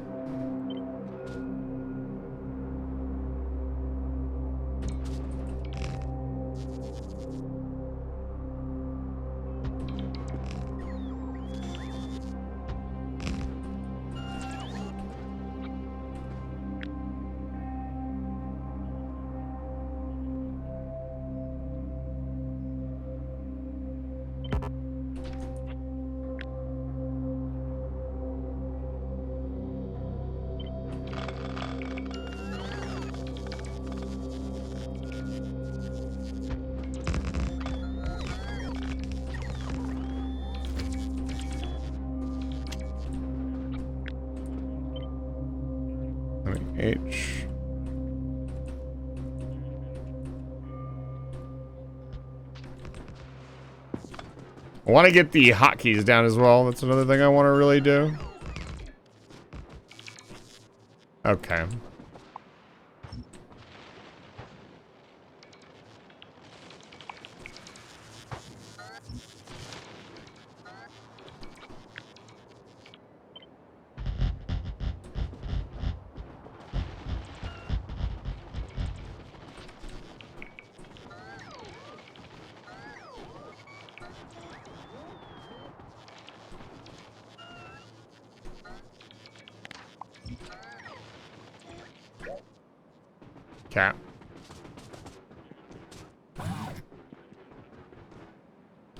H. I want to get the hotkeys down as well. That's another thing I want to really do. Okay. Cat.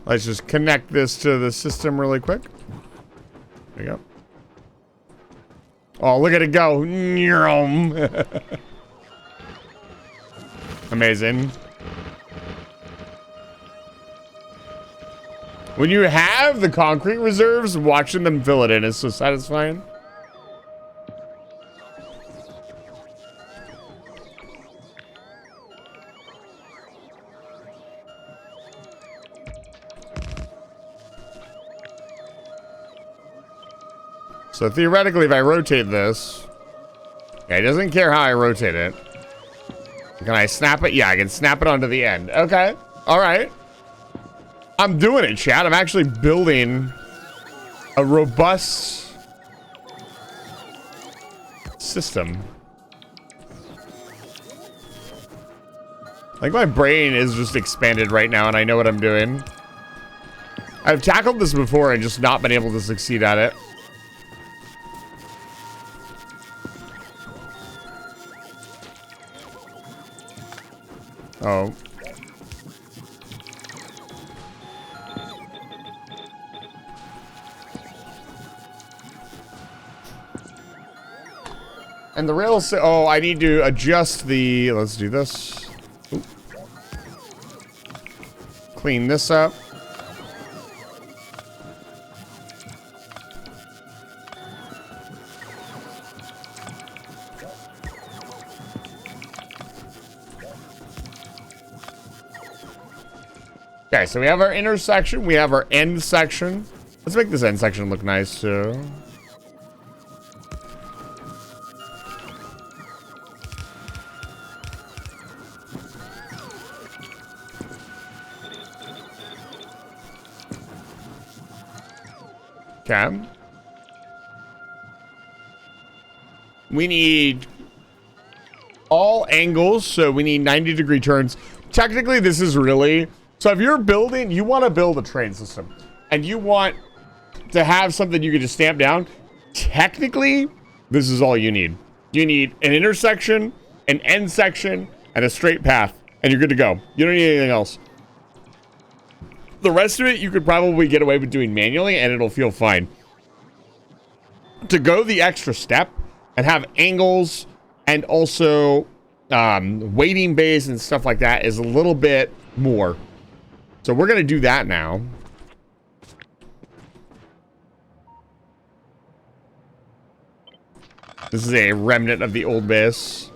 Let's just connect this to the system really quick. There you go. Oh, look at it go. Amazing. When you have the concrete reserves, watching them fill it in is so satisfying. So theoretically, if I rotate this, yeah, it doesn't care how I rotate it. Can I snap it? Yeah, I can snap it onto the end. Okay. All right. I'm doing it, chat. I'm actually building a robust system. Like my brain is just expanded right now and I know what I'm doing. I've tackled this before and just not been able to succeed at it. Oh. And the rails say, oh, I need to adjust the, let's do this. Oop. Clean this up. Okay, so we have our intersection, we have our end section. Let's make this end section look nice too. Okay. We need all angles, so we need 90-degree turns. Technically, this is really... So if you're building, you want to build a train system, and you want to have something you can just stamp down, technically, this is all you need. You need an intersection, an end section, and a straight path, and you're good to go. You don't need anything else. The rest of it, you could probably get away with doing manually, and it'll feel fine. To go the extra step and have angles and also weighting bays and stuff like that is a little bit more. So we're going to do that now. This is a remnant of the old base.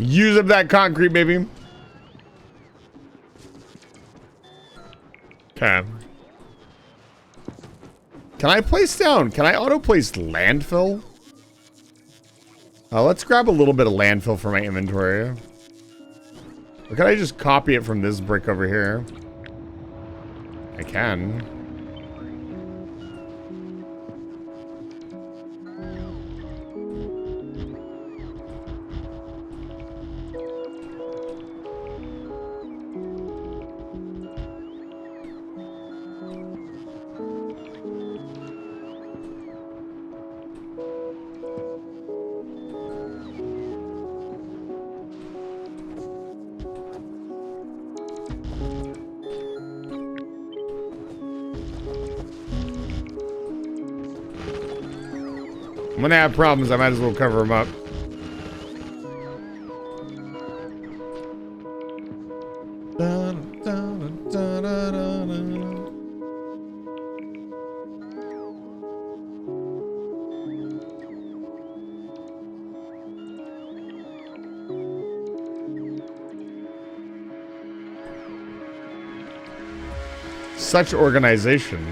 Use up that concrete, baby. Okay. Can I place down? Can I auto-place landfill? Let's grab a little bit of landfill for my inventory. Or can I just copy it from this brick over here? I can. I'm gonna have problems. I might as well cover them up. Such organization.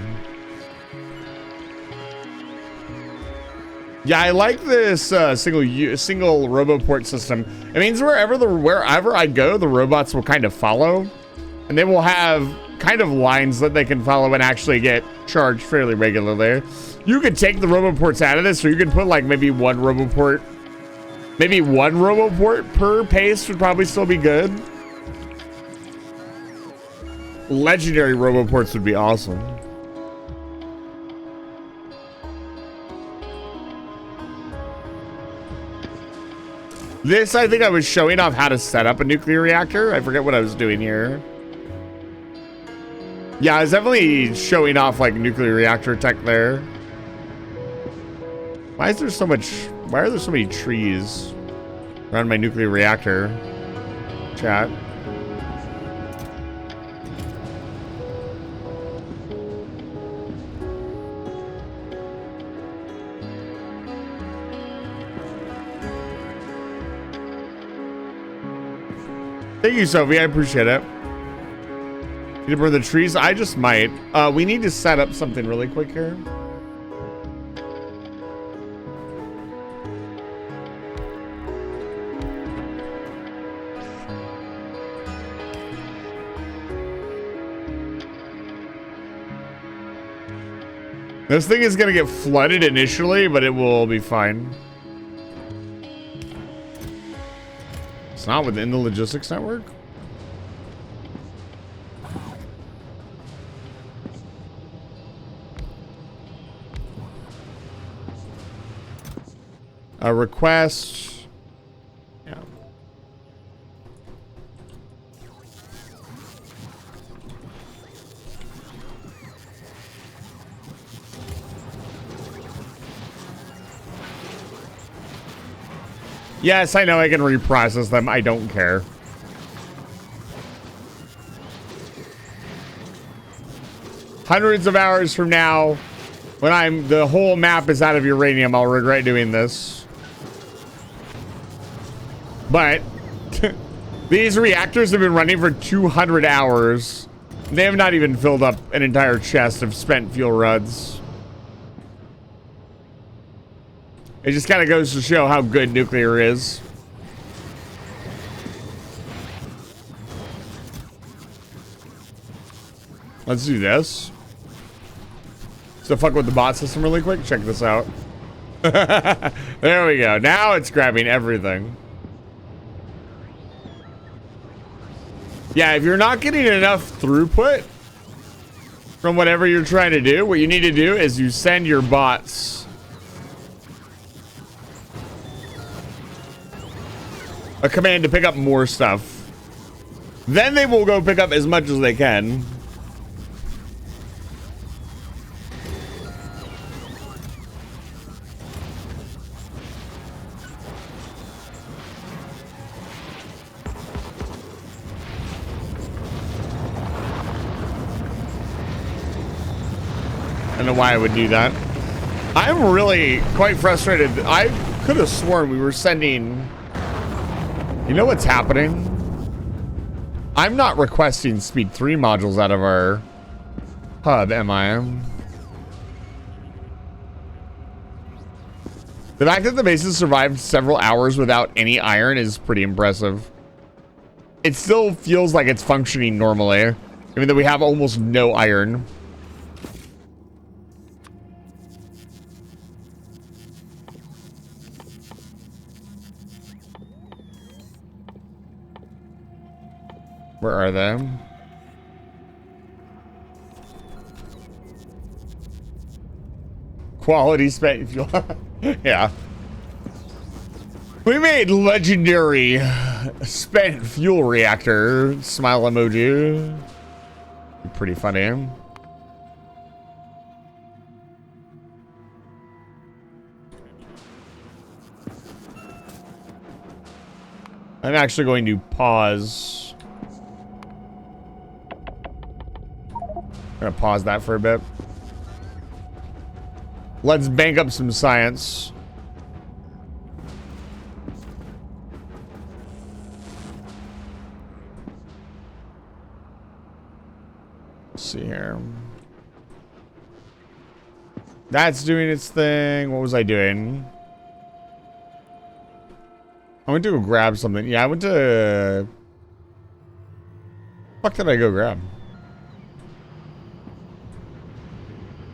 Yeah, I like this single RoboPort system. It means wherever I go, the robots will kind of follow, and they will have kind of lines that they can follow and actually get charged fairly regularly. You could take the RoboPorts out of this, or you could put like maybe one RoboPort per pace would probably still be good. Legendary RoboPorts would be awesome. This, I think I was showing off how to set up a nuclear reactor. I forget what I was doing here. Yeah, I was definitely showing off like nuclear reactor tech there. Why are there so many trees around my nuclear reactor? Chat. Thank you, Sophie. I appreciate it. Need to burn the trees? I just might. We need to set up something really quick here. This thing is going to get flooded initially, but it will be fine. It's not within the logistics network? A request. Yeah. Yes, I know I can reprocess them. I don't care. Hundreds of hours from now, when the whole map is out of uranium, I'll regret doing this. But these reactors have been running for 200 hours. They have not even filled up an entire chest of spent fuel rods. It just kind of goes to show how good nuclear is. Let's do this. So fuck with the bot system really quick. Check this out. There we go. Now it's grabbing everything. Yeah, if you're not getting enough throughput from whatever you're trying to do, what you need to do is you send your bots a command to pick up more stuff. Then they will go pick up as much as they can. I don't know why I would do that. I'm really quite frustrated. I could have sworn we were sending... You know what's happening? I'm not requesting speed 3 modules out of our hub, am I? The fact that the base has survived several hours without any iron is pretty impressive. It still feels like it's functioning normally, even though we have almost no iron. Where are they? Quality spent fuel. Yeah. We made legendary spent fuel reactor. Smile emoji. Pretty funny. I'm actually going to pause. I'm gonna pause that for a bit. Let's bank up some science. Let's see here. That's doing its thing. What was I doing? I went to go grab something. Yeah, I went to... Fuck did I go grab?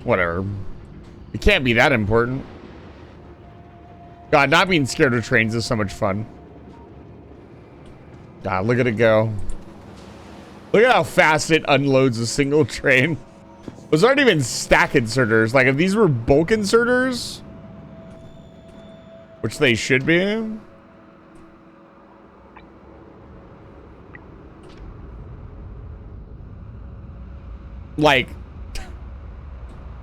Whatever. It can't be that important. God, not being scared of trains is so much fun. God, look at it go. Look at how fast it unloads a single train. Those aren't even stack inserters. Like, if these were bulk inserters, which they should be. Like,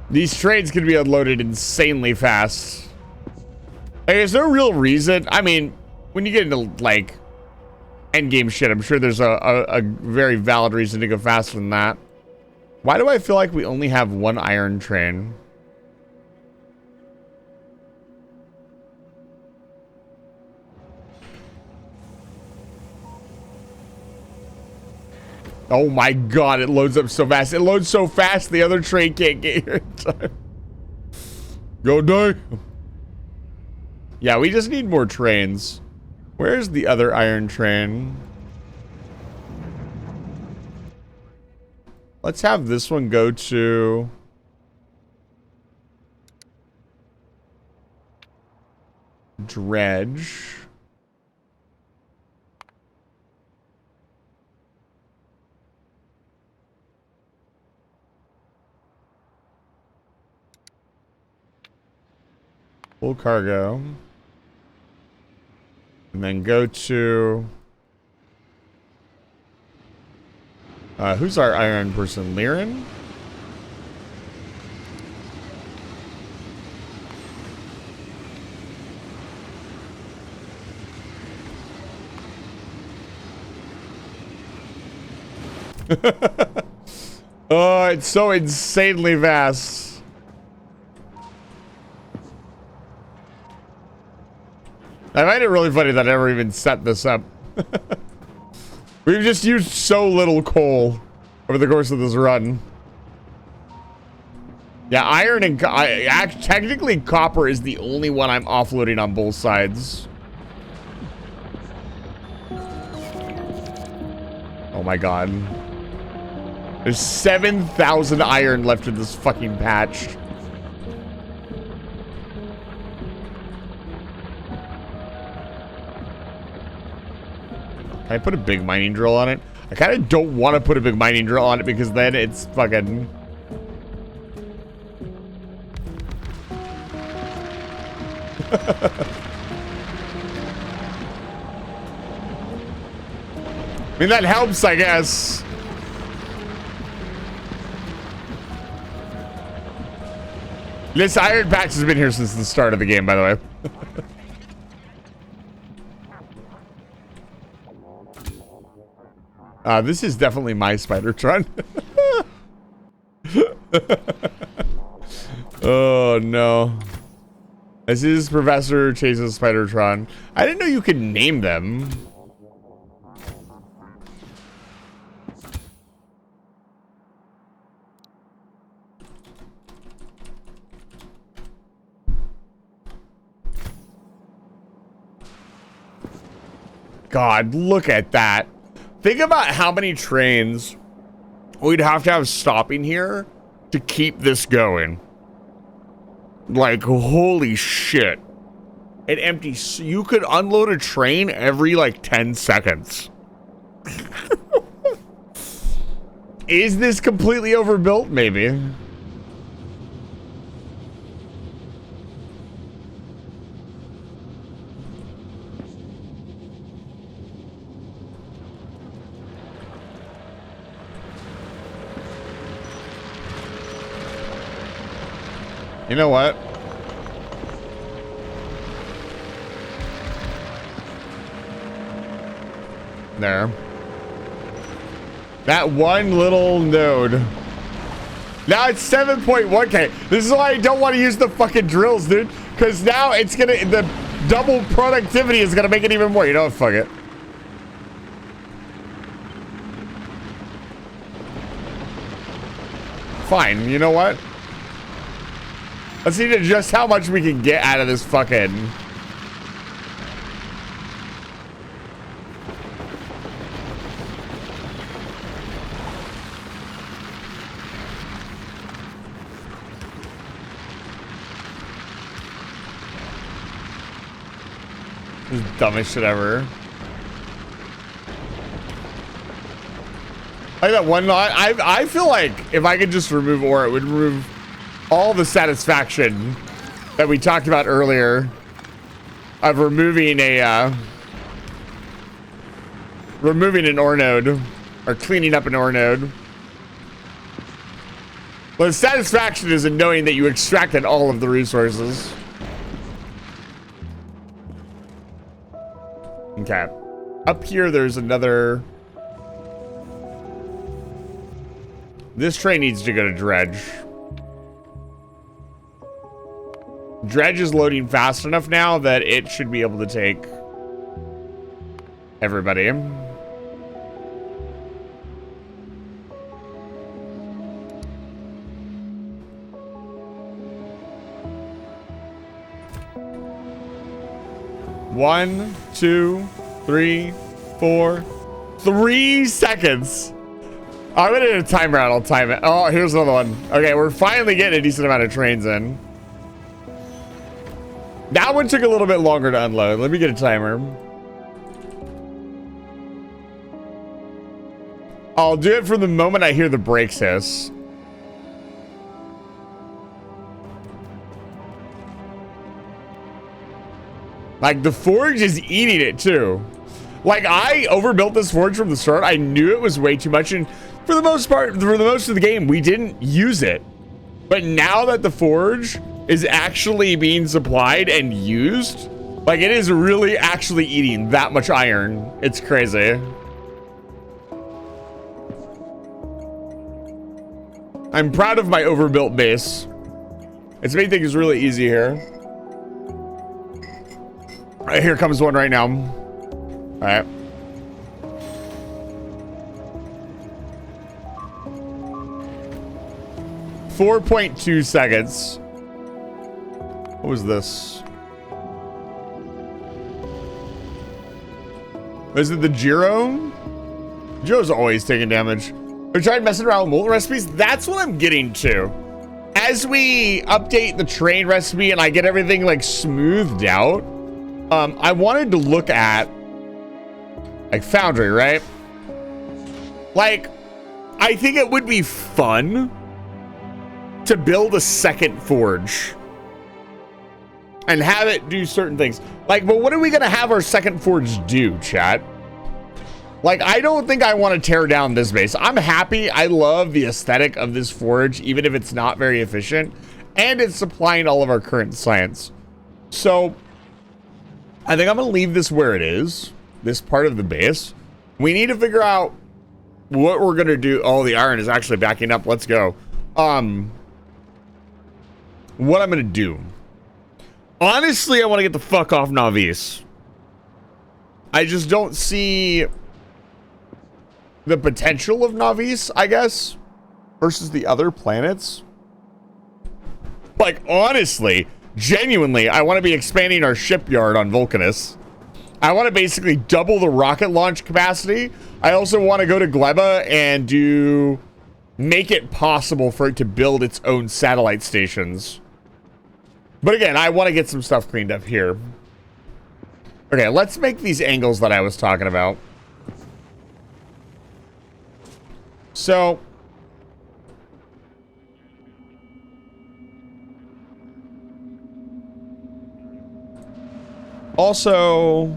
these trains can be unloaded insanely fast. Like, there's no real reason. I mean, when you get into, like, endgame shit, I'm sure there's a very valid reason to go faster than that. Why do I feel like we only have one iron train? Oh my god, it loads up so fast. It loads so fast the other train can't get here in time. Go die. Yeah, we just need more trains. Where's the other iron train? Let's have this one go to... Dredge. Full cargo. And then go to... who's our iron person? Liren? Oh, it's so insanely vast. I find it really funny that I never even set this up. We've just used so little coal over the course of this run. Yeah, iron and... technically, copper is the only one I'm offloading on both sides. Oh my god. There's 7,000 iron left in this fucking patch. Can I put a big mining drill on it? I kind of don't want to put a big mining drill on it because then it's fucking... I mean, that helps, I guess. This iron patch has been here since the start of the game, by the way. This is definitely my Spidertron. Oh, no. This is Professor Chase's Spidertron. I didn't know you could name them. God, look at that. Think about how many trains we'd have to have stopping here to keep this going. Like, holy shit. It empties. You could unload a train every, like, 10 seconds. Is this completely overbuilt? Maybe. You know what? There. That one little node. Now it's 7.1K. This is why I don't want to use the fucking drills, dude. Because now it's gonna, the double productivity is gonna make it even more. You know what? Fuck it. Fine. You know what? Let's see just how much we can get out of this fucking... This is the dumbest shit ever. Like that one lot. I feel like if I could just remove ore, it would remove all the satisfaction that we talked about earlier of removing an ore node or cleaning up an ore node. Well, the satisfaction is in knowing that you extracted all of the resources. Okay. Up here, there's another... This train needs to go to Dredge. Dredge is loading fast enough now that it should be able to take everybody. One, 2, 3, 4, 3 seconds. I'm gonna do a timer out. I'll time it. Oh, here's another one. Okay, we're finally getting a decent amount of trains in. That one took a little bit longer to unload. Let me get a timer. I'll do it from the moment I hear the brakes hiss. Like, the forge is eating it, too. Like, I overbuilt this forge from the start. I knew it was way too much, and for the most part, for the most of the game, we didn't use it. But now that the forge is actually being supplied and used, like, it is really actually eating that much iron. It's crazy. I'm proud of my overbuilt base. It's made things really easy here. All right, here comes one right now. All right. .2 seconds. What was this? Is it the Giro? Giro's always taking damage. We tried messing around with molten recipes. That's what I'm getting to. As we update the train recipe and I get everything like smoothed out, I wanted to look at like Foundry, right? Like, I think it would be fun to build a second forge and have it do certain things. Like, but what are we gonna have our second forge do, chat? Like, I don't think I want to tear down this base. I'm happy. I love the aesthetic of this forge, even if it's not very efficient, and it's supplying all of our current science. So I think I'm gonna leave this where it is, this part of the base. We need to figure out what we're gonna do. Oh, the iron is actually backing up. Let's go. What I'm gonna do. Honestly, I want to get the fuck off Navis. I just don't see the potential of Navis, I guess, versus the other planets. Like, honestly, genuinely, I want to be expanding our shipyard on Vulcanus. I want to basically double the rocket launch capacity. I also want to go to Gleba and make it possible for it to build its own satellite stations. But again, I want to get some stuff cleaned up here. Okay, let's make these angles that I was talking about. So also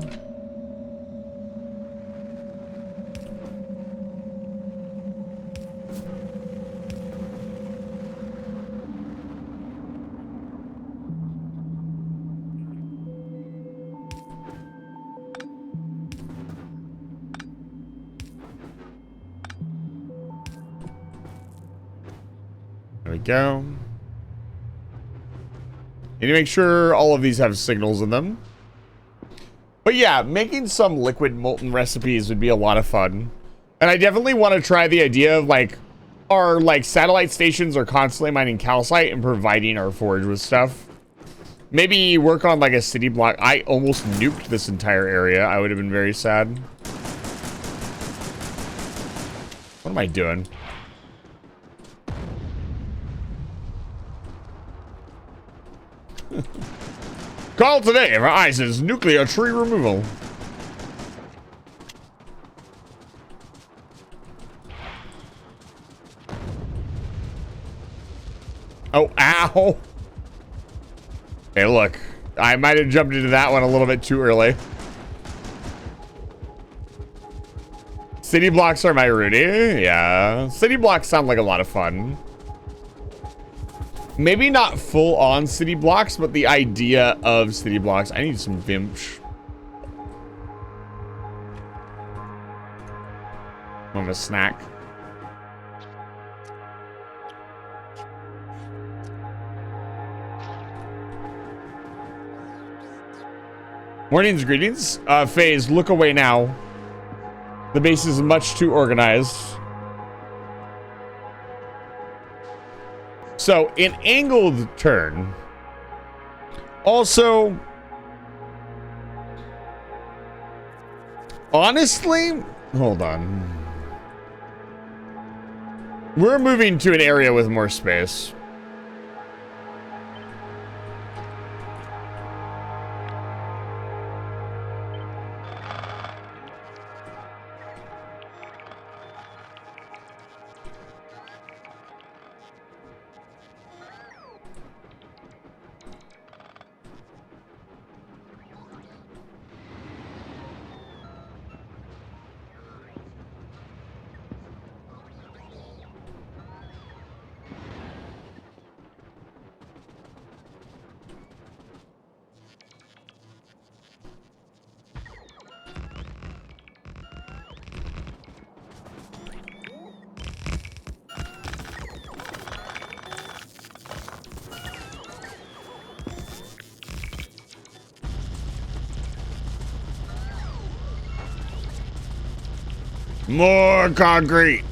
we go. Need to make sure all of these have signals in them. But yeah, making some liquid molten recipes would be a lot of fun. And I definitely want to try the idea of like our like satellite stations are constantly mining calcite and providing our forge with stuff. Maybe work on like a city block. I almost nuked this entire area. I would have been very sad. What am I doing? Call today for ICE's nuclear tree removal. Oh, ow. Hey, look. I might have jumped into that one a little bit too early. City blocks are my Rudy. Yeah. City blocks sound like a lot of fun. Maybe not full on city blocks, but the idea of city blocks. I need some Vimch. Want a snack? Morning's greetings. FaZe, look away now. The base is much too organized. So, an angled turn. Also, honestly, hold on. We're moving to an area with more space. More concrete.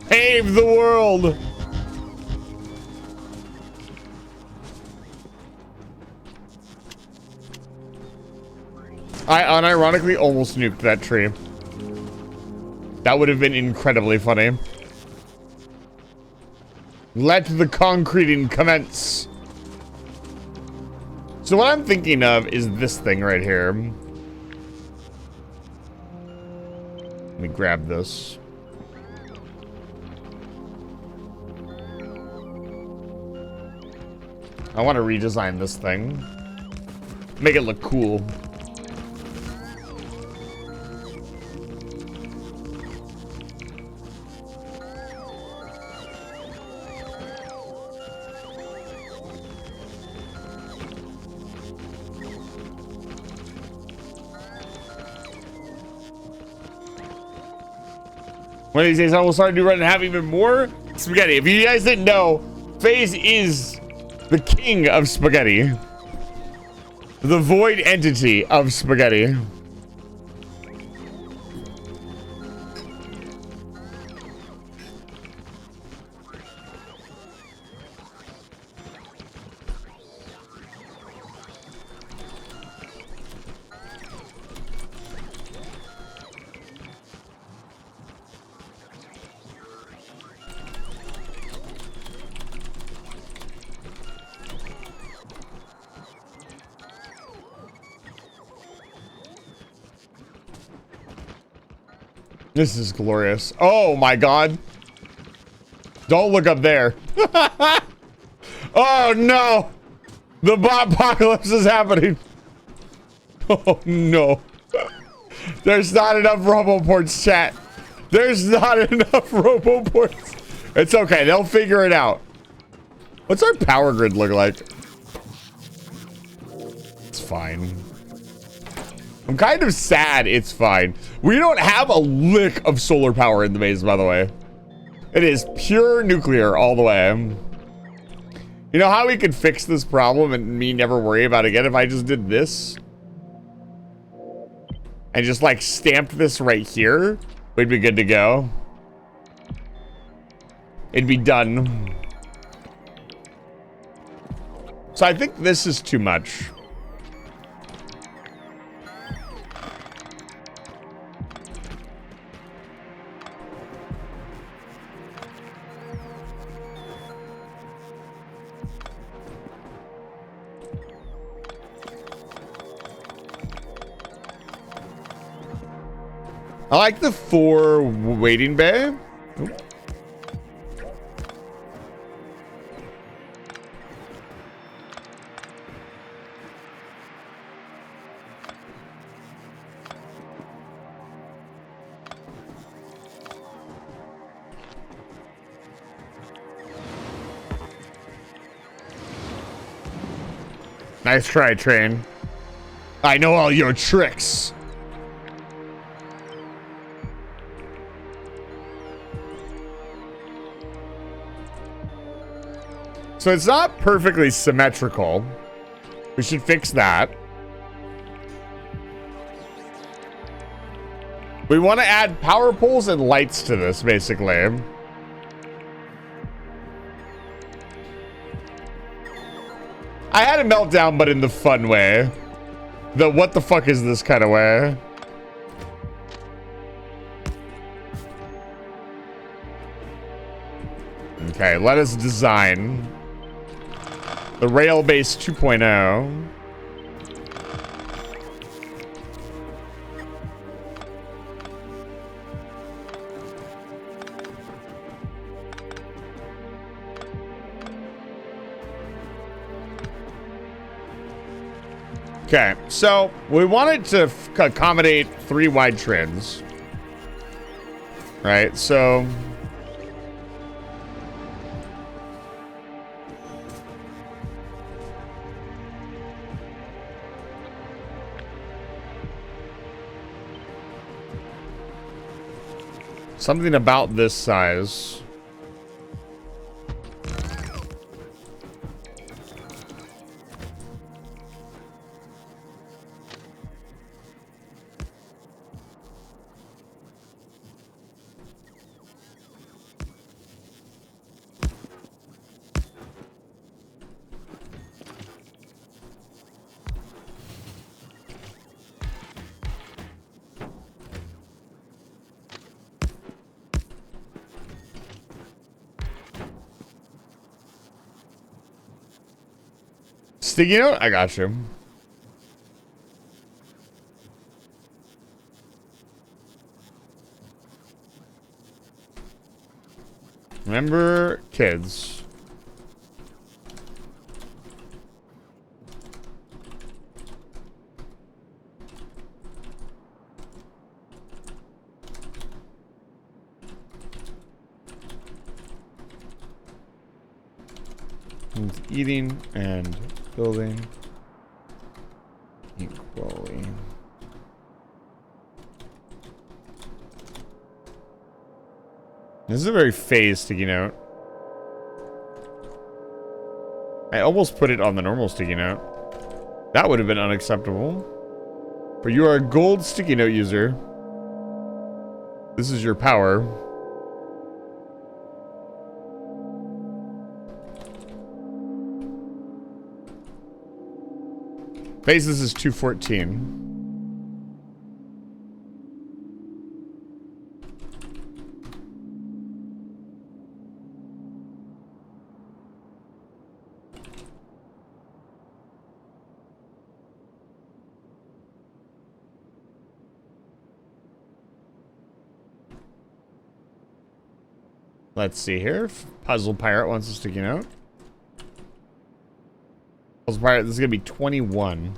Save the world. I unironically almost nuked that tree. That would have been incredibly funny. Let the concreting commence. So what I'm thinking of is this thing right here. Let me grab this. I want to redesign this thing. Make it look cool. One of these days I will start to run and have even more spaghetti. If you guys didn't know, FaZe is the king of spaghetti. The void entity of spaghetti. This is glorious. Oh my god. Don't look up there. Oh no. The bot apocalypse is happening. Oh no. There's not enough RoboPorts, chat. There's not enough RoboPorts. It's okay. They'll figure it out. What's our power grid look like? It's fine. I'm kind of sad it's fine. We don't have a lick of solar power in the base, by the way. It is pure nuclear all the way. You know how we could fix this problem and me never worry about it again if I just did this? And just like stamped this right here? We'd be good to go. It'd be done. So I think this is too much. I like the 4 waiting bay. Oop. Nice try, train. I know all your tricks. So it's not perfectly symmetrical. We should fix that. We want to add power poles and lights to this, basically. I had a meltdown, but in the fun way. The what the fuck is this kind of way. Okay, let us design the rail base 2.0. Okay, so we wanted to accommodate 3 wide trends. Right, so something about this size. Sticky note? I got you. Remember, kids. Eating and building equally. This is a very phased sticky note. I almost put it on the normal sticky note. That would have been unacceptable. But you are a gold sticky note user. This is your power. Basis is 214. Let's see here. Puzzle Pirate wants a sticky note. This is gonna be 21.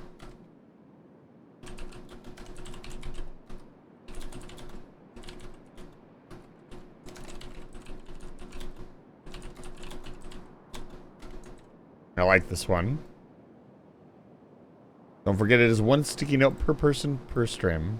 I like this one. Don't forget it is 1 sticky note per person per stream.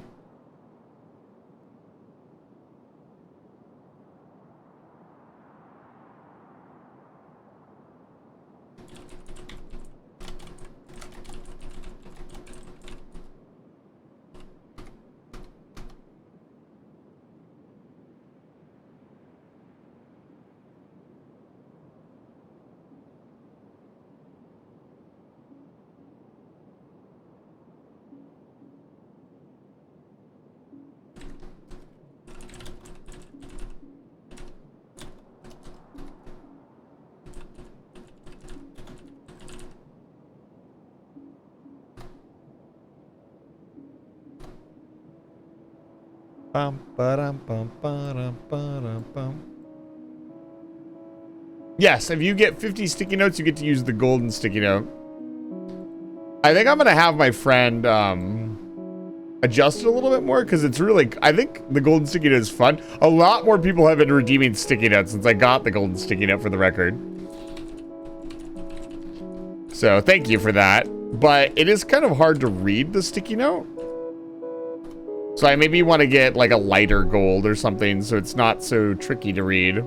Yes, if you get 50 sticky notes, you get to use the golden sticky note. I think I'm gonna have my friend adjust it a little bit more because it's really, I think the golden sticky note is fun. A lot more people have been redeeming sticky notes since I got the golden sticky note for the record. So thank you for that. But it is kind of hard to read the sticky note. So I maybe want to get like a lighter gold or something so it's not so tricky to read.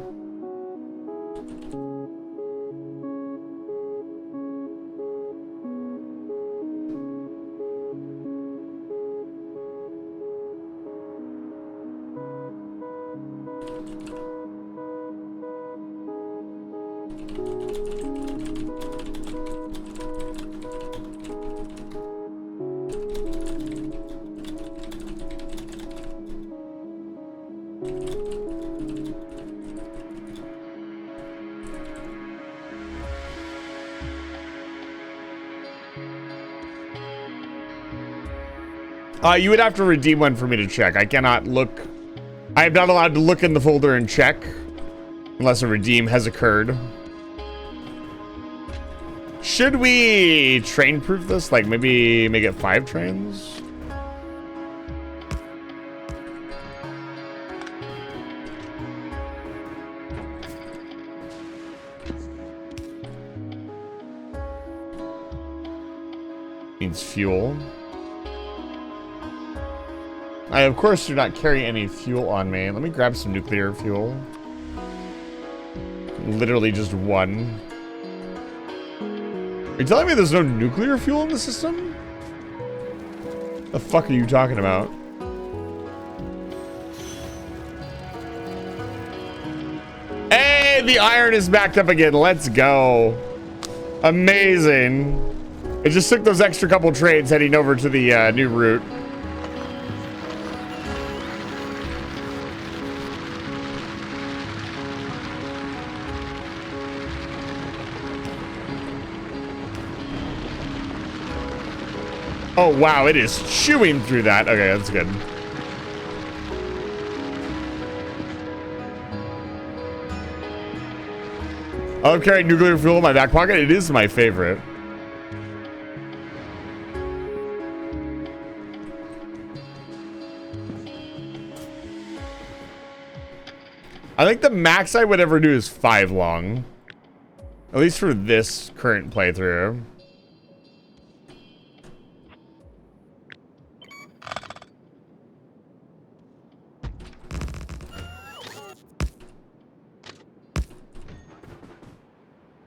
You would have to redeem one for me to check. I cannot look. I am not allowed to look in the folder and check unless a redeem has occurred. Should we train proof this? Like maybe make it 5 trains? Needs fuel. I, of course, do not carry any fuel on me. Let me grab some nuclear fuel. Literally just 1. Are you telling me there's no nuclear fuel in the system? The fuck are you talking about? Hey, the iron is backed up again. Let's go. Amazing. It just took those extra couple trades heading over to the new route. Oh, wow, it is chewing through that. Okay, that's good. I'm carrying nuclear fuel in my back pocket. It is my favorite. I think the max I would ever do is 5 long. At least for this current playthrough.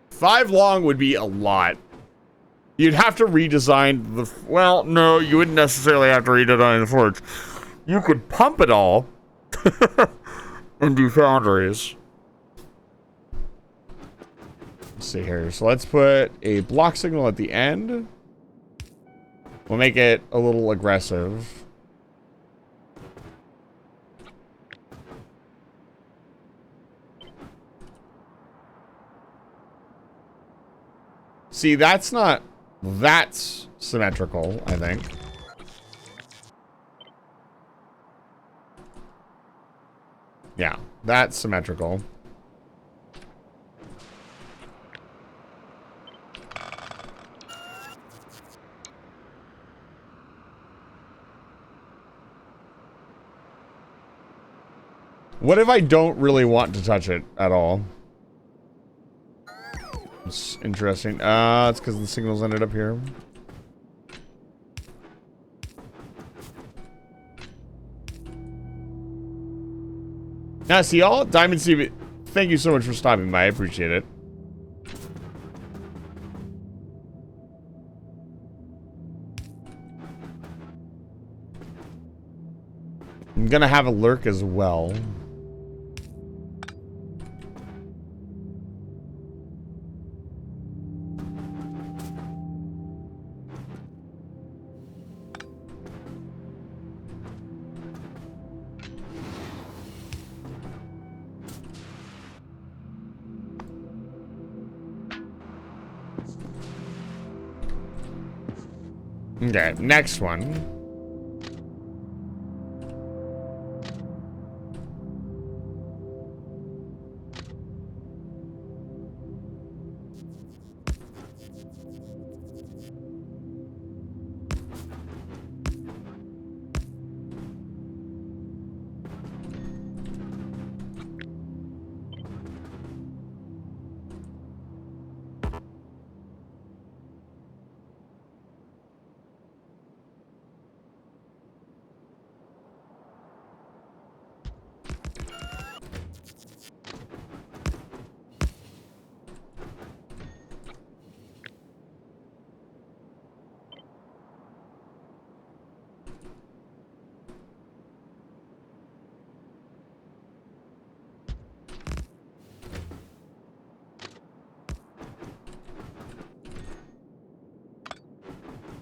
Five long would be a lot. You'd have to redesign the... Well, no, you wouldn't necessarily have to redesign the forge. You could pump it all and do foundries. Let's see here. So let's put a block signal at the end. We'll make it a little aggressive. See, that's not... That's symmetrical, I think. Yeah, that's symmetrical. What if I don't really want to touch it at all? It's interesting. It's because the signals ended up here. Now, see y'all. Diamond Steve, thank you so much for stopping by. I appreciate it. I'm gonna have a lurk as well. Okay, next one.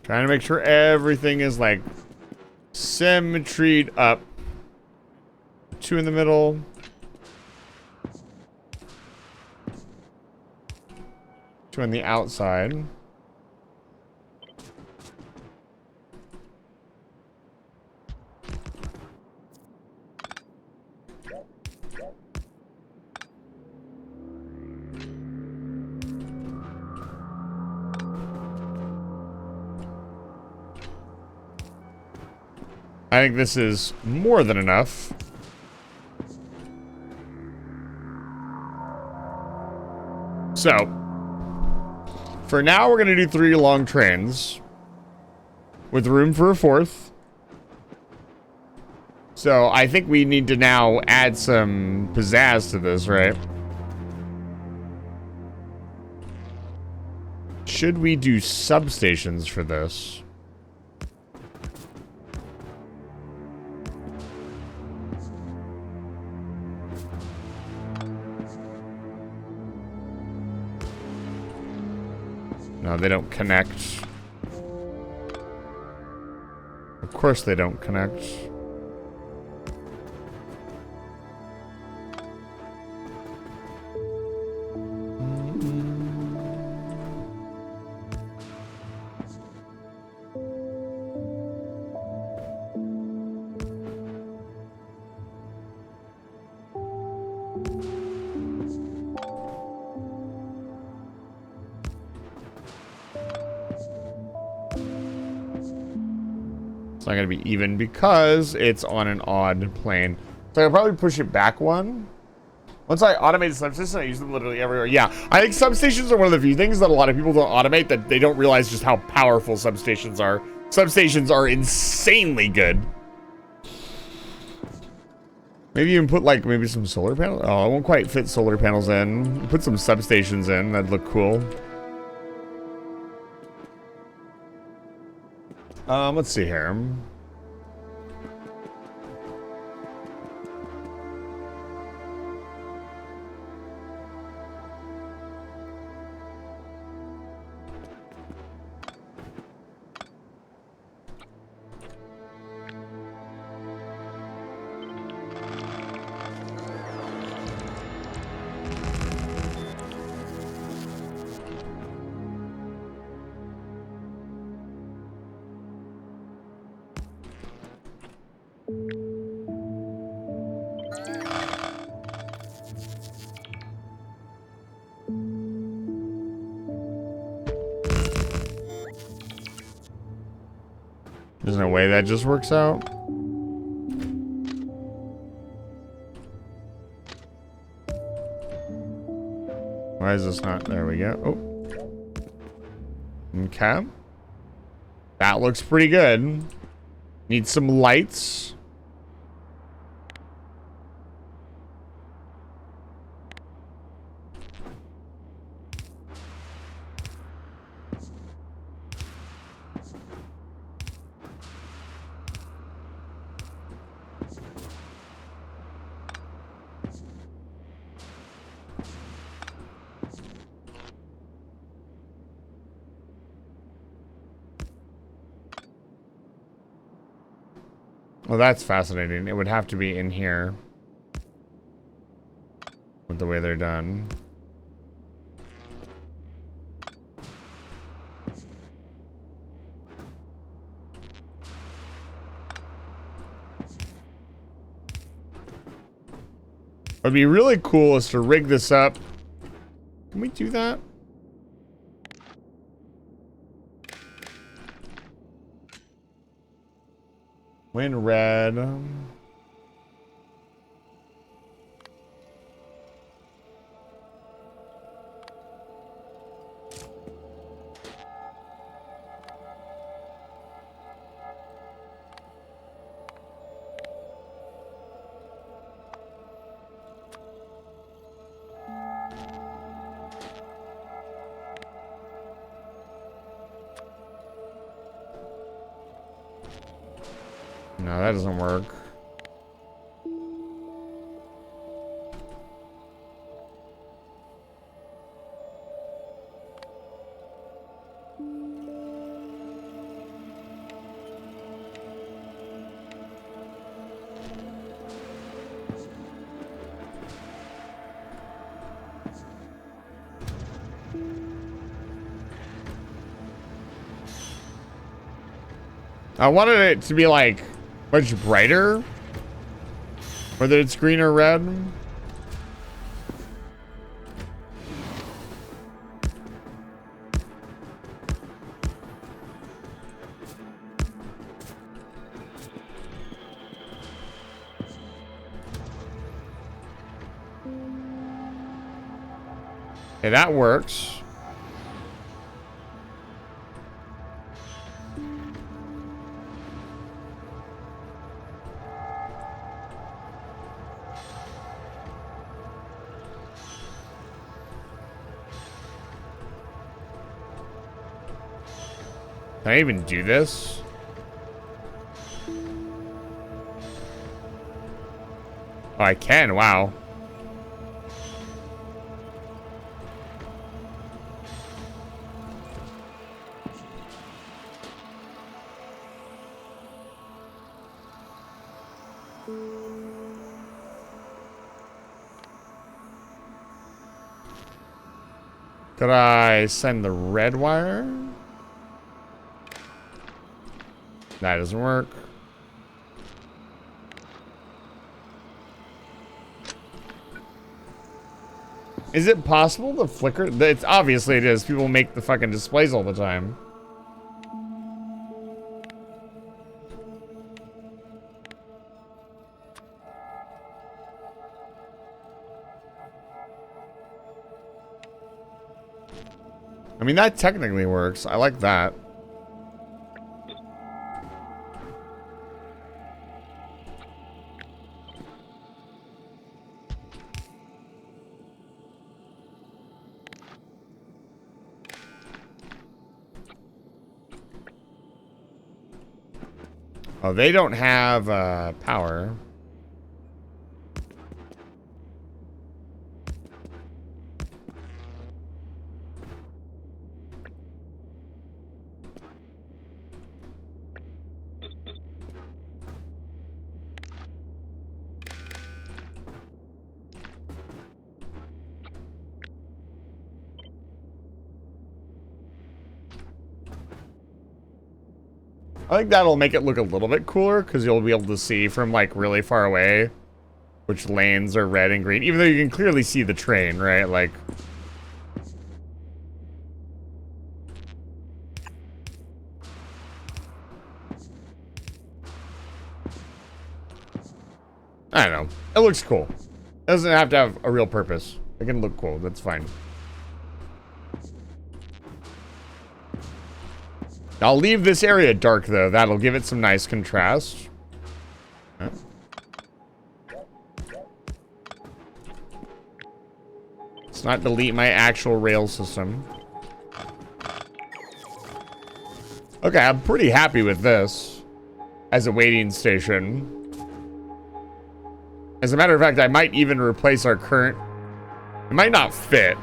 Trying to make sure everything is like symmetried up. 2 in the middle. Two on the outside. I think this is more than enough. So, for now, we're going to do 3 long trains with room for a 4th. So, I think we need to now add some pizzazz to this, right? Should we do substations for this? No, they don't connect. Of course they don't connect. It's not going to be even because it's on an odd plane. So I'll probably push it back one. Once I automate the substation, I use them literally everywhere. Yeah, I think substations are one of the few things that a lot of people don't automate, that they don't realize just how powerful substations are. Substations are insanely good. Maybe even put like maybe some solar panels. Oh, I won't quite fit solar panels in. Put some substations in. That'd look cool. Let's see here. There's no way that just works out. Why is this not? There we go. Oh. Okay. That looks pretty good. Need some lights. Well, that's fascinating. It would have to be in here with the way they're done. What'd be really cool is to rig this up. Can we do that? When red. No, that doesn't work. I wanted it to be like much brighter, whether it's green or red. Okay, that works. Can I even do this? Oh, I can. Wow. Could I send the red wire? That doesn't work. Is it possible to flicker? It's obviously it is. People make the fucking displays all the time. I mean, that technically works. I like that. Oh, they don't have power. I think that'll make it look a little bit cooler because you'll be able to see from like really far away which lanes are red and green, even though you can clearly see the train, right? Like, I don't know. It looks cool. It doesn't have to have a real purpose. It can look cool. That's fine. I'll leave this area dark, though. That'll give it some nice contrast. Huh? Let's not delete my actual rail system. Okay, I'm pretty happy with this as a waiting station. As a matter of fact, I might even replace our current... It might not fit.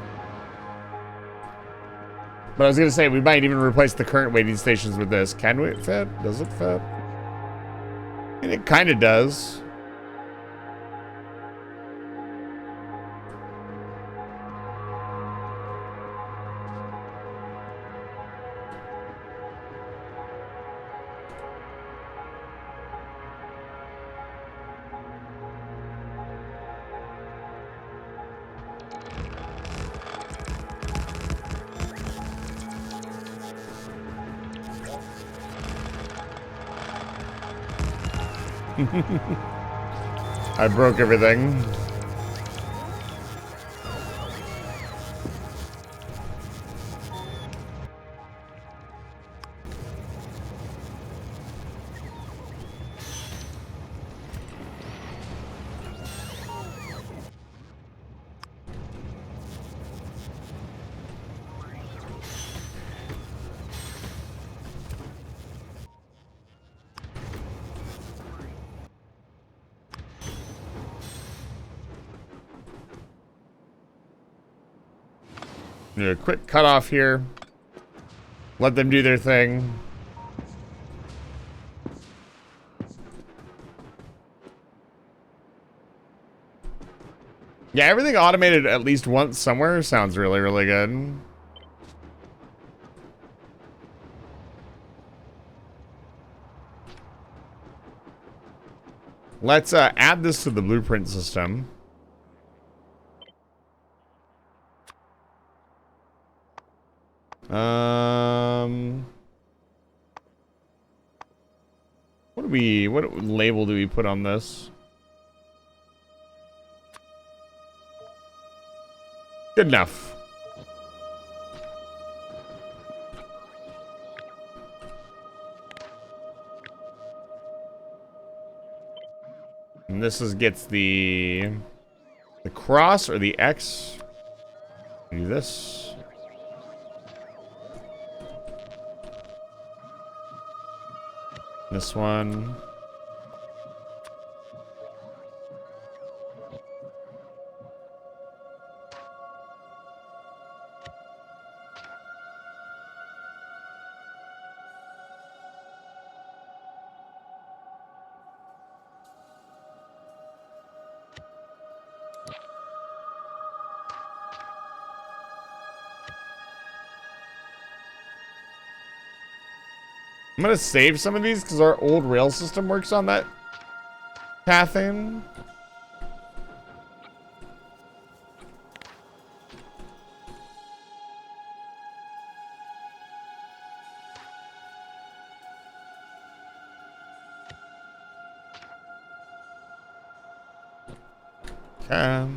But I was going to say, we might even replace the current waiting stations with this. Can it fit? Does it fit? And it kind of does. I broke everything. Do a quick cutoff here. Let them do their thing. Yeah, everything automated at least once somewhere sounds really, really good. Let's add this to the blueprint system. What label do we put on this? Good enough. And this gets the cross or the X. Do this. This one. I'm gonna save some of these because our old rail system works on that pathing. Okay.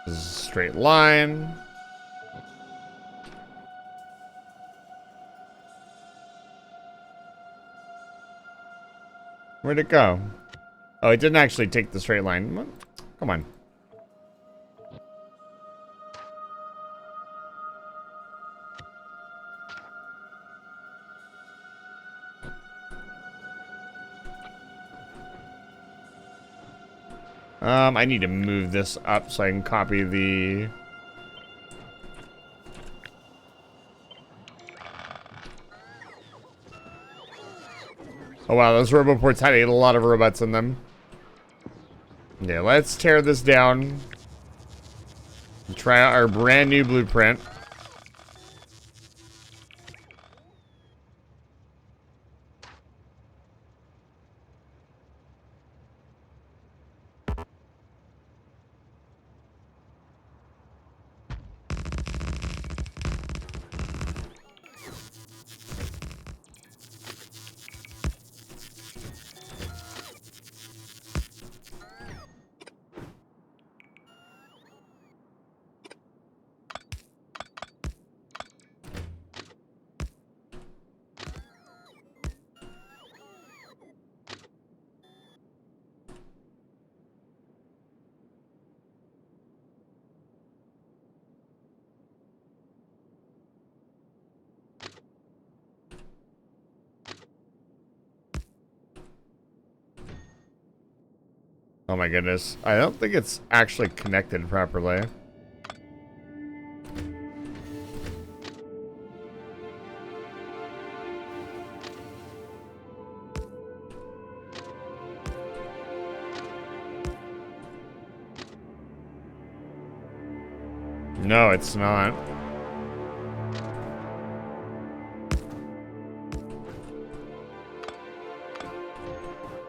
This is a straight line. Where'd it go? Oh, it didn't actually take the straight line. Come on. I need to move this up so I can copy the... Oh wow, those roboports had a lot of robots in them. Yeah, let's tear this down. And try out our brand new blueprint. Oh my goodness. I don't think it's actually connected properly. No, it's not.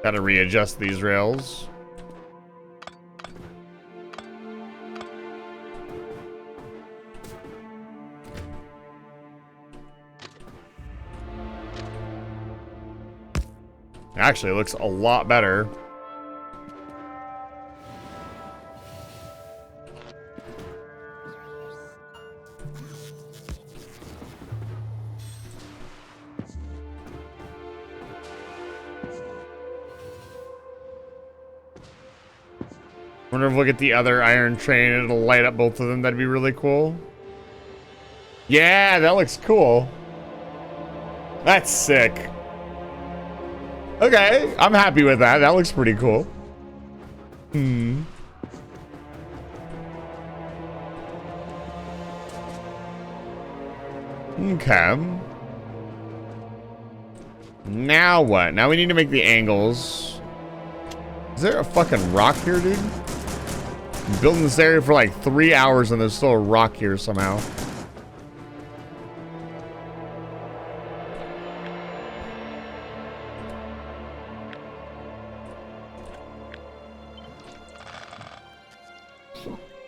Gotta readjust these rails. Actually, it looks a lot better. Wonder if we'll get the other iron train and it'll light up both of them. That'd be really cool. Yeah, that looks cool. That's sick. Okay, I'm happy with that. That looks pretty cool. Hmm. Okay. Now what? Now we need to make the angles. Is there a fucking rock here, dude? I'm building this area for like 3 hours and there's still a rock here somehow.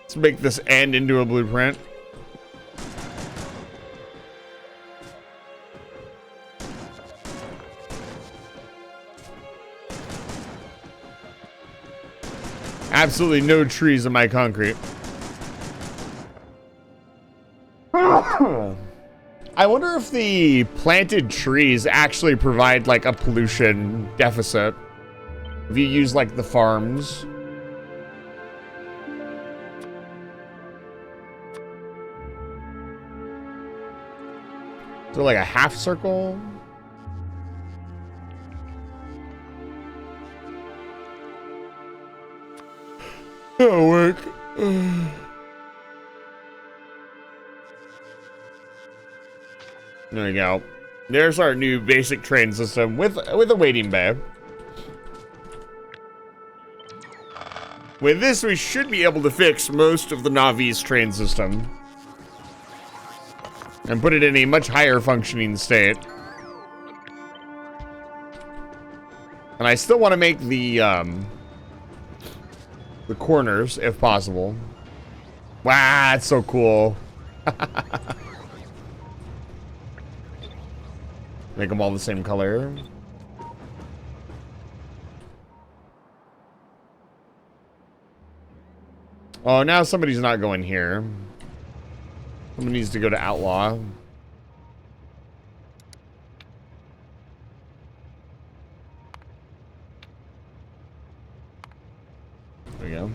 Let's make this end into a blueprint. Absolutely no trees in my concrete. I wonder if the planted trees actually provide like a pollution deficit. If you use like the farms. Is there like a half circle? That'll work. There we go. There's our new basic train system with a waiting bay. With this, we should be able to fix most of the Navi's train system and put it in a much higher functioning state. And I still want to make the corners, if possible. Wow, that's so cool. Make them all the same color. Oh, now somebody's not going here. Someone needs to go to Outlaw. There we go.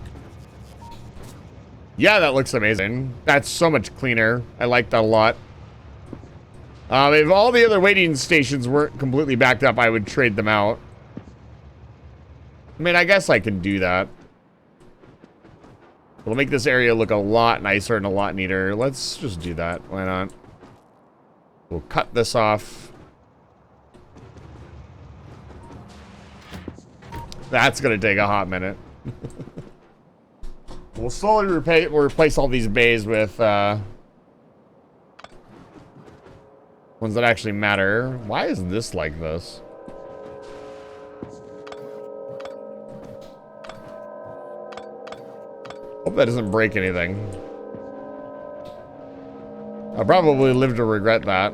Yeah, that looks amazing. That's so much cleaner. I like that a lot. If all the other waiting stations weren't completely backed up, I would trade them out. I mean, I guess I can do that. It'll make this area look a lot nicer and a lot neater. Let's just do that. Why not? We'll cut this off. That's going to take a hot minute. We'll slowly replace all these bays with ones that actually matter. Why is this like this? Hope that doesn't break anything. I'll probably live to regret that.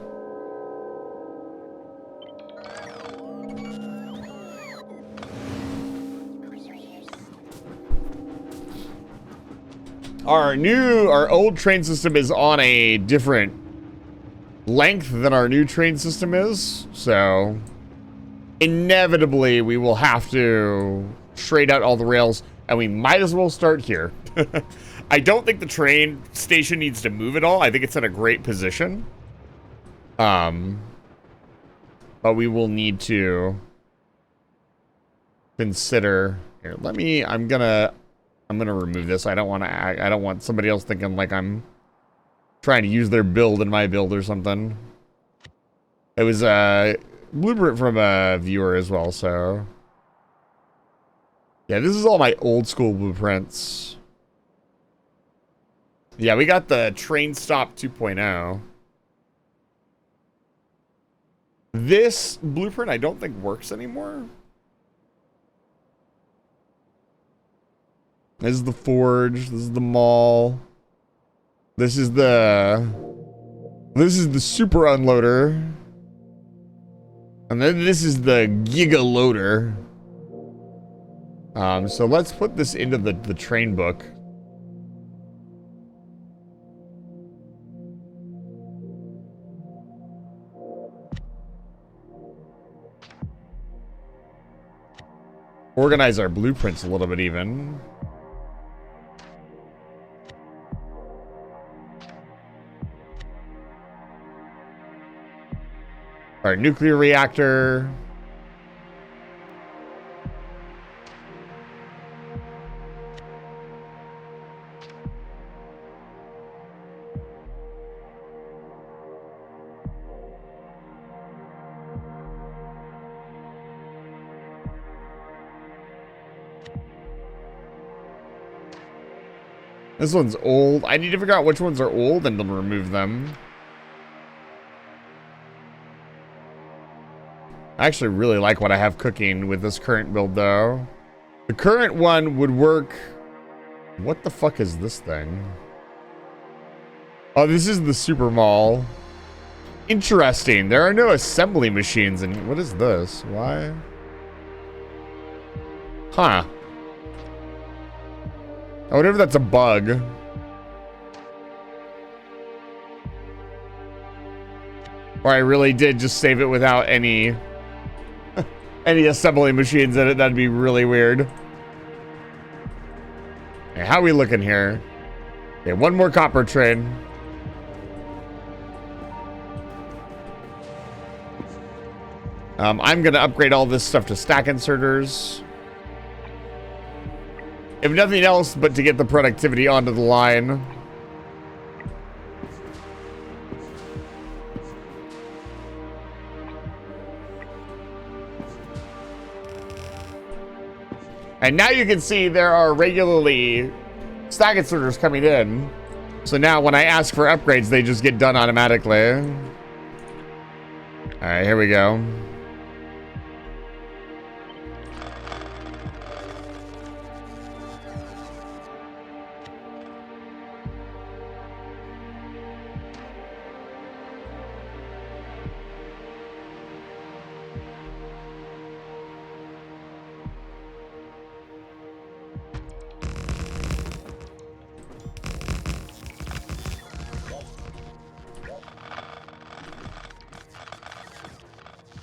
Our old train system is on a different length than our new train system is, so inevitably we will have to trade out all the rails, and we might as well start here. I don't think the train station needs to move at all. I think it's in a great position. But we will need to consider Here, I'm gonna remove this. I don't want to I don't want somebody else thinking like I'm trying to use their build in my build or something. It was a blueprint from a viewer as well, so yeah, this is all my old school blueprints. Yeah, we got the train stop 2.0. This blueprint I don't think works anymore. This is the forge. This is the mall. This is the super unloader. And then this is the giga loader. So let's put this into the train book. Organize our blueprints a little bit even. Our nuclear reactor. This one's old. I need to figure out which ones are old and then remove them. I actually really like what I have cooking with this current build, though. The current one would work... What the fuck is this thing? Oh, this is the super mall. Interesting. There are no assembly machines in... What is this? Why? Huh. I wonder if that's a bug. Or I really did just save it without any... any assembly machines in it. That'd be really weird. Okay, how are we looking here? Okay, one more copper train. I'm gonna upgrade all this stuff to stack inserters. If nothing else, but to get the productivity onto the line. And now you can see there are regularly stack inserters coming in. So now when I ask for upgrades, they just get done automatically. All right, here we go.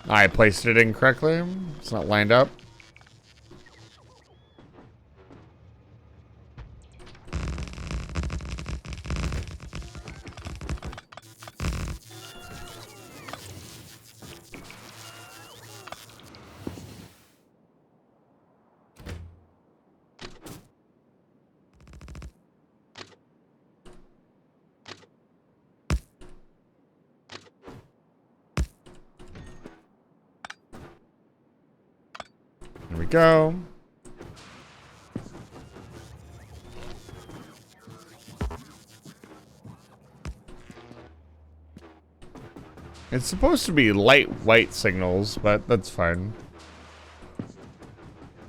I placed it incorrectly. It's not lined up. There we go. It's supposed to be light white signals, but that's fine.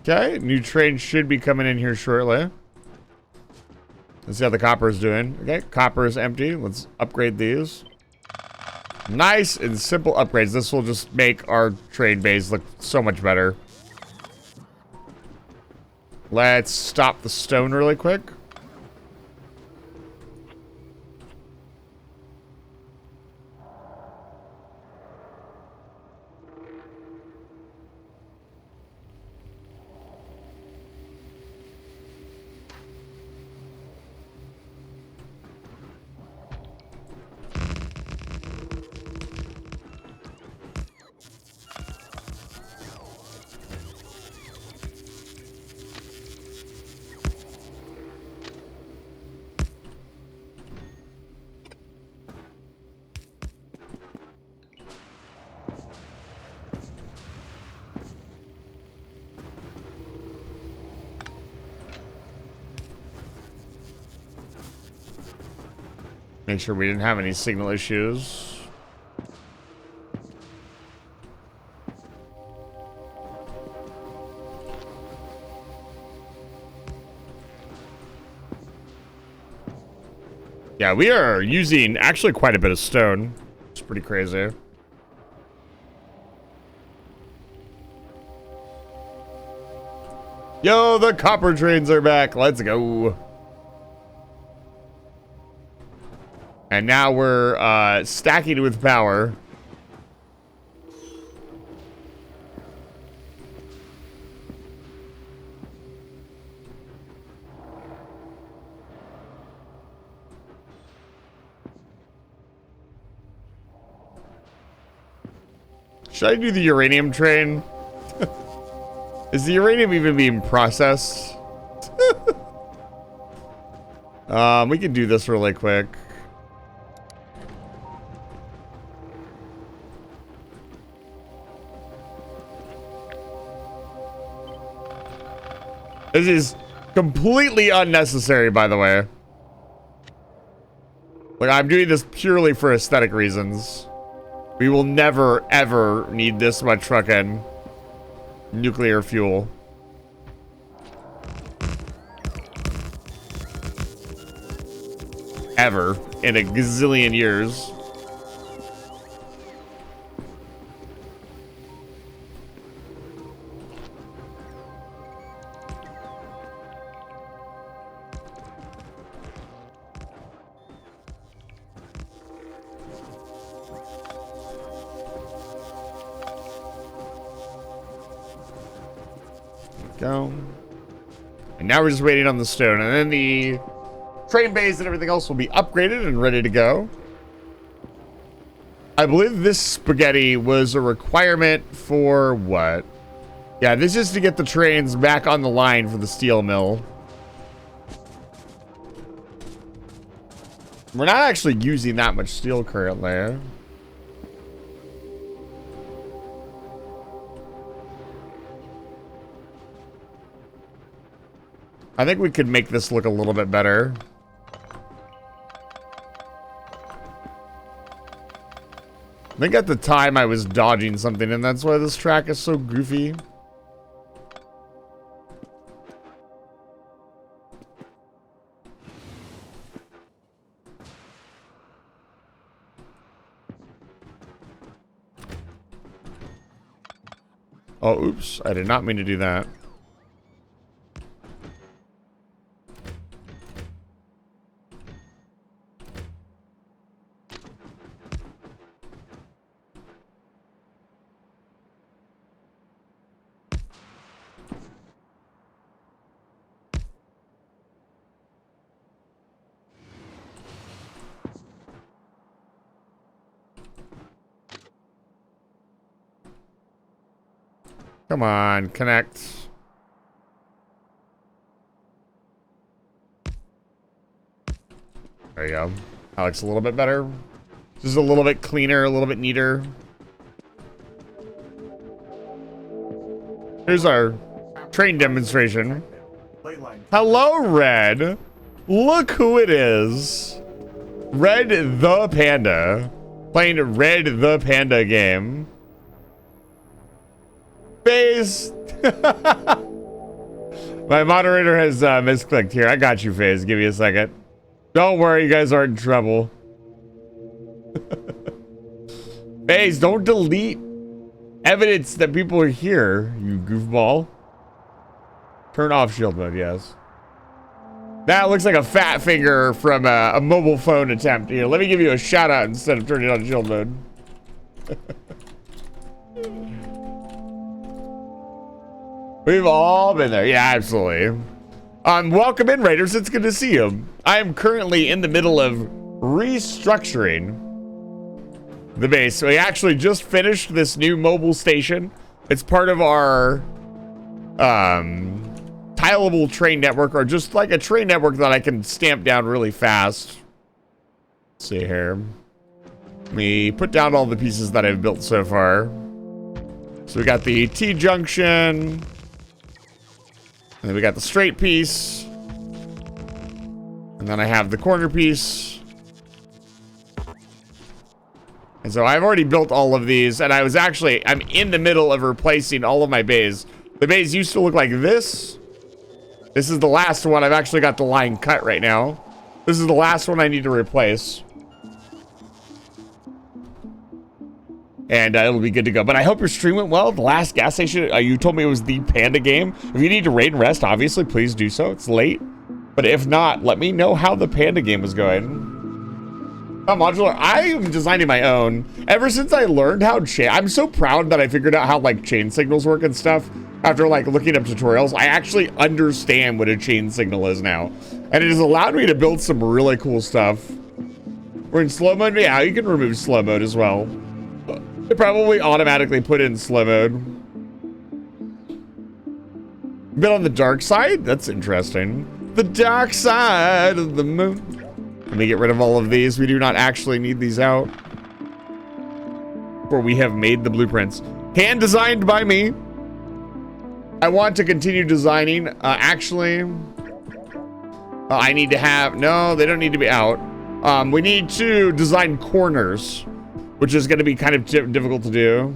Okay, new train should be coming in here shortly. Let's see how the copper is doing. Okay, copper is empty. Let's upgrade these. Nice and simple upgrades. This will just make our train bays look so much better. Let's stop the stone really quick. Make sure we didn't have any signal issues. Yeah, we are using actually quite a bit of stone. It's pretty crazy. Yo, the copper trains are back. Let's go. And now we're stacking with power. Should I do the uranium train? Is the uranium even being processed? We can do this really quick. This is completely unnecessary, by the way. Like, I'm doing this purely for aesthetic reasons. We will never, ever need this much fucking nuclear fuel. Ever in a gazillion years. Go. And now we're just waiting on the stone, and then the train bays and everything else will be upgraded and ready to go. I believe this spaghetti was a requirement for what? Yeah, this is to get the trains back on the line for the steel mill. We're not actually using that much steel currently. I think we could make this look a little bit better. I think at the time I was dodging something, and that's why this track is so goofy. Oh, oops. I did not mean to do that. Come on, connect. There you go. That looks a little bit better. This is a little bit cleaner, a little bit neater. Here's our train demonstration. Hello, Red. Look who it is. Red the Panda. Playing Red the Panda game. FaZe. My moderator has misclicked here. I got you, FaZe. Give me a second. Don't worry, you guys aren't in trouble. FaZe, don't delete evidence that people are here, you goofball. Turn off shield mode, yes. That looks like a fat finger from a mobile phone attempt. Here, let me give you a shout out instead of turning on shield mode. We've all been there. Yeah, absolutely. Welcome in, Raiders. It's good to see you. I am currently in the middle of restructuring the base. So we actually just finished this new mobile station. It's part of our tileable train network, or just like a train network that I can stamp down really fast. Let's see here. Let me put down all the pieces that I've built so far. So we got the T-junction. And then we got the straight piece. And then I have the corner piece. And so I've already built all of these, and I'm in the middle of replacing all of my bays. The bays used to look like this. This is the last one. I've actually got the line cut right now. This is the last one I need to replace. And it'll be good to go. But I hope your stream went well. The last gas station, you told me it was the Panda game. If you need to raid and rest, obviously, please do so. It's late. But if not, let me know how the Panda game was going. Oh, modular. I am designing my own. Ever since I learned how I'm so proud that I figured out how like chain signals work and stuff. After like looking up tutorials, I actually understand what a chain signal is now. And it has allowed me to build some really cool stuff. We're in slow mode. Yeah, you can remove slow mode as well. It probably automatically put in slow mode. Been on the dark side? That's interesting. The dark side of the moon. Let me get rid of all of these. We do not actually need these out. For we have made the blueprints. Hand designed by me. I want to continue designing. I need to have... No, they don't need to be out. We need to design corners, which is going to be kind of difficult to do.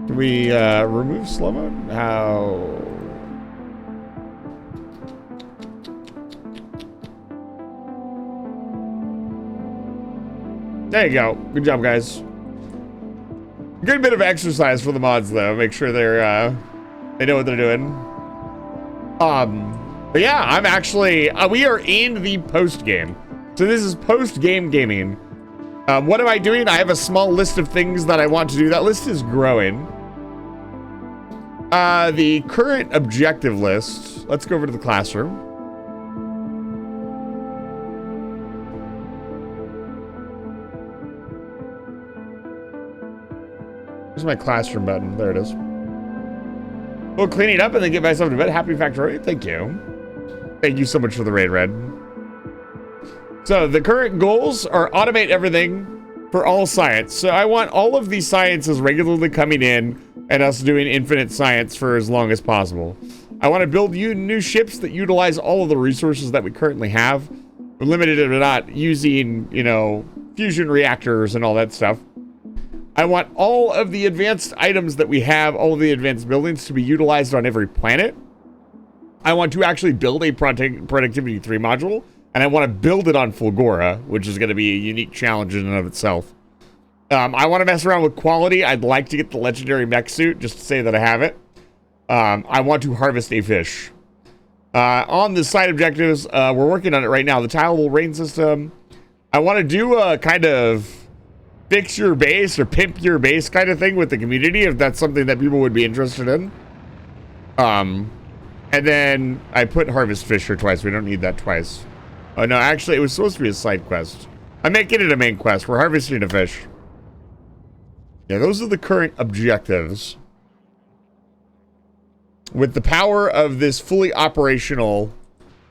Can we remove slow mode? How... There you go. Good job, guys. Good bit of exercise for the mods, though. Make sure they know what they're doing. But yeah, I'm actually... we are in the post-game. So this is post-game gaming. What am I doing? I have a small list of things that I want to do. That list is growing. The current objective list. Let's go over to the classroom. Where's my classroom button? There it is. We'll clean it up and then get myself to bed. Happy Factorio. Thank you. Thank you so much for the raid, Red. So the current goals are automate everything for all science. So I want all of these sciences regularly coming in and us doing infinite science for as long as possible. I want to build new ships that utilize all of the resources that we currently have. We're limited or not using, you know, fusion reactors and all that stuff. I want all of the advanced items that we have, all of the advanced buildings to be utilized on every planet. I want to actually build a Productivity 3 module, and I want to build it on Fulgora, which is going to be a unique challenge in and of itself. I want to mess around with quality. I'd like to get the legendary mech suit, just to say that I have it. I want to harvest a fish. On the side objectives, we're working on it right now. The tileable rain system. I want to do a kind of fix your base or pimp your base kind of thing with the community, if that's something that people would be interested in. And then I put harvest fish here twice. We don't need that twice. Oh no, actually it was supposed to be a side quest. I'm making it a main quest. We're harvesting a fish. Yeah, those are the current objectives. With the power of this fully operational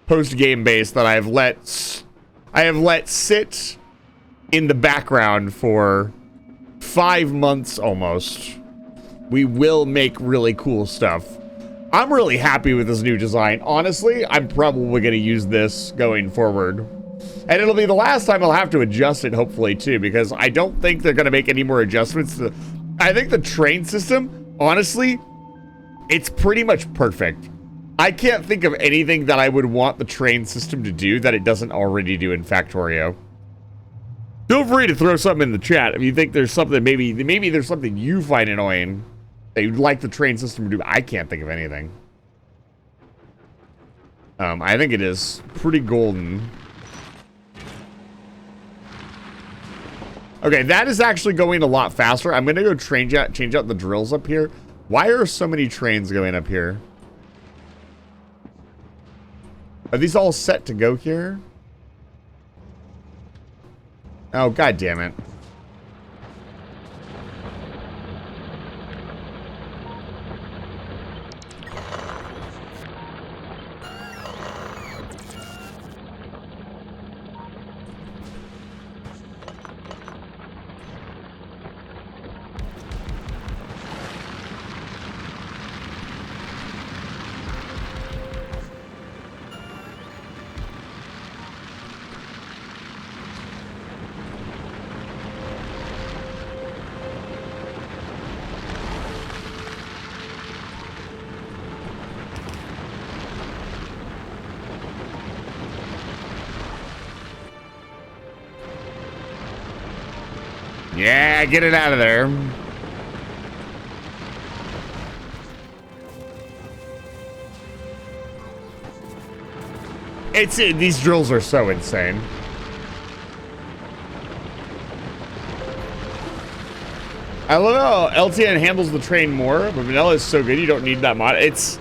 post-game base that I have let sit in the background for 5 months almost, we will make really cool stuff. I'm really happy with this new design. Honestly, I'm probably going to use this going forward. And it'll be the last time I'll have to adjust it, hopefully, too, because I don't think they're going to make any more adjustments. I think the train system, honestly, it's pretty much perfect. I can't think of anything that I would want the train system to do that it doesn't already do in Factorio. Feel free to throw something in the chat if you think there's something, maybe there's something you find annoying that you'd like the train system to do. I can't think of anything. I think it is pretty golden. Okay, that is actually going a lot faster. I'm gonna go change out the drills up here. Why are so many trains going up here? Are these all set to go here? Oh, god damn it. Yeah, get it out of there. These drills are so insane. I love how LTN handles the train more, but vanilla is so good you don't need that mod. It's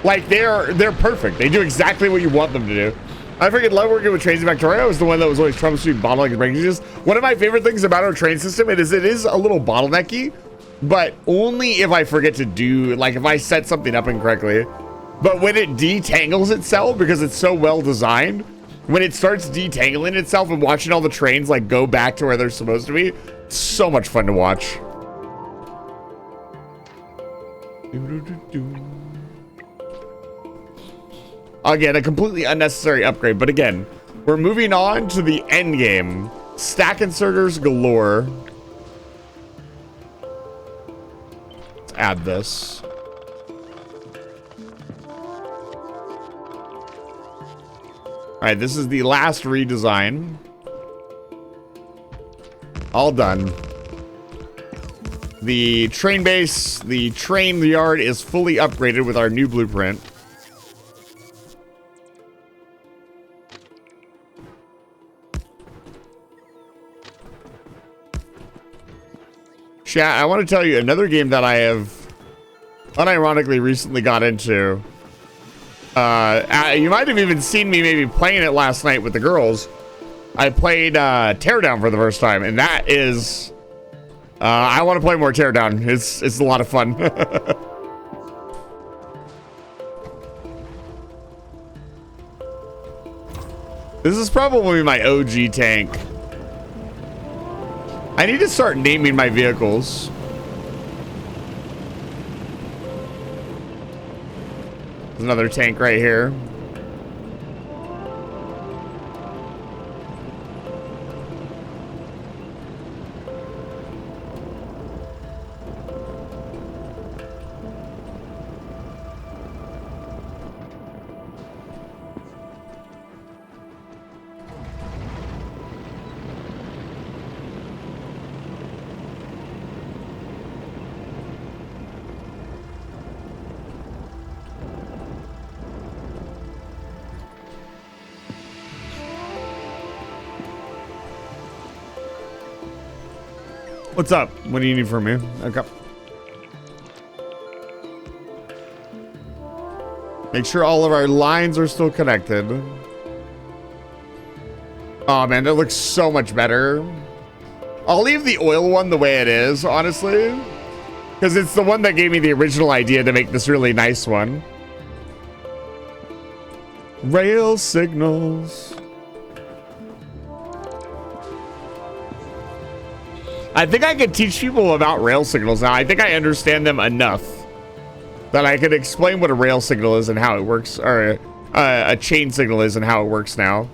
like they're perfect. They do exactly what you want them to do. I freaking love working with trains in Factorio. I was the one that was always troubleshooting bottleneck and breakages. One of my favorite things about our train system it is a little bottlenecky, but only if I forget to do, like if I set something up incorrectly. But when it detangles itself, because it's so well designed, when it starts detangling itself and watching all the trains like go back to where they're supposed to be, it's so much fun to watch. Again, a completely unnecessary upgrade, but again, we're moving on to the end game. Stack inserters galore. Let's add this. All right, this is the last redesign. All done. The train base, the train yard is fully upgraded with our new blueprint. Chat, I want to tell you another game that I have unironically recently got into. You might have even seen me maybe playing it last night with the girls. I played Teardown for the first time, and that is... I want to play more Teardown. It's a lot of fun. This is probably my OG tank. I need to start naming my vehicles. There's another tank right here. What's up? What do you need from me? Okay. Make sure all of our lines are still connected. Oh man, that looks so much better. I'll leave the oil one the way it is, honestly. Because it's the one that gave me the original idea to make this really nice one. Rail signals. I think I could teach people about rail signals now. I think I understand them enough that I could explain what a rail signal is and how it works, or a chain signal is and how it works now.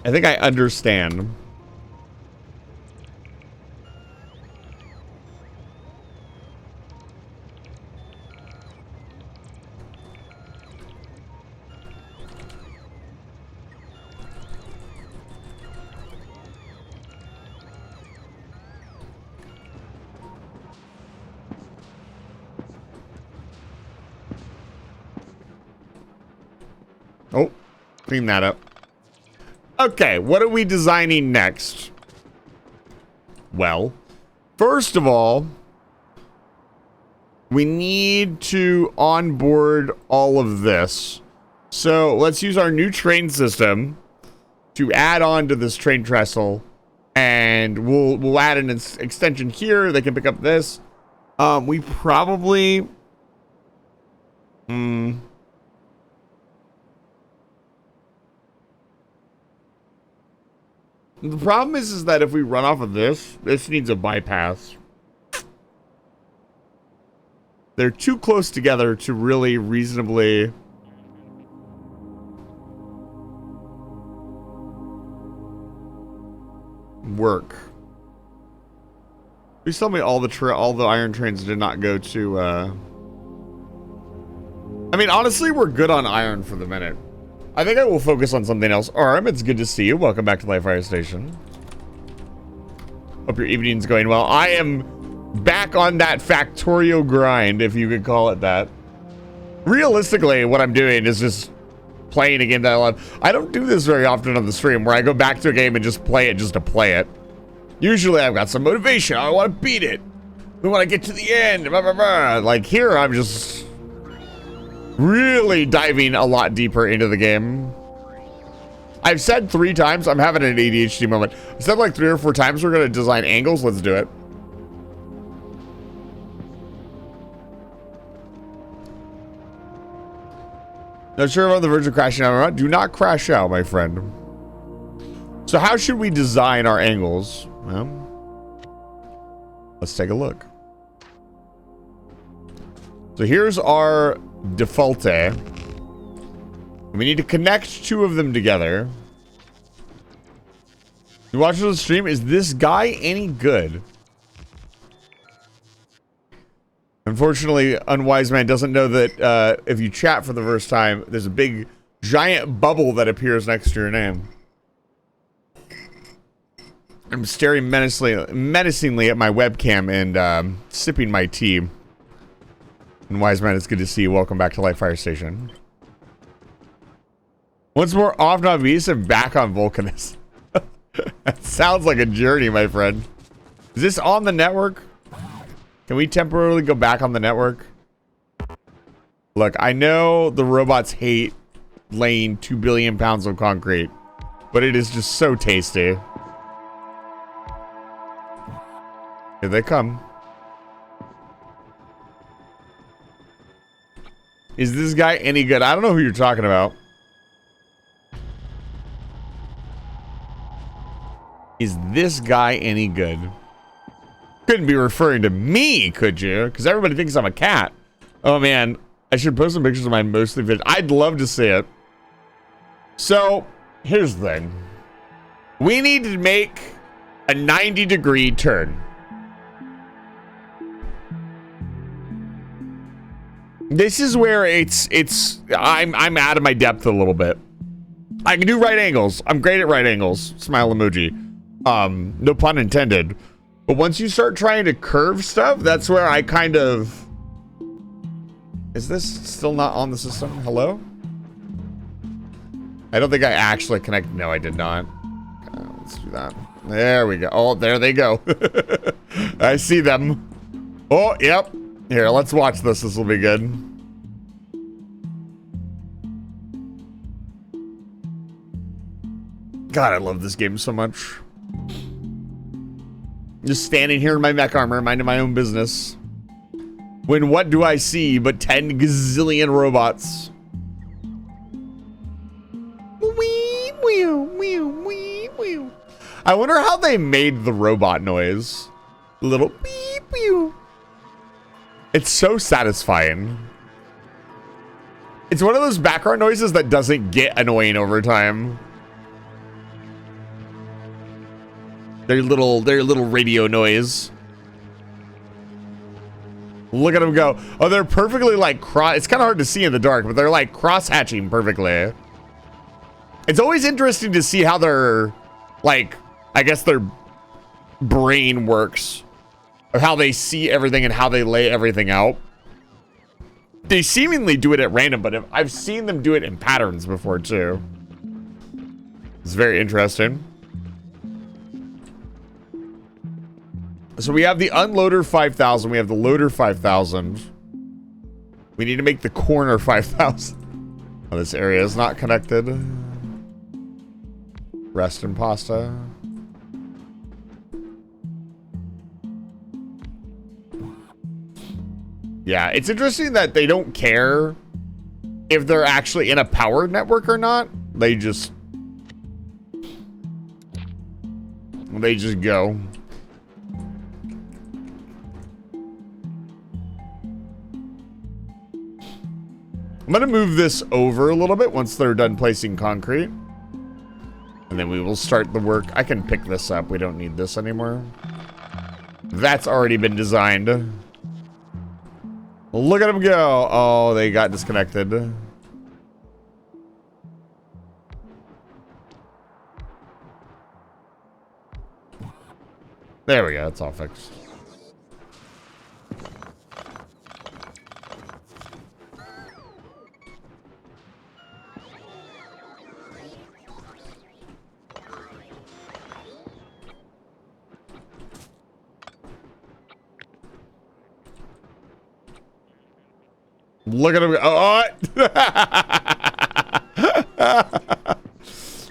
I think I understand. Oh, clean that up. Okay, what are we designing next? Well, first of all, we need to onboard all of this. So let's use our new train system to add on to this train trestle, and we'll add an extension here. They can pick up this. We probably the problem is that if we run off of this needs a bypass. They're too close together to really reasonably work. Please tell me all the iron trains did not go to I mean, honestly, we're good on iron for the minute. I think I will focus on something else. Arm, it's good to see you. Welcome back to Life Fire Station. Hope your evening's going well. I am back on that Factorio grind, if you could call it that. Realistically, what I'm doing is just playing a game that I love. I don't do this very often on the stream, where I go back to a game and just play it just to play it. Usually, I've got some motivation. I want to beat it. We want to get to the end. Blah, blah, blah. Like here, I'm just really diving a lot deeper into the game. I've said 3 times, I'm having an ADHD moment. I said like 3 or 4 times we're going to design angles. Let's do it. Not sure if I'm on the verge of crashing out or not. Do not crash out, my friend. So how should we design our angles? Well, let's take a look. So here's our default. We need to connect 2 of them together. You watch the stream? Is this guy any good? Unfortunately, Unwise Man doesn't know that if you chat for the first time, there's a big, giant bubble that appears next to your name. I'm staring menacingly at my webcam and sipping my tea. Unwise Man, it's good to see you. Welcome back to Life Fire Station. Once more off Navis and back on Vulcanus. That sounds like a journey, my friend. Is this on the network? Can we temporarily go back on the network? Look, I know the robots hate laying 2 billion pounds of concrete, but it is just so tasty. Here they come. Is this guy any good? I don't know who you're talking about. Is this guy any good? Couldn't be referring to me, could you? Because everybody thinks I'm a cat. Oh man, I should post some pictures of my mostly fish. I'd love to see it. So, here's the thing. We need to make a 90-degree turn. This is where I'm out of my depth a little bit. I can do right angles. I'm great at right angles. Smile emoji. No pun intended. But once you start trying to curve stuff, that's where I kind of... Is this still not on the system? Hello? I don't think I actually connected. No, I did not. Let's do that. There we go. Oh, there they go. I see them. Oh, yep. Here, let's watch this. This will be good. God, I love this game so much. Just standing here in my mech armor, minding my own business. When what do I see but 10 gazillion robots? I wonder how they made the robot noise. The little beep beep. It's so satisfying. It's one of those background noises that doesn't get annoying over time. Their little radio noise. Look at them go. Oh, they're perfectly like it's kind of hard to see in the dark, but they're like cross-hatching perfectly. It's always interesting to see how their, like, I guess their brain works. Of how they see everything and how they lay everything out. They seemingly do it at random, but I've seen them do it in patterns before too. It's very interesting. So we have the unloader 5000. We have the loader 5000. We need to make the corner 5000. Oh, this area is not connected. Rest in pasta. Yeah, it's interesting that they don't care if they're actually in a powered network or not. They just go. I'm gonna move this over a little bit once they're done placing concrete. And then we will start the work. I can pick this up. We don't need this anymore. That's already been designed. Look at them go. Oh, they got disconnected. There we go. It's all fixed. Look at them. Oh,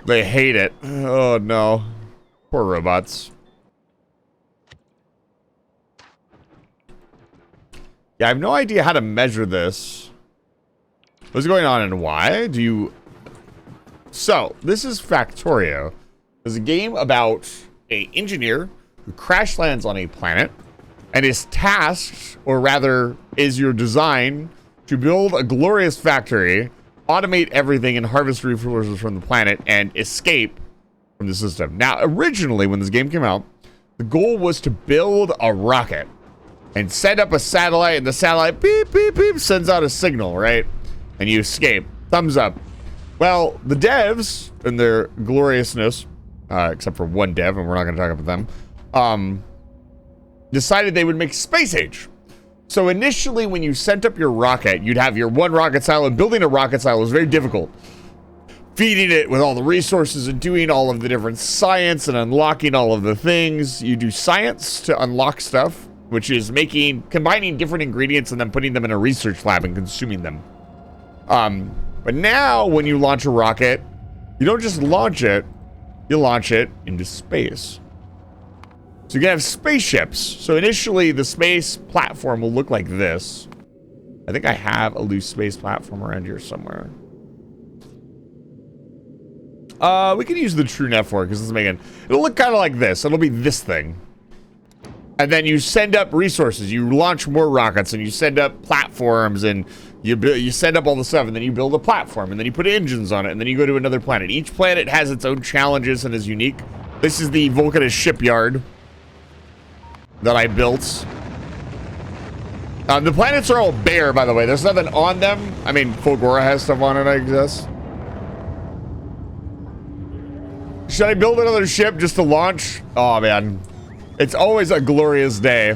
they hate it. Oh, no. Poor robots. Yeah, I have no idea how to measure this. What's going on and why? Do you... So, this is Factorio. It's a game about an engineer who crash lands on a planet and is tasked, or rather, is your design to build a glorious factory, automate everything, and harvest resources from the planet and escape from the system. Now, originally, when this game came out, the goal was to build a rocket and send up a satellite, and the satellite, beep, beep, beep, sends out a signal, right? And you escape. Thumbs up. Well, the devs, in their gloriousness, except for one dev, and we're not going to talk about them, decided they would make Space Age. So initially, when you sent up your rocket, you'd have your one rocket silo, and building a rocket silo was very difficult. Feeding it with all the resources and doing all of the different science and unlocking all of the things. You do science to unlock stuff, which is combining different ingredients and then putting them in a research lab and consuming them. But now, when you launch a rocket, you don't just launch it, you launch it into space. So you can have spaceships. So initially, the space platform will look like this. I think I have a loose space platform around here somewhere. We can use the True Network because it'll look kind of like this. It'll be this thing. And then you send up resources. You launch more rockets, and you send up platforms, and you send up all the stuff, and then you build a platform, and then you put engines on it, and then you go to another planet. Each planet has its own challenges and is unique. This is the Vulcanist shipyard that I built. The planets are all bare, by the way. There's nothing on them. I mean, Fulgora has stuff on it, I guess. Should I build another ship just to launch? Oh, man. It's always a glorious day.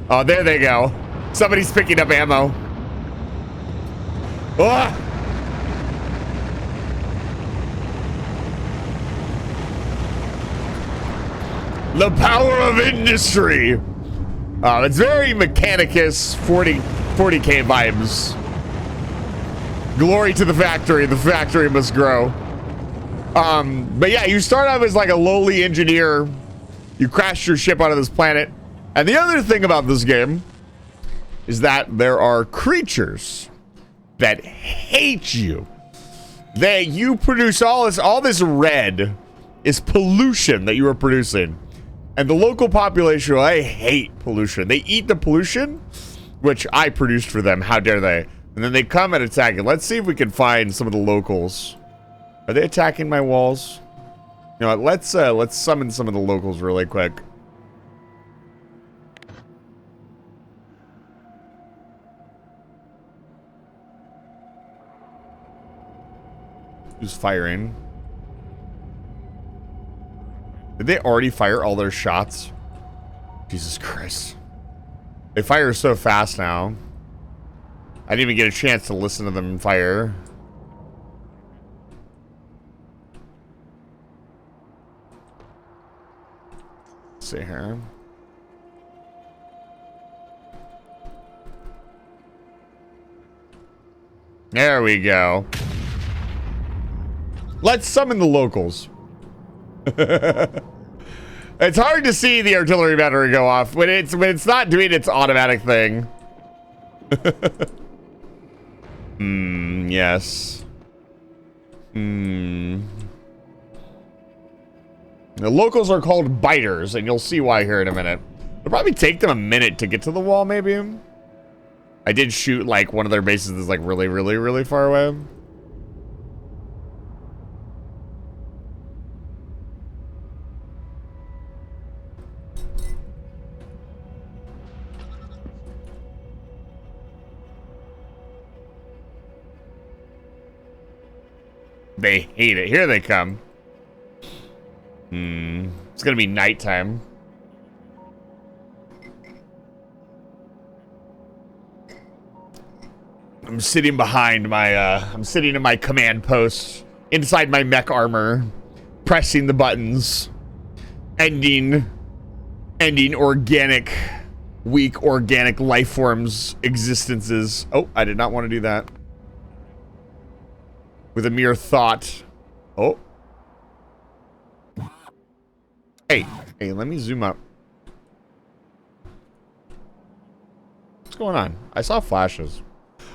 Oh, there they go. Somebody's picking up ammo. Ah! The power of industry. It's very Mechanicus 40K vibes. Glory to the factory. The factory must grow. But yeah, you start off as like a lowly engineer. You crash your ship onto this planet. And the other thing about this game is that there are creatures that hate you. You produce all this red is pollution that you are producing. And the local population, I hate pollution. They eat the pollution, which I produced for them. How dare they? And then they come and attack it. Let's see if we can find some of the locals. Are they attacking my walls? You know what? Let's summon some of the locals really quick. Who's firing? Did they already fire all their shots? Jesus Christ. They fire so fast now. I didn't even get a chance to listen to them fire. Let's see here. There we go. Let's summon the locals. It's hard to see the artillery battery go off when it's not doing its automatic thing. Yes. The locals are called biters, and you'll see why here in a minute. It'll probably take them a minute to get to the wall, maybe. I did shoot like one of their bases that's like really, really, really far away. they hate it. Here they come. It's gonna be nighttime. I'm sitting behind my, I'm sitting in my command post, inside my mech armor, pressing the buttons, ending organic, weak organic life forms' existences. Oh, I did not want to do that. With a mere thought. Oh. Hey, let me zoom up. What's going on? I saw flashes.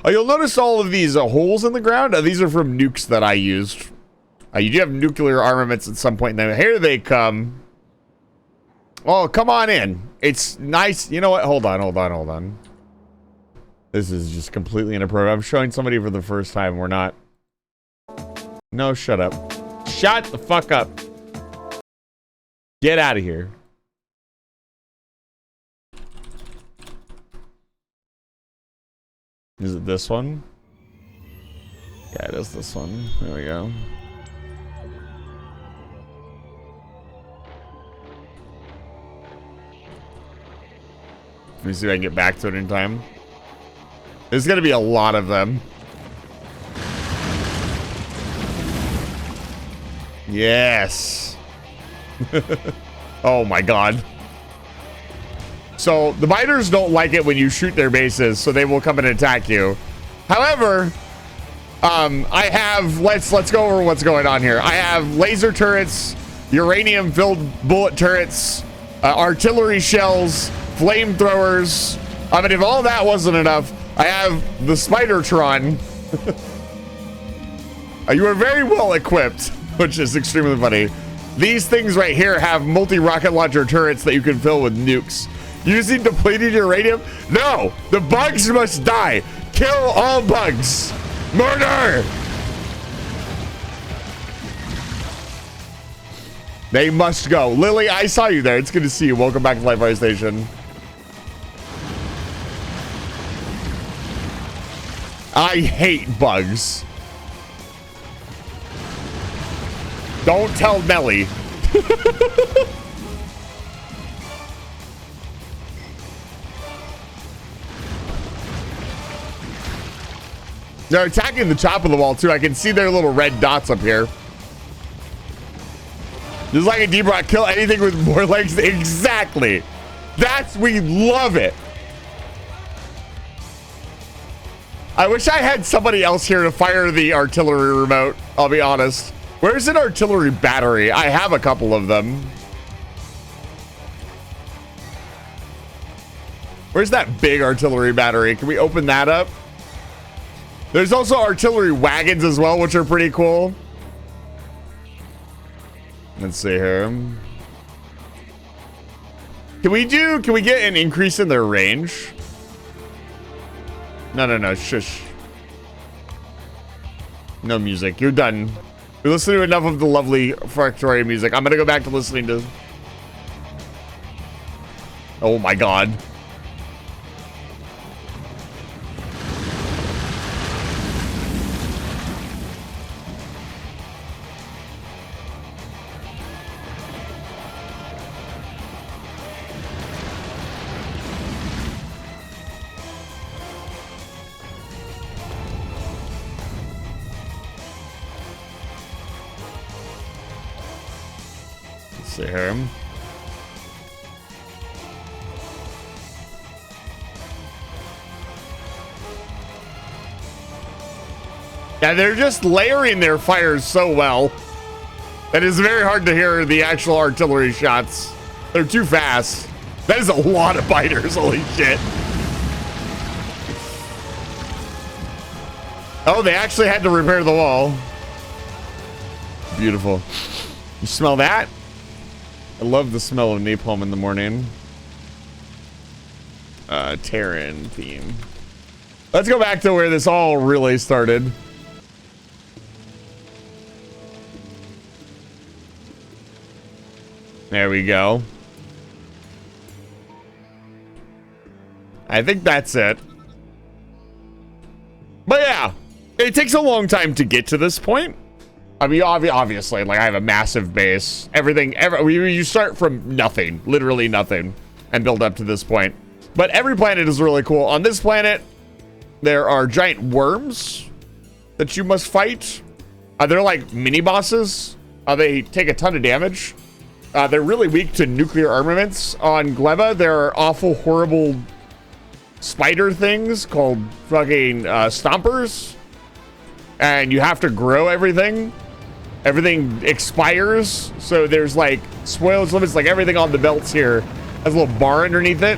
Oh, you'll notice all of these holes in the ground. These are from nukes that I used. You do have nuclear armaments at some point. Now, here they come. Oh, come on in. It's nice. You know what? Hold on. This is just completely inappropriate. I'm showing somebody for the first time. We're not. No, shut up. Shut the fuck up. Get out of here. Is it this one? Yeah, it is this one. There we go. Let me see if I can get back to it in time. There's gonna be a lot of them. Yes. Oh my god. So the biters don't like it when you shoot their bases, so they will come and attack you. However, I have let's go over what's going on here. I have laser turrets, uranium-filled bullet turrets, artillery shells, flamethrowers. I mean, if all that wasn't enough, I have the Spidertron. You are very well equipped, which is extremely funny. These things right here have multi-rocket launcher turrets that you can fill with nukes. Using depleted uranium? No! The bugs must die! Kill all bugs! Murder! They must go. Lily, I saw you there. It's good to see you. Welcome back to Live Fire Station. I hate bugs. Don't tell Nelly. They're attacking the top of the wall too. I can see their little red dots up here. Just like a D-Brock, kill anything with more legs. Exactly. We love it. I wish I had somebody else here to fire the artillery remote. I'll be honest. Where's an artillery battery? I have a couple of them. Where's that big artillery battery? Can we open that up? There's also artillery wagons as well, which are pretty cool. Let's see here. Can we get an increase in their range? No, shush. No music. You're done. We listened to enough of the lovely Factorio music. I'm gonna go back to listening to... Oh my god. See here. Yeah, they're just layering their fires so well. It is very hard to hear the actual artillery shots. They're too fast. That is a lot of biters, holy shit. Oh, they actually had to repair the wall. Beautiful. You smell that? I love the smell of napalm in the morning. Terran theme. Let's go back to where this all really started. There we go. I think that's it. But yeah, it takes a long time to get to this point. I mean, obviously, like I have a massive base. You start from nothing, literally nothing, and build up to this point. But every planet is really cool. On this planet, there are giant worms that you must fight. They're like mini bosses. They take a ton of damage. They're really weak to nuclear armaments. On Gleba, there are awful, horrible spider things called fucking stompers. And you have to grow everything. Everything expires. So there's like spoils limits, like everything on the belts here has a little bar underneath it.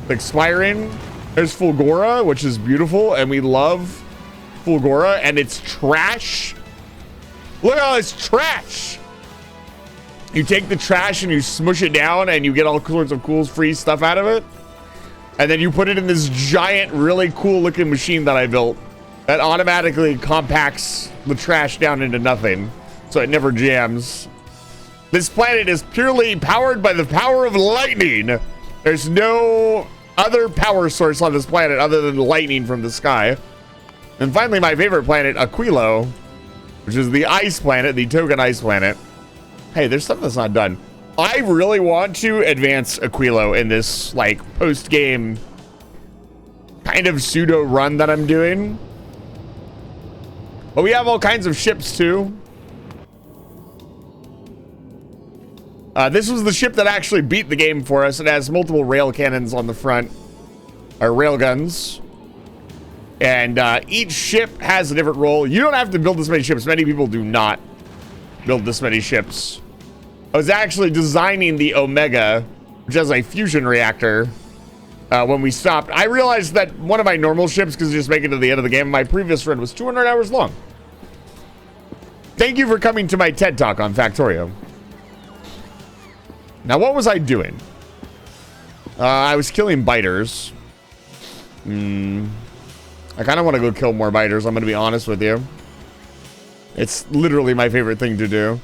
Expiring. There's Fulgora, which is beautiful, and we love Fulgora, and it's trash. Look at all this trash. You take the trash and you smush it down and you get all sorts of cool free stuff out of it. And then you put it in this giant, really cool looking machine that I built that automatically compacts the trash down into nothing. So it never jams. This planet is purely powered by the power of lightning. There's no other power source on this planet other than lightning from the sky. And finally, my favorite planet, Aquilo, which is the ice planet, the token ice planet. Hey, there's stuff that's not done. I really want to advance Aquilo in this like post-game kind of pseudo run that I'm doing. But we have all kinds of ships too. This was the ship that actually beat the game for us. It has multiple rail cannons on the front, or rail guns. And each ship has a different role. You don't have to build this many ships. Many people do not build this many ships. I was actually designing the Omega, which has a fusion reactor, when we stopped. I realized that one of my normal ships, because just make it to the end of the game, my previous run was 200 hours long. Thank you for coming to my TED Talk on Factorio. Now, what was I doing? I was killing biters. I kind of want to go kill more biters, I'm going to be honest with you. It's literally my favorite thing to do.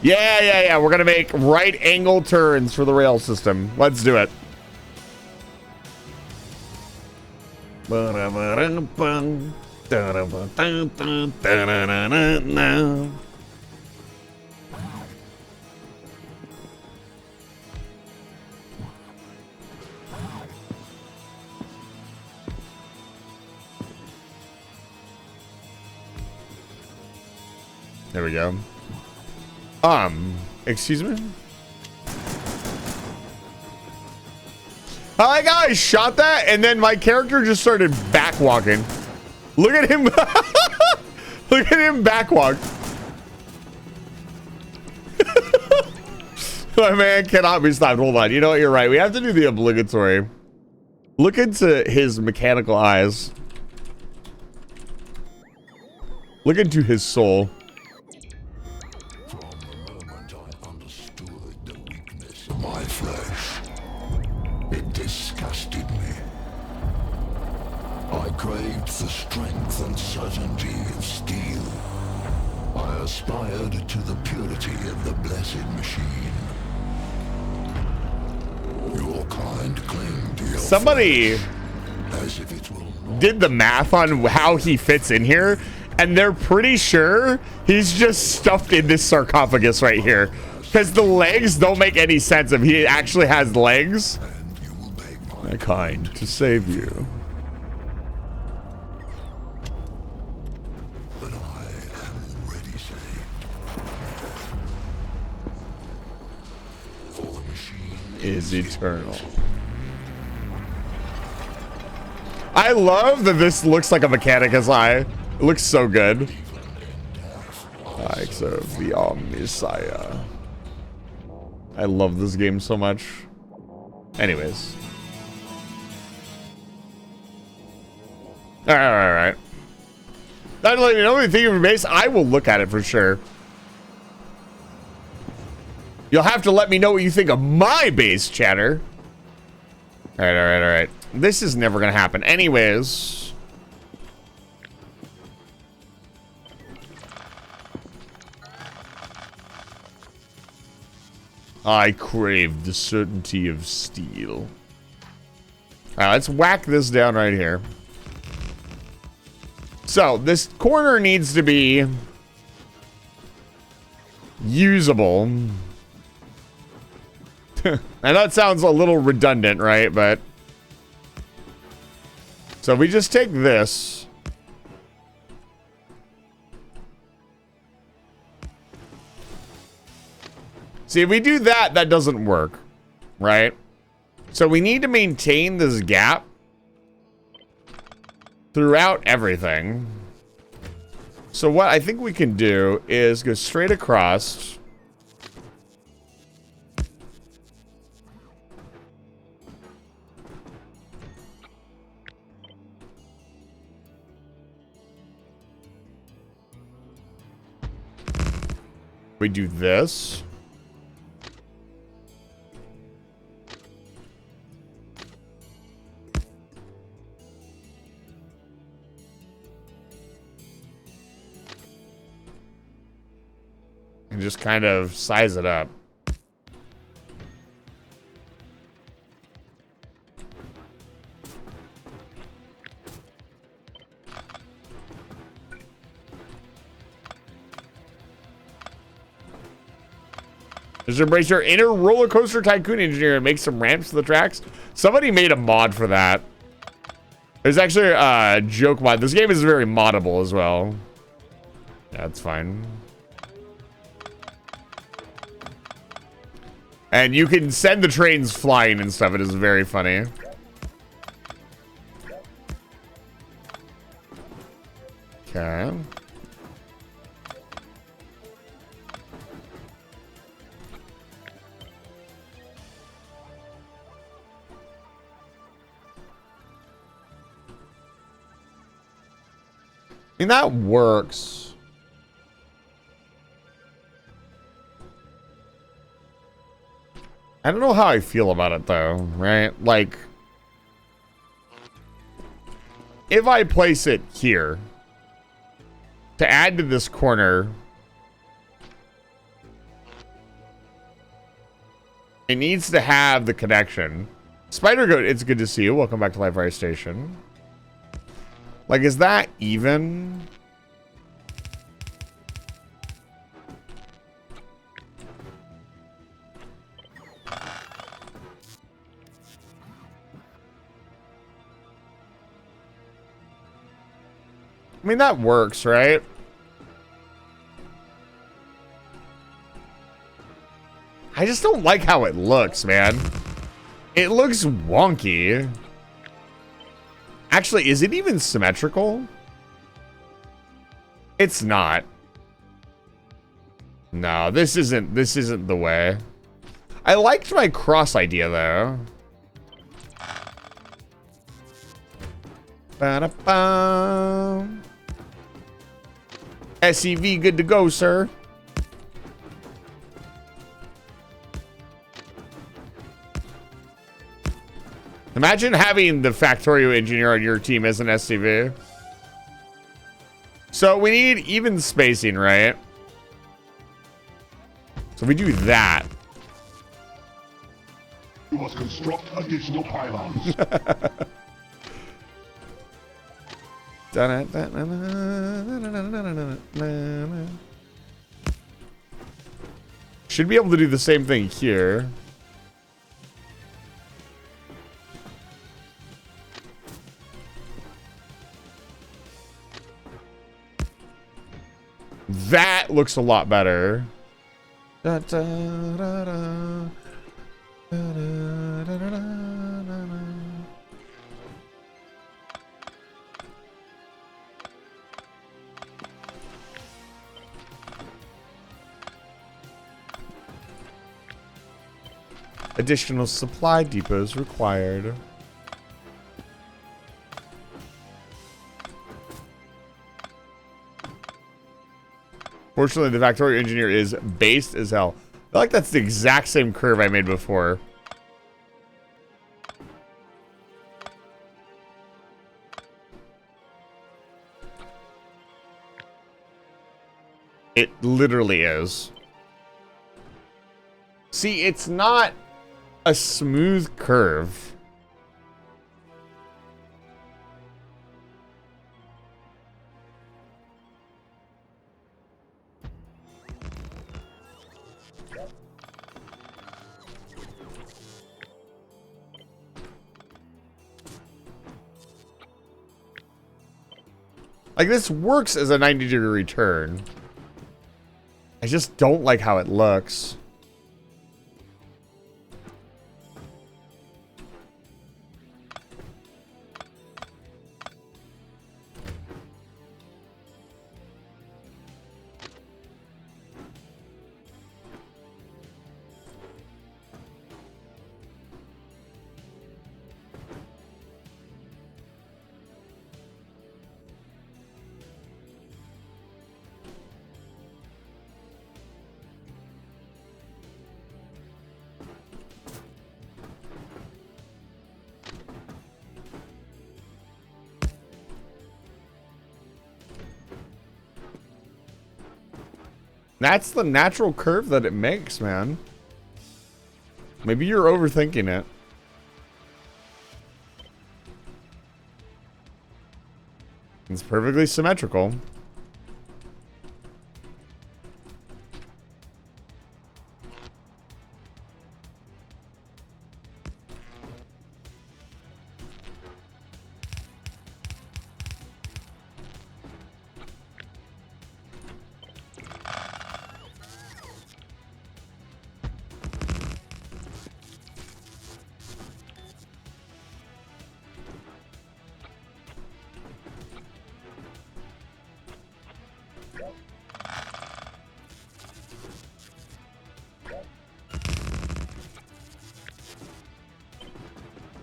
Yeah. We're going to make right angle turns for the rail system. Let's do it. There we go. Excuse me? I like how I shot that and then my character just started backwalking. Look at him. Look at him backwalk. My man cannot be stopped. Hold on. You know what? You're right. We have to do the obligatory. Look into his mechanical eyes. Look into his soul. From the moment I understood the weakness of my flesh, it disgusted me. I craved the strength and certainty of steel. I aspired to the purity of the blessed machine. Your kind cling to your Somebody flesh, as if it will not. did the math on how he fits in here, and they're pretty sure he's just stuffed in this sarcophagus right here, because the legs don't make any sense if he actually has legs. And you will beg My kind to save you. but I am already saved. For the machine Is eternal. I love that this looks like a Mechanicus eye. It looks so good. I serve the Messiah. I love this game so much. Anyways. Alright. Not letting me know what you think of your base. I will look at it for sure. You'll have to let me know what you think of my base, chatter. Alright. This is never gonna happen. Anyways. I crave the certainty of steel. Alright, let's whack this down right here. So, this corner needs to be usable. And that sounds a little redundant, right? But so we just take this. See, if we do that, that doesn't work, right? So we need to maintain this gap throughout everything. So what I think we can do is go straight across. We do this. And just kind of size it up. Just embrace your inner roller coaster tycoon engineer and make some ramps to the tracks. Somebody made a mod for that. There's actually a joke mod. This game is very moddable as well. Yeah, that's fine. And you can send the trains flying and stuff. It is very funny. Okay. I mean, that works. I don't know how I feel about it, though, right? Like, if I place it here to add to this corner, it needs to have the connection. Spider Goat, it's good to see you. Welcome back to Live Fire Station. Like, is that even? I mean, that works, right? I just don't like how it looks, man. It looks wonky. Actually, is it even symmetrical? It's not. No, this isn't the way. I liked my cross idea though. Ba-da-ba. SEV good to go, sir. Imagine having the Factorio engineer on your team as an SCV. So we need even spacing, right? So we do that. You must construct additional pylons. Should be able to do the same thing here. That looks a lot better. Additional supply depots required. Fortunately, the Factorio engineer is based as hell. I feel like that's the exact same curve I made before. It literally is. See, it's not a smooth curve. Like, this works as a 90-degree turn. I just don't like how it looks. That's the natural curve that it makes, man. Maybe you're overthinking it. It's perfectly symmetrical.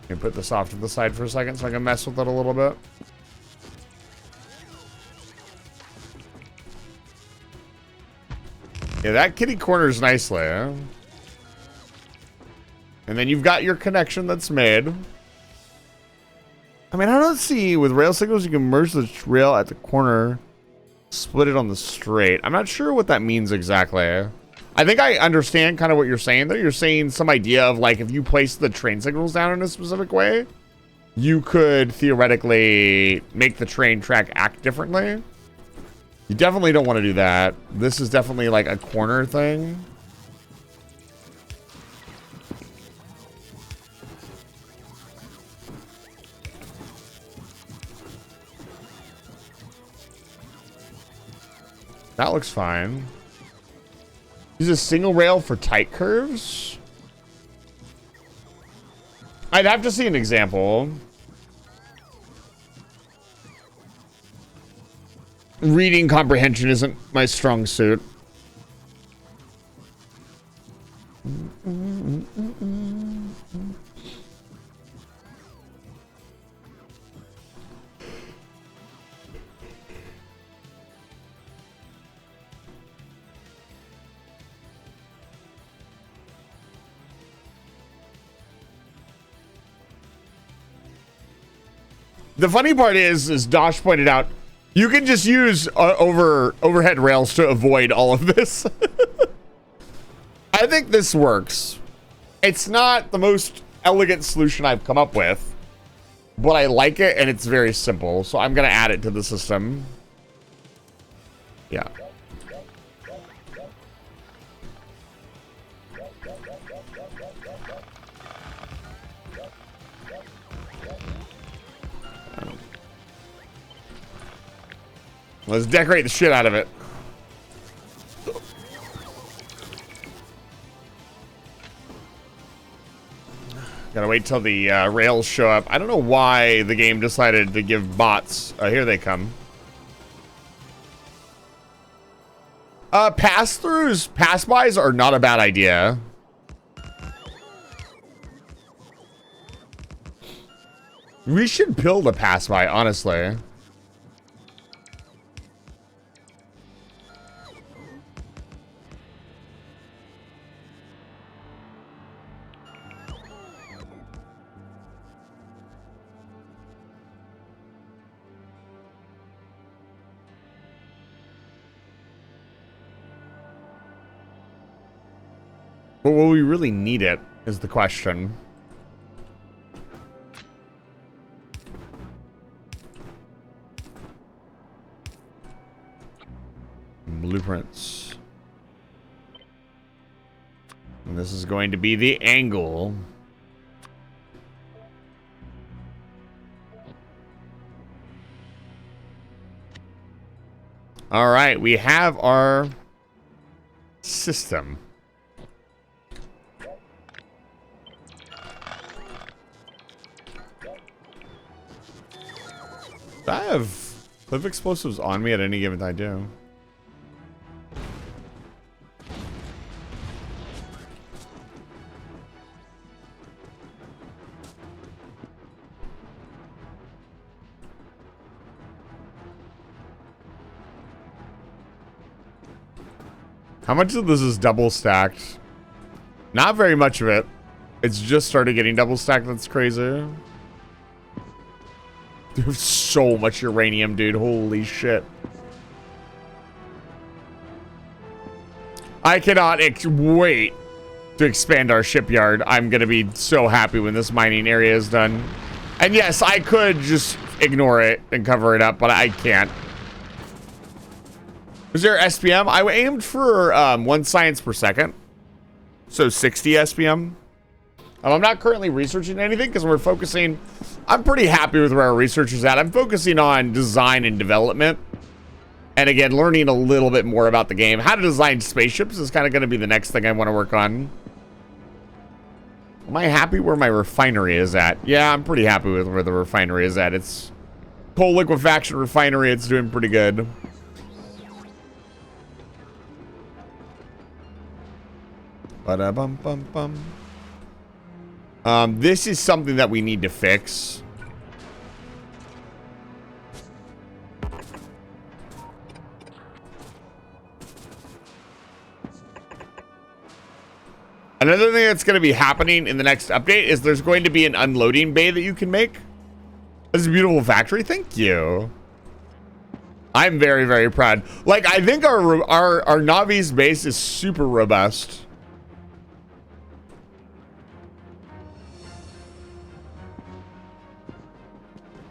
Let me put this off to the side for a second so I can mess with it a little bit. Yeah, that kitty corners nicely, huh? And then you've got your connection that's made. I mean, I don't see, with rail signals, you can merge the rail at the corner, split it on the straight. I'm not sure what that means exactly. I think I understand kind of what you're saying, though. You're saying some idea of, like, if you place the train signals down in a specific way, you could theoretically make the train track act differently. You definitely don't want to do that. This is definitely, like, a corner thing. That looks fine. Use a single rail for tight curves? I'd have to see an example. Reading comprehension isn't my strong suit. The funny part is Dosh pointed out, you can just use overhead rails to avoid all of this. I think this works. It's not the most elegant solution I've come up with, but I like it and it's very simple. So I'm going to add it to the system. Yeah. Let's decorate the shit out of it. Gotta wait till the rails show up. I don't know why the game decided to give bots. Here they come. Pass-throughs, pass-bys are not a bad idea. We should build a pass-by, honestly. But will we really need it is the question. Blueprints. And this is going to be the angle. All right, we have our system. I have live explosives on me at any given time, too. How much of this is double stacked? Not very much of it. It's just started getting double stacked. That's crazy. There's so much uranium, dude. Holy shit. I cannot wait to expand our shipyard. I'm going to be so happy when this mining area is done. And yes, I could just ignore it and cover it up, but I can't. Is there SPM? I aimed for 1 science per second. So 60 SPM. I'm not currently researching anything because we're focusing. I'm pretty happy with where our research is at. I'm focusing on design and development. And again, learning a little bit more about the game. How to design spaceships is kind of going to be the next thing I want to work on. Am I happy where my refinery is at? Yeah, I'm pretty happy with where the refinery is at. It's coal liquefaction refinery. It's doing pretty good. Ba-da-bum-bum-bum. This is something that we need to fix. Another thing that's going to be happening in the next update is there's going to be an unloading bay that you can make. This is a beautiful factory. Thank you. I'm very, very proud. Like, I think our Navi's base is super robust.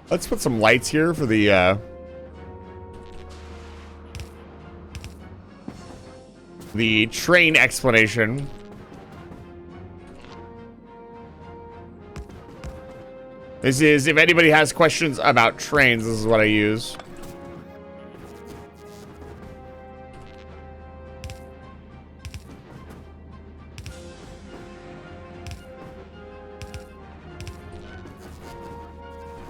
Let's put some lights here for the train explanation. This is, if anybody has questions about trains, this is what I use.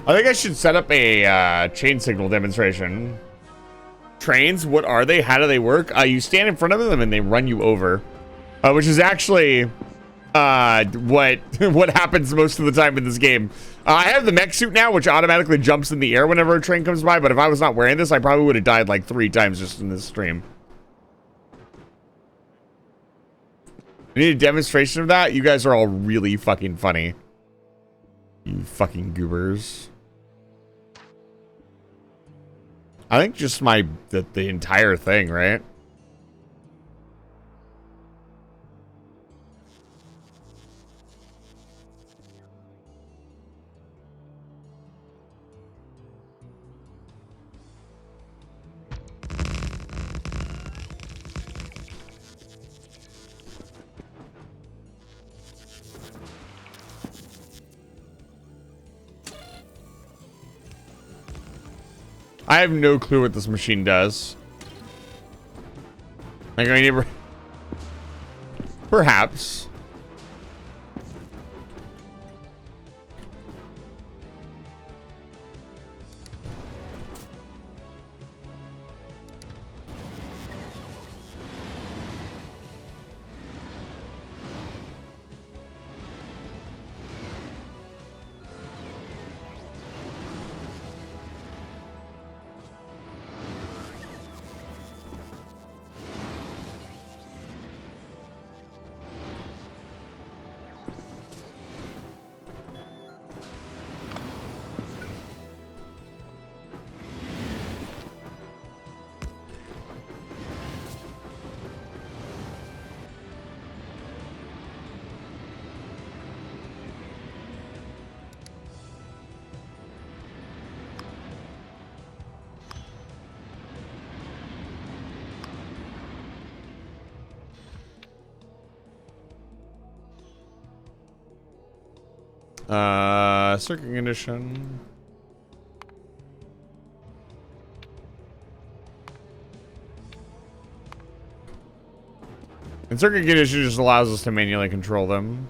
I think I should set up a chain signal demonstration. Trains, what are they? How do they work? You stand in front of them and they run you over. Which is actually what happens most of the time in this game. I have the mech suit now, which automatically jumps in the air whenever a train comes by, but if I was not wearing this, I probably would have died like 3 times just in this stream. I need a demonstration of that? You guys are all really fucking funny. You fucking goobers. I think just the entire thing, right? I have no clue what this machine does. Like, I never... Perhaps. Circuit condition. And circuit condition just allows us to manually control them.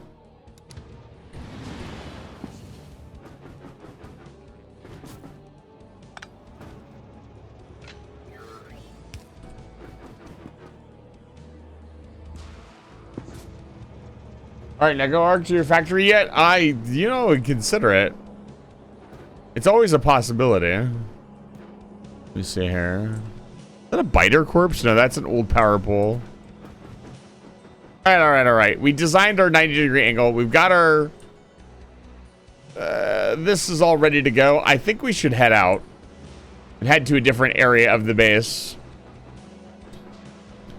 All right, now go arc to your factory yet? You know, would consider it. It's always a possibility. Let me see here. Is that a biter corpse? No, that's an old power pole. All right. We designed our 90-degree angle. We've got our... this is all ready to go. I think we should head out and head to a different area of the base.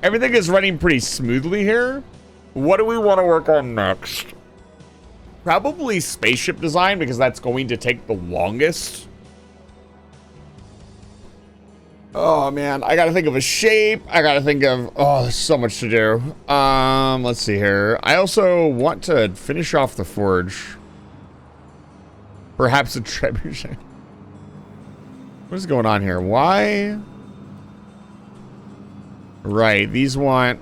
Everything is running pretty smoothly here. What do we want to work on next? Probably spaceship design, because that's going to take the longest. Oh, man. I got to think of a shape. I got to think of... Oh, there's so much to do. Let's see here. I also want to finish off the forge. Perhaps a trebuchet. What is going on here? Why? Right. These want...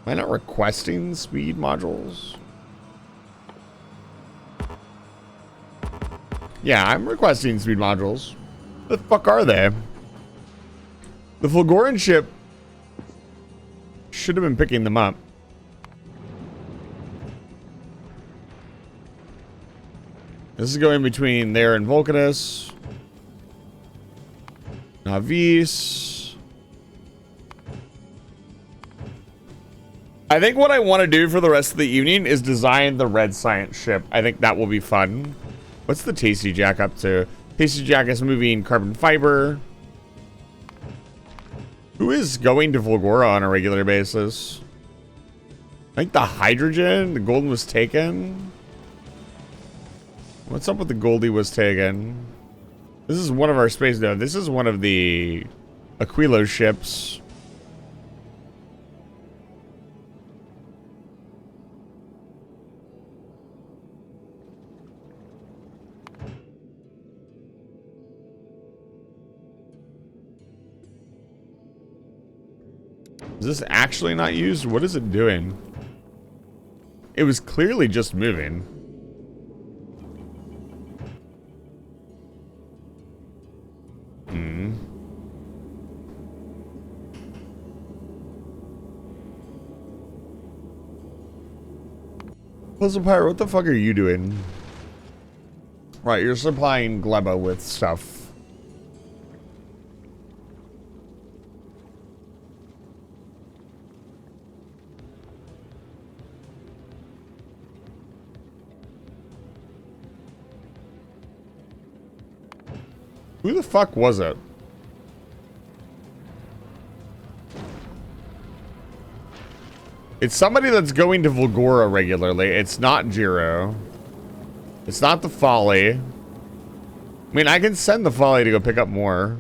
Am I not requesting speed modules? Yeah, I'm requesting speed modules. The fuck are they? The Fulgoran ship should have been picking them up. This is going between there and Vulcanus. Navis. I think what I want to do for the rest of the evening is design the red science ship. I think that will be fun. What's the Tasty Jack up to? Tasty Jack is moving carbon fiber. Who is going to Volgora on a regular basis? I think the hydrogen, the golden was taken. What's up with the Goldie was taken? This is one of our space. No, this is one of the Aquilo ships. Is this actually not used? What is it doing? It was clearly just moving. Puzzle Pirate, what the fuck are you doing? Right, you're supplying Gleba with stuff. Who the fuck was it? It's somebody that's going to Volgora regularly. It's not Jiro. It's not the Folly. I mean, I can send the Folly to go pick up more.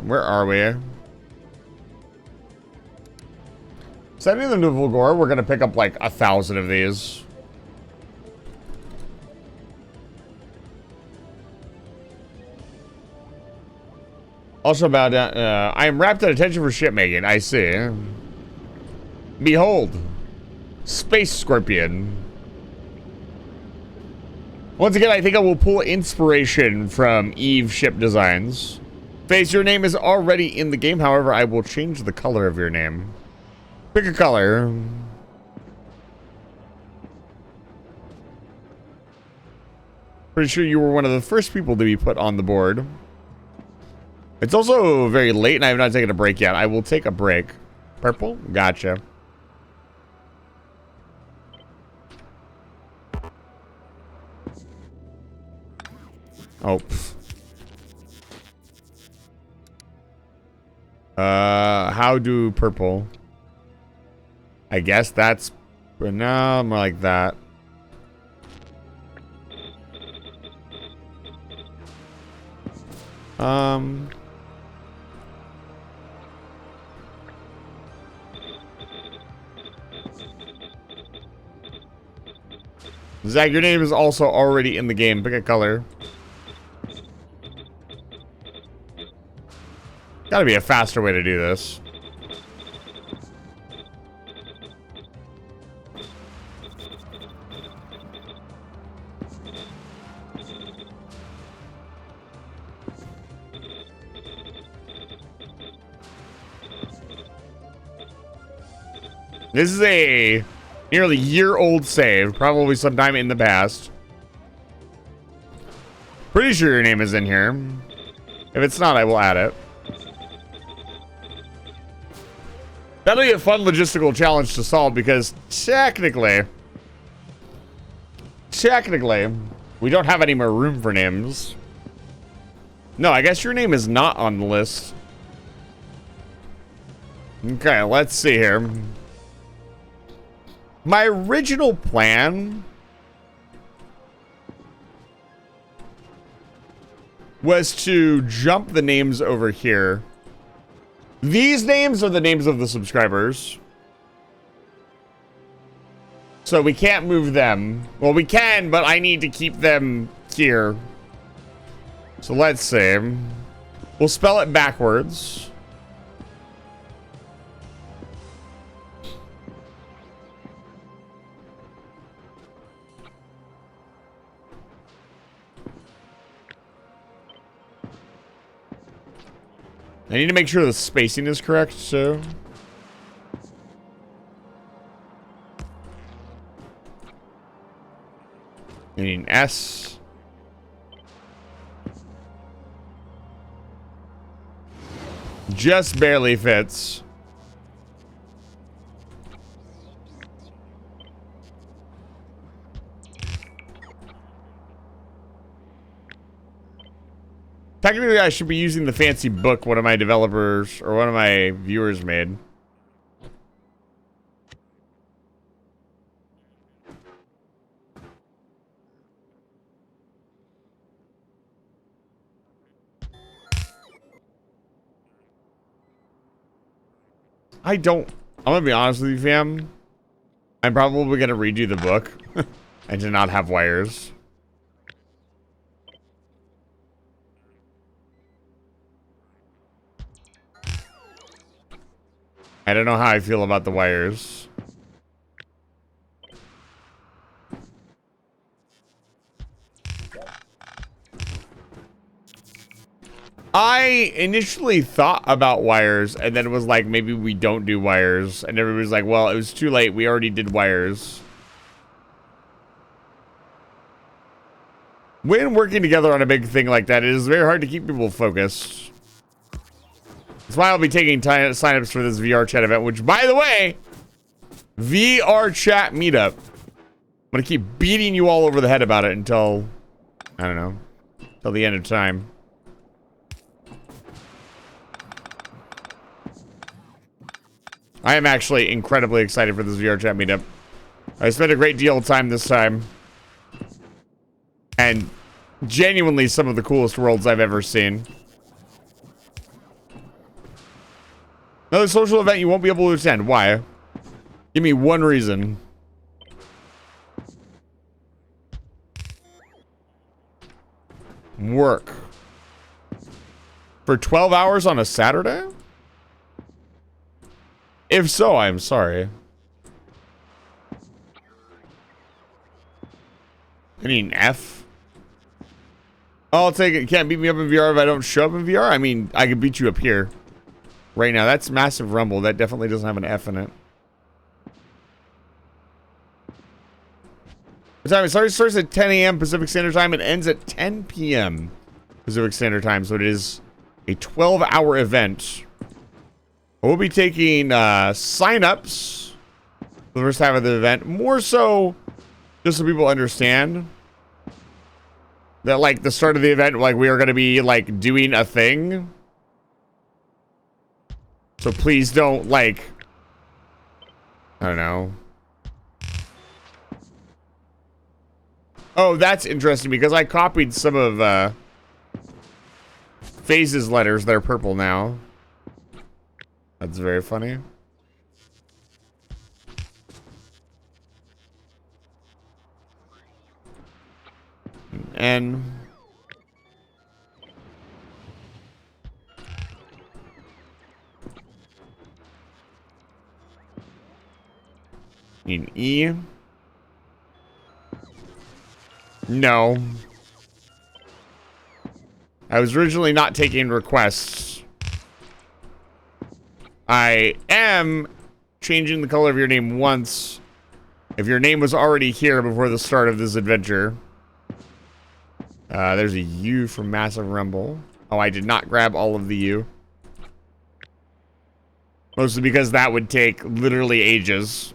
Where are we? Sending them to Volgora, we're gonna pick up like 1,000 of these. Also about, I am wrapped at attention for shipmaking. I see. Behold. Space Scorpion. Once again, I think I will pull inspiration from Eve ship designs. Face, your name is already in the game. However, I will change the color of your name. Pick a color. Pretty sure you were one of the first people to be put on the board. It's also very late and I have not taken a break yet. I will take a break. Purple? Gotcha. Oh. How do purple? I guess that's... No, more like that. Zach, your name is also already in the game. Pick a color. Gotta be a faster way to do this. This is a nearly year-old save, probably sometime in the past. Pretty sure your name is in here. If it's not, I will add it. That'll be a fun logistical challenge to solve because technically, we don't have any more room for names. No, I guess your name is not on the list. Okay, let's see here. My original plan was to jump the names over here. These names are the names of the subscribers. So we can't move them. Well, we can, but I need to keep them here. So let's see. We'll spell it backwards. I need to make sure the spacing is correct, so... I need an S. Just barely fits. Technically, I should be using the fancy book one of my developers or one of my viewers made. I'm gonna be honest with you, fam. I'm probably gonna redo the book and to not have wires. I don't know how I feel about the wires. I initially thought about wires, and then it was like, maybe we don't do wires. And everybody was like, well, it was too late. We already did wires. When working together on a big thing like that, it is very hard to keep people focused. That's why I'll be taking signups for this VR chat event, which, by the way, VR chat meetup. I'm going to keep beating you all over the head about it until, I don't know, until the end of time. I am actually incredibly excited for this VR chat meetup. I spent a great deal of time this time. And genuinely some of the coolest worlds I've ever seen. Another social event you won't be able to attend. Why? Give me one reason. Work. For 12 hours on a Saturday? If so, I'm sorry. I need an F. I'll take it. You can't beat me up in VR if I don't show up in VR? I mean, I can beat you up here. Right now, that's Massive Rumble. That definitely doesn't have an F in it. The time it starts at 10 a.m. Pacific Standard Time and ends at 10 p.m. Pacific Standard Time. So it is a 12-hour event. We'll be taking sign-ups for the first half of the event. More so, just so people understand that, like, the start of the event, like, we are going to be, like, doing a thing. So please don't, like, I don't know. Oh, that's interesting because I copied some of FaZe's letters that are purple now. That's very funny. N. Need an E. No. I was originally not taking requests. I am changing the color of your name once. If your name was already here before the start of this adventure. There's a U for Massive Rumble. Oh, I did not grab all of the U. Mostly because that would take literally ages.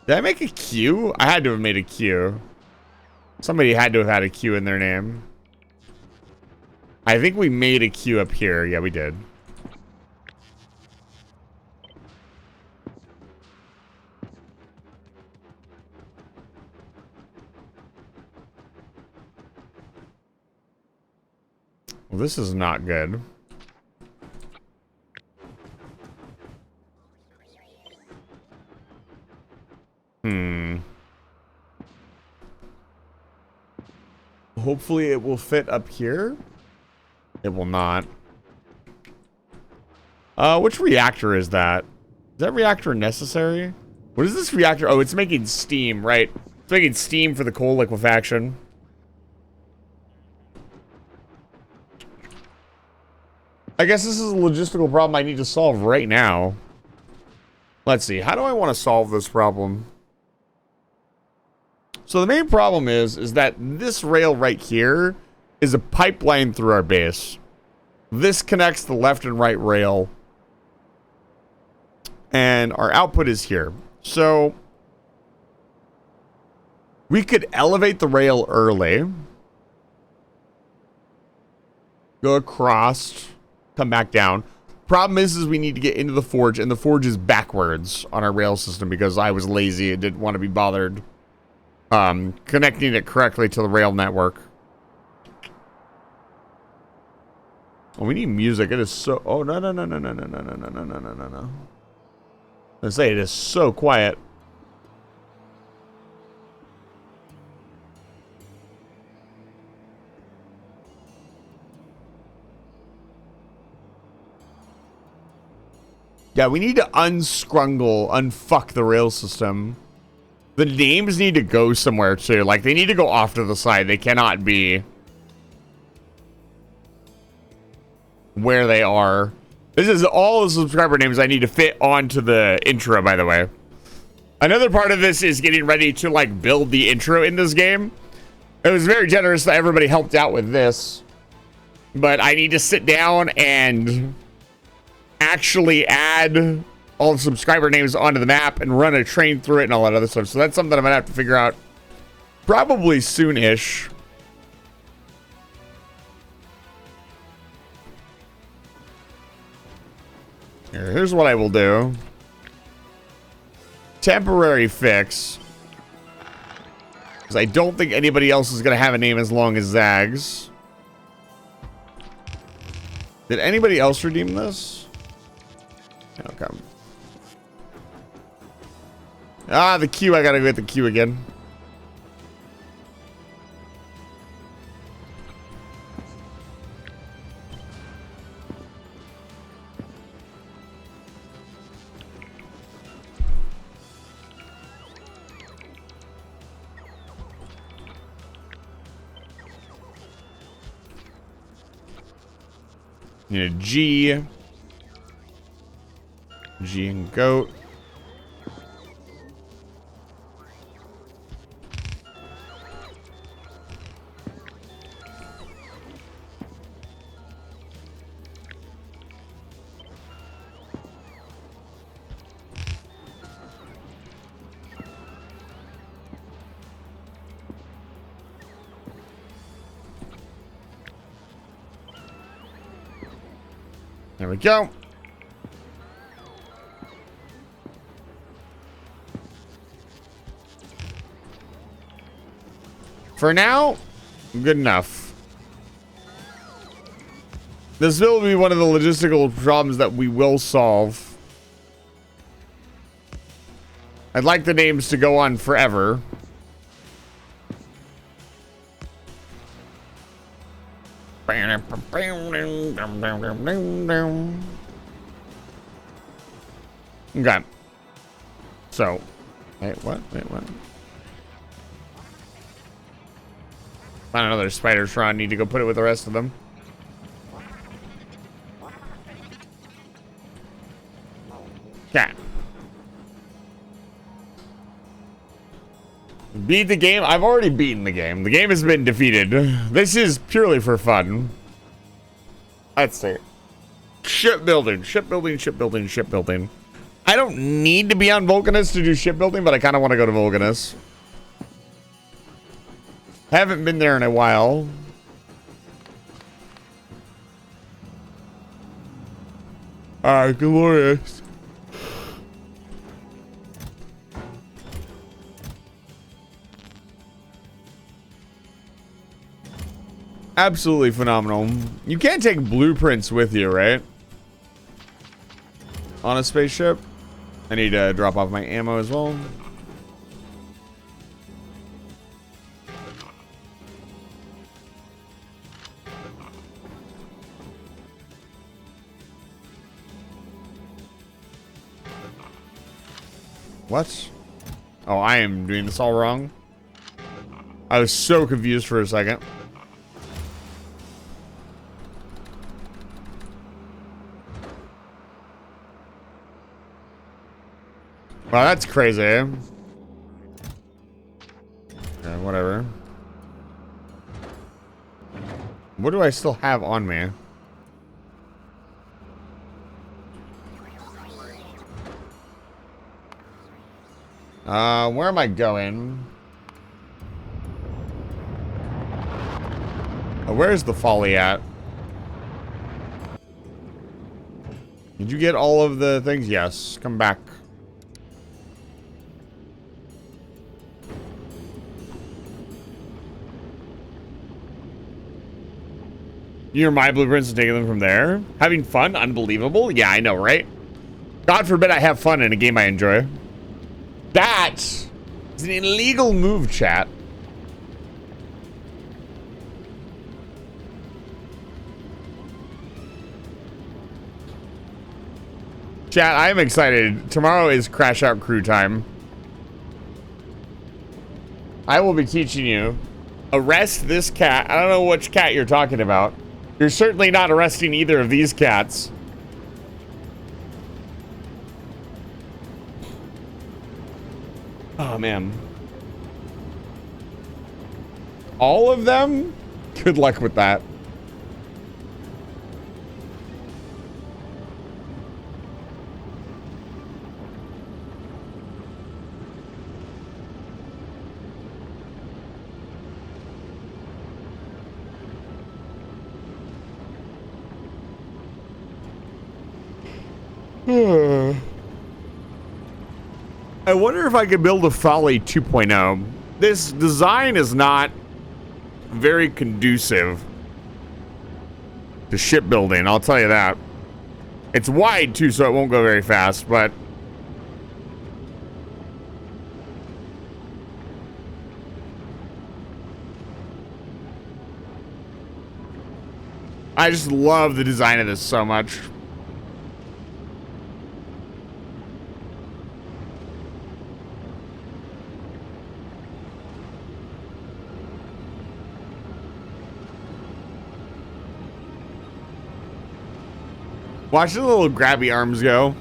Did I make a Q? I had to have made a Q. Somebody had to have had a Q in their name. I think we made a Q up here. Yeah, we did. Well, this is not good. Hopefully it will fit up here. It will not. Which reactor is that? Is that reactor necessary? What is this reactor? Oh, it's making steam, right? It's making steam for the coal liquefaction. I guess this is a logistical problem I need to solve right now. Let's see. How do I want to solve this problem? So the main problem is that this rail right here is a pipeline through our base. This connects the left and right rail. And our output is here. So we could elevate the rail early. Go across. Come back down. Problem is we need to get into the forge, and the forge is backwards on our rail system because I was lazy and didn't want to be bothered connecting it correctly to the rail network. Oh, we need music. It is so... Oh, no. I say it is so quiet. Yeah, we need to unfuck the rail system. The names need to go somewhere too. Like, they need to go off to the side. They cannot be where they are. This is all the subscriber names I need to fit onto the intro, by the way. Another part of this is getting ready to, like, build the intro in this game. It was very generous that everybody helped out with this. But I need to sit down and actually add all the subscriber names onto the map and run a train through it and all that other stuff. So that's something I'm gonna have to figure out probably soon-ish. Here's what I will do. Temporary fix. Because I don't think anybody else is gonna have a name as long as Zags. Did anybody else redeem this? Okay. Ah, the queue. I gotta go get the queue again. Need a G. G and goat. There we go. For now, good enough. This will be one of the logistical problems that we will solve. I'd like the names to go on forever. Okay. So, wait, what? Wait, what? Find another spider shrine. Need to go put it with the rest of them. Okay. Beat the game? I've already beaten the game. The game has been defeated. This is purely for fun. Let's see. Shipbuilding, shipbuilding, shipbuilding, shipbuilding. I don't need to be on Vulcanus to do shipbuilding, but I kind of want to go to Vulcanus. Haven't been there in a while. Alright, glorious. Absolutely phenomenal. You can't take blueprints with you, right? On a spaceship. I need to drop off my ammo as well. What? Oh, I am doing this all wrong. I was so confused for a second. Wow, that's crazy. Okay, whatever. What do I still have on me? Where am I going? Where's the folly at? Did you get all of the things? Yes. Come back. You're my blueprints and taking them from there? Having fun? Unbelievable? Yeah, I know, right? God forbid I have fun in a game I enjoy. That is an illegal move, chat. Chat, I am excited. Tomorrow is Crash Out Crew time. I will be teaching you. Arrest this cat. I don't know which cat you're talking about. You're certainly not arresting either of these cats. Oh, man. All of them? Good luck with that. I wonder if I could build a Folly 2.0. This design is not very conducive to shipbuilding, I'll tell you that. It's wide too, so it won't go very fast, but I just love the design of this so much. Watch the little grabby arms go.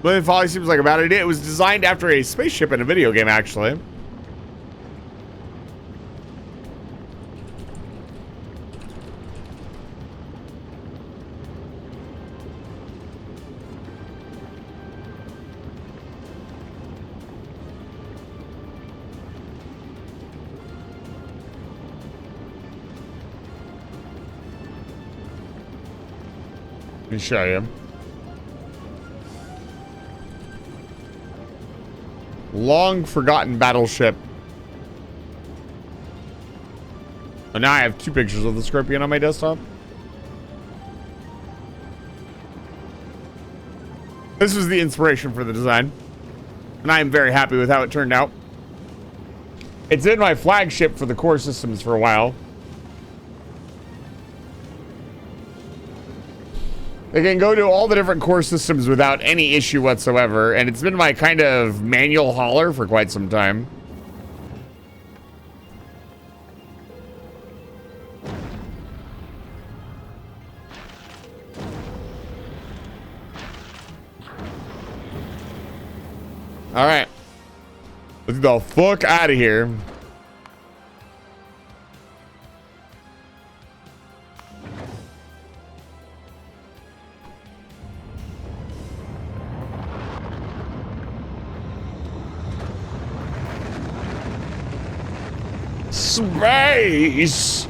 But Folly seems like a bad idea. It was designed after a spaceship in a video game, actually. Let me show you. Long forgotten battleship. And now I have two pictures of the Scorpion on my desktop. This was the inspiration for the design. And I am very happy with how it turned out. It's in my flagship for the core systems for a while. It can go to all the different core systems without any issue whatsoever, and it's been my kind of manual hauler for quite some time. All right, let's get the fuck out of here. Space.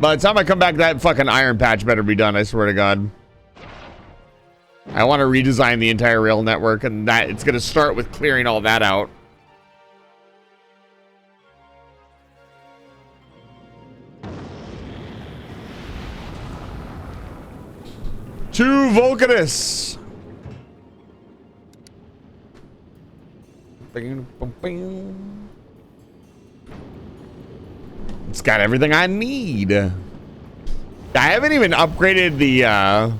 By the time I come back, that fucking iron patch better be done, I swear to God. I want to redesign the entire rail network, and that it's going to start with clearing all that out. To Vulcanus. It's got everything I need. I haven't even upgraded the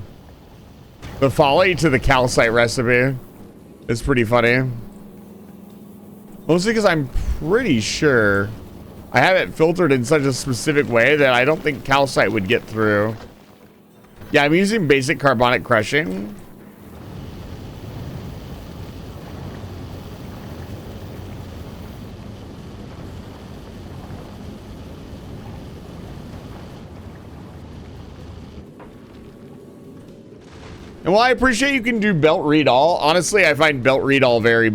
folly to the calcite recipe. It's pretty funny. Mostly because I'm pretty sure I have it filtered in such a specific way that I don't think calcite would get through. Yeah, I'm using basic carbonic crushing. And while I appreciate you can do belt read all, honestly, I find belt read all very,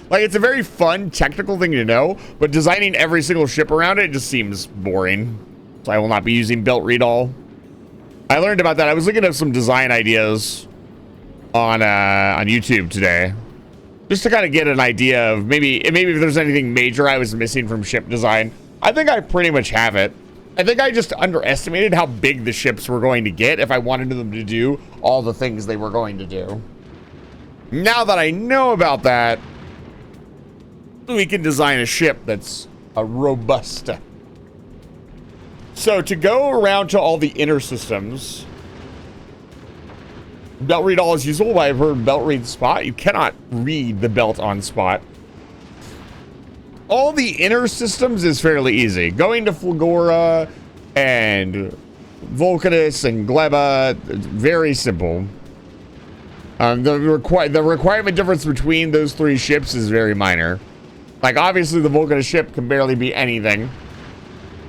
like, it's a very fun technical thing to know, but designing every single ship around it just seems boring. So I will not be using belt read all. I learned about that. I was looking at some design ideas on YouTube today, just to kind of get an idea of maybe if there's anything major I was missing from ship design. I think I pretty much have it. I think I just underestimated how big the ships were going to get if I wanted them to do all the things they were going to do. Now that I know about that, we can design a ship that's a robust. So to go around to all the inner systems, belt read all is useful, but I've heard belt read spot. You cannot read the belt on spot. All the inner systems is fairly easy. Going to Fulgora and Vulcanus and Gleba, very simple. The requirement difference between those three ships is very minor. Like, obviously, the Vulcanus ship can barely be anything.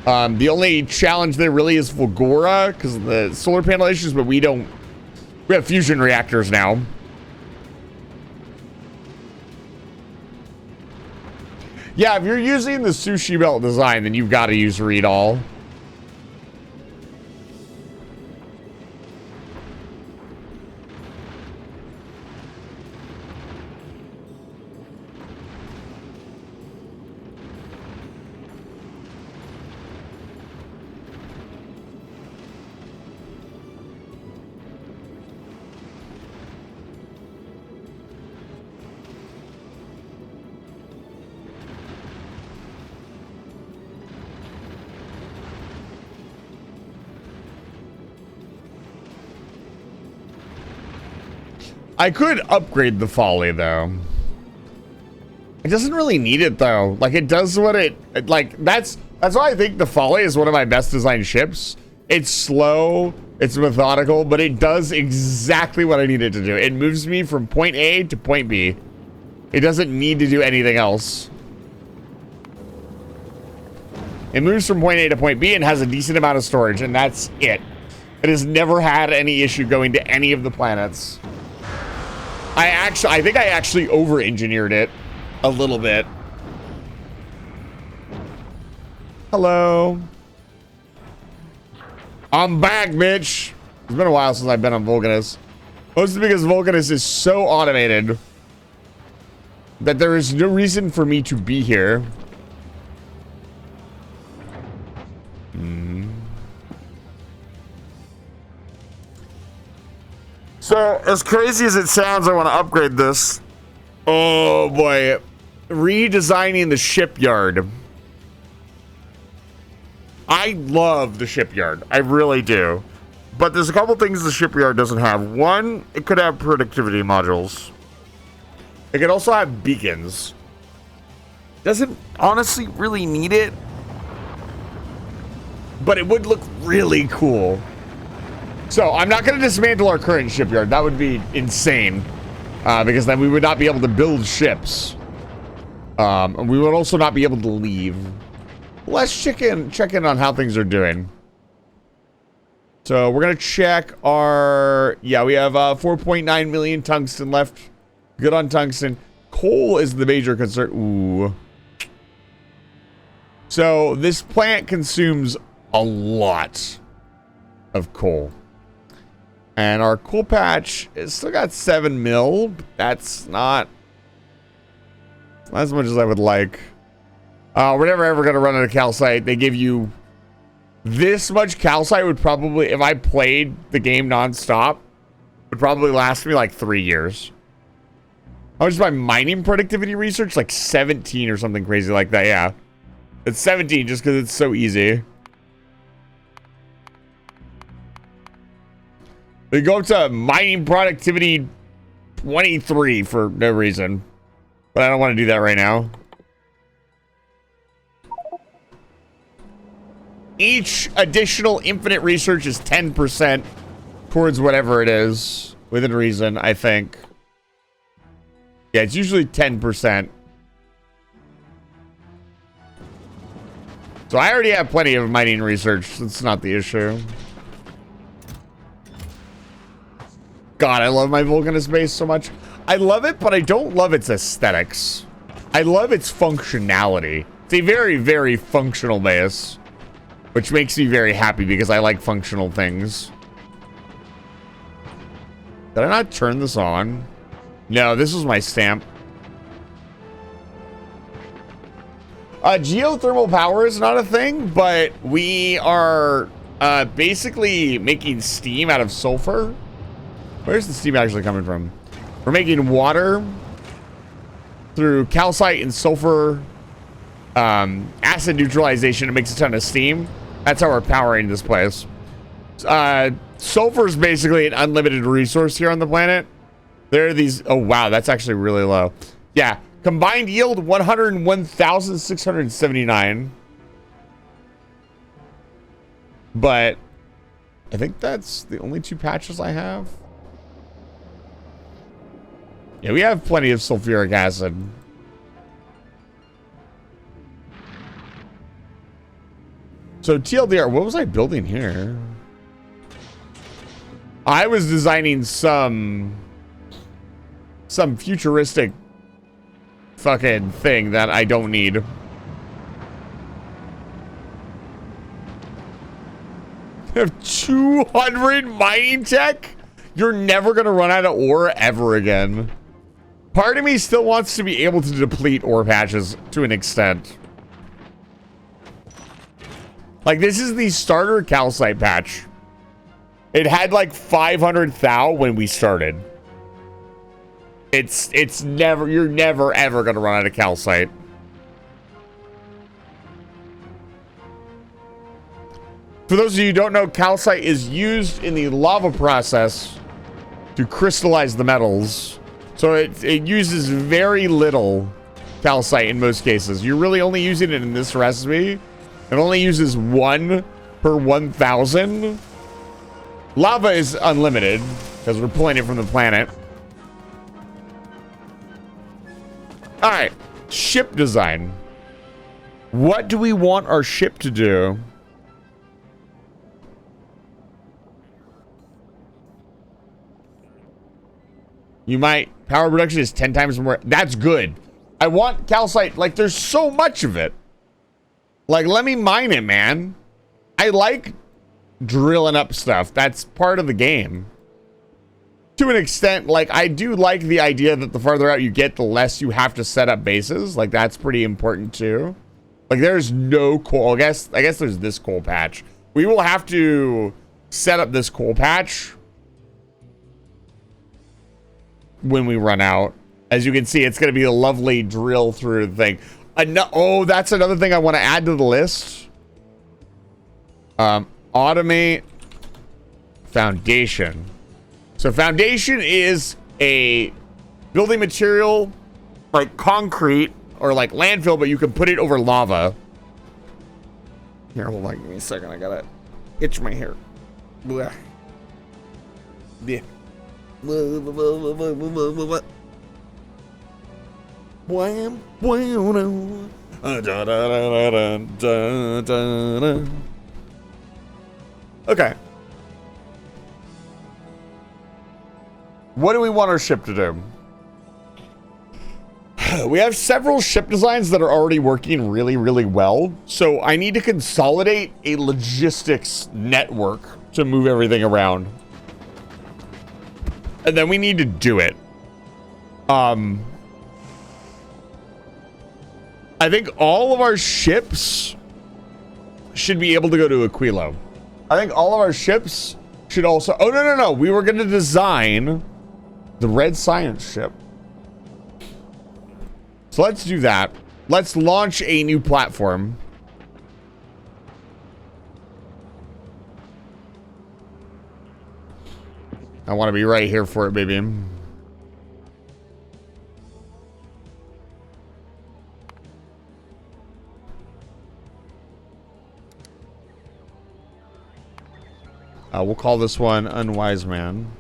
The only challenge there really is Fulgora because of the solar panel issues, but we have fusion reactors now. Yeah, if you're using the sushi belt design, then you've got to use read all. I could upgrade the folly though. It doesn't really need it though. Like it does what that's why I think the folly is one of my best designed ships. It's slow, it's methodical, but it does exactly what I need it to do. It moves me from point A to point B. It doesn't need to do anything else. It moves from point A to point B and has a decent amount of storage, and that's it. It has never had any issue going to any of the planets. I think I actually over-engineered it a little bit. Hello. I'm back, bitch. It's been a while since I've been on Vulcanus. Mostly because Vulcanus is so automated that there is no reason for me to be here. So, as crazy as it sounds, I want to upgrade this. Oh, boy. Redesigning the shipyard. I love the shipyard. I really do. But there's a couple things the shipyard doesn't have. One, it could have productivity modules. It could also have beacons. Doesn't honestly really need it. But it would look really cool. So, I'm not going to dismantle our current shipyard. That would be insane. Because then we would not be able to build ships. And we would also not be able to leave. Let's check in on how things are doing. So, we're going to check our... Yeah, we have 4.9 million tungsten left. Good on tungsten. Coal is the major concern. Ooh. So, this plant consumes a lot of coal. And our coal patch is still got 7 mil. But that's not as much as I would like. We're never ever going to run out of calcite. They give you this much calcite would probably, if I played the game nonstop, would probably last me like 3 years. How much is my mining productivity research? Like 17 or something crazy like that. Yeah. It's 17 just because it's so easy. They go up to mining productivity 23 for no reason. But I don't want to do that right now. Each additional infinite research is 10% towards whatever it is. Within reason, I think. Yeah, it's usually 10%. So I already have plenty of mining research. That's not the issue. God, I love my Vulcanist base so much. I love it, but I don't love its aesthetics. I love its functionality. It's a very, very functional base. Which makes me very happy because I like functional things. Did I not turn this on? No, this was my stamp. Geothermal power is not a thing, but we are basically making steam out of sulfur. Where's the steam actually coming from? We're making water through calcite and sulfur acid neutralization. It makes a ton of steam. That's how we're powering this place. Sulfur is basically an unlimited resource here on the planet. There are these... Oh, wow. That's actually really low. Yeah. Combined yield, 101,679. But I think that's the only 2 patches I have. Yeah, we have plenty of sulfuric acid. So TLDR, what was I building here? I was designing some futuristic fucking thing that I don't need. I have 200 mining tech? You're never gonna run out of ore ever again. Part of me still wants to be able to deplete ore patches to an extent. Like, this is the starter calcite patch. It had like 500 thou when we started. It's never, you're never ever gonna run out of calcite. For those of you who don't know, calcite is used in the lava process to crystallize the metals. So it uses very little calcite in most cases. You're really only using it in this recipe. It only uses 1 per 1,000. Lava is unlimited because we're pulling it from the planet. All right, ship design. What do we want our ship to do? You might. Power production is 10 times more. That's good. I want calcite. Like, there's so much of it. Like, let me mine it, man. I like drilling up stuff. That's part of the game. To an extent, like, I do like the idea that the farther out you get, the less you have to set up bases. Like, that's pretty important, too. Like, there's no coal. I guess there's this coal patch. We will have to set up this coal patch. when we run out. As you can see, it's going to be a lovely drill through the thing. Oh, that's another thing I want to add to the list. Automate foundation. So foundation is a building material like concrete or like landfill, but you can put it over lava. Here, hold on, give me a second. I gotta itch my hair. Blah. Yeah. Okay. What do we want our ship to do? We have several ship designs that are already working really, really well. So I need to consolidate a logistics network to move everything around. And then we need to do it. I think all of our ships should be able to go to Aquilo. I think all of our ships should also... Oh, no. We were going to design the Red Science ship. So let's do that. Let's launch a new platform. I want to be right here for it, baby. We'll call this one Unwise Man.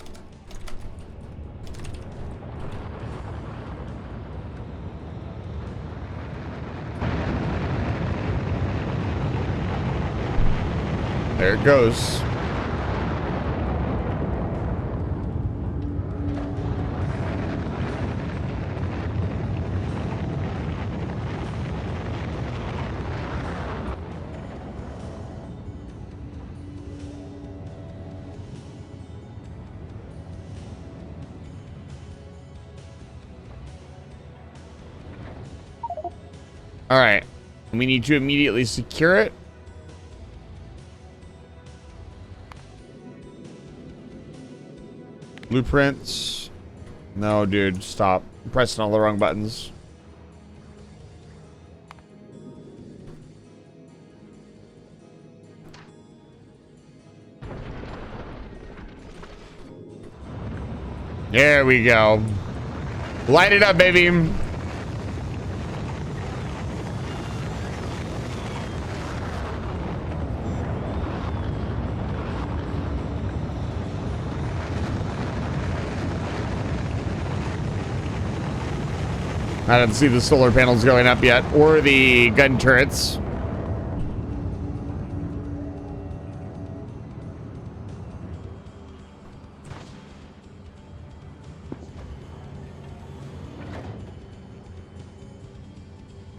There it goes. All right. We need to immediately secure it. Blueprints. No, dude, stop. I'm pressing all the wrong buttons. There we go. Light it up, baby. I didn't see the solar panels going up yet, or the gun turrets.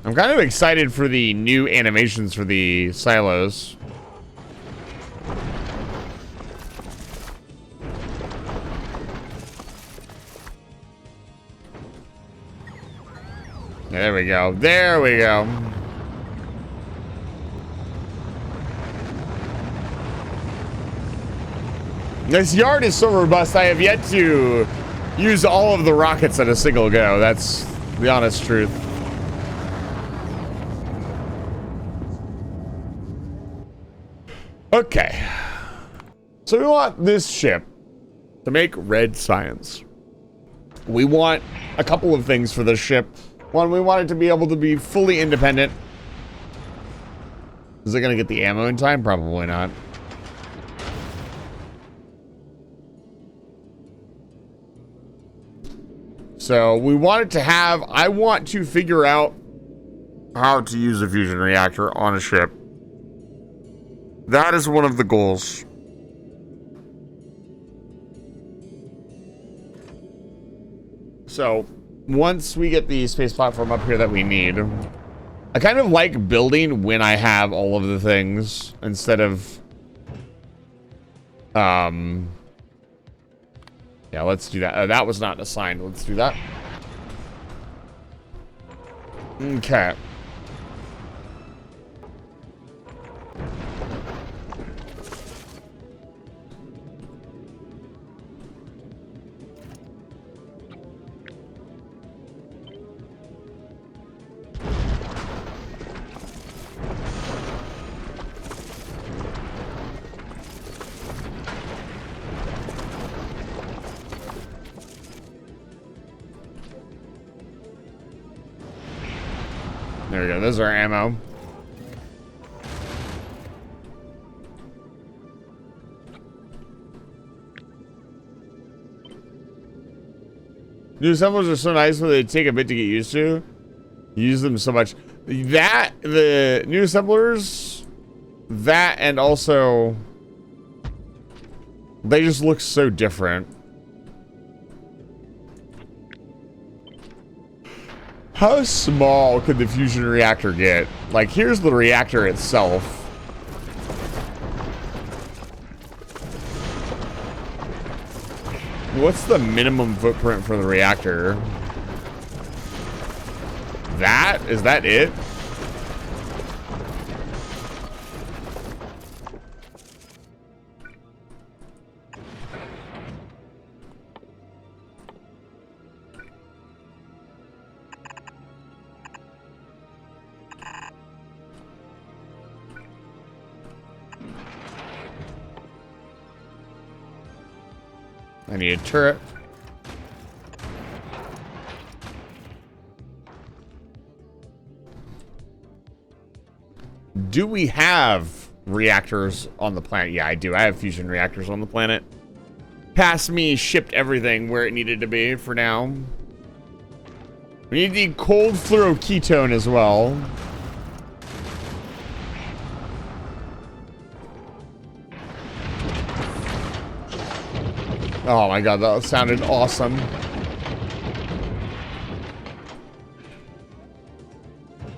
I'm kind of excited for the new animations for the silos. There we go. There we go. This yard is so robust, I have yet to use all of the rockets at a single go. That's the honest truth. Okay. So we want this ship to make red science. We want a couple of things for this ship. One, we want it to be able to be fully independent. Is it going to get the ammo in time? Probably not. So we want it to have... I want to figure out how to use a fusion reactor on a ship. That is one of the goals. So... once we get the space platform up here that we need, I kind of like building when I have all of the things instead of, yeah, let's do that. That was not assigned. Let's do that. Okay. There we go. Those are our ammo. New assemblers are so nice, but they take a bit to get used to. Use them so much. That, the new assemblers, that, and also, they just look so different. How small could the fusion reactor get? Like, here's the reactor itself. What's the minimum footprint for the reactor? That? Is that it? I need a turret. Do we have reactors on the planet? Yeah, I do. I have fusion reactors on the planet. Past me shipped everything where it needed to be for now. We need the cold fluoroketone as well. Oh my god, that sounded awesome.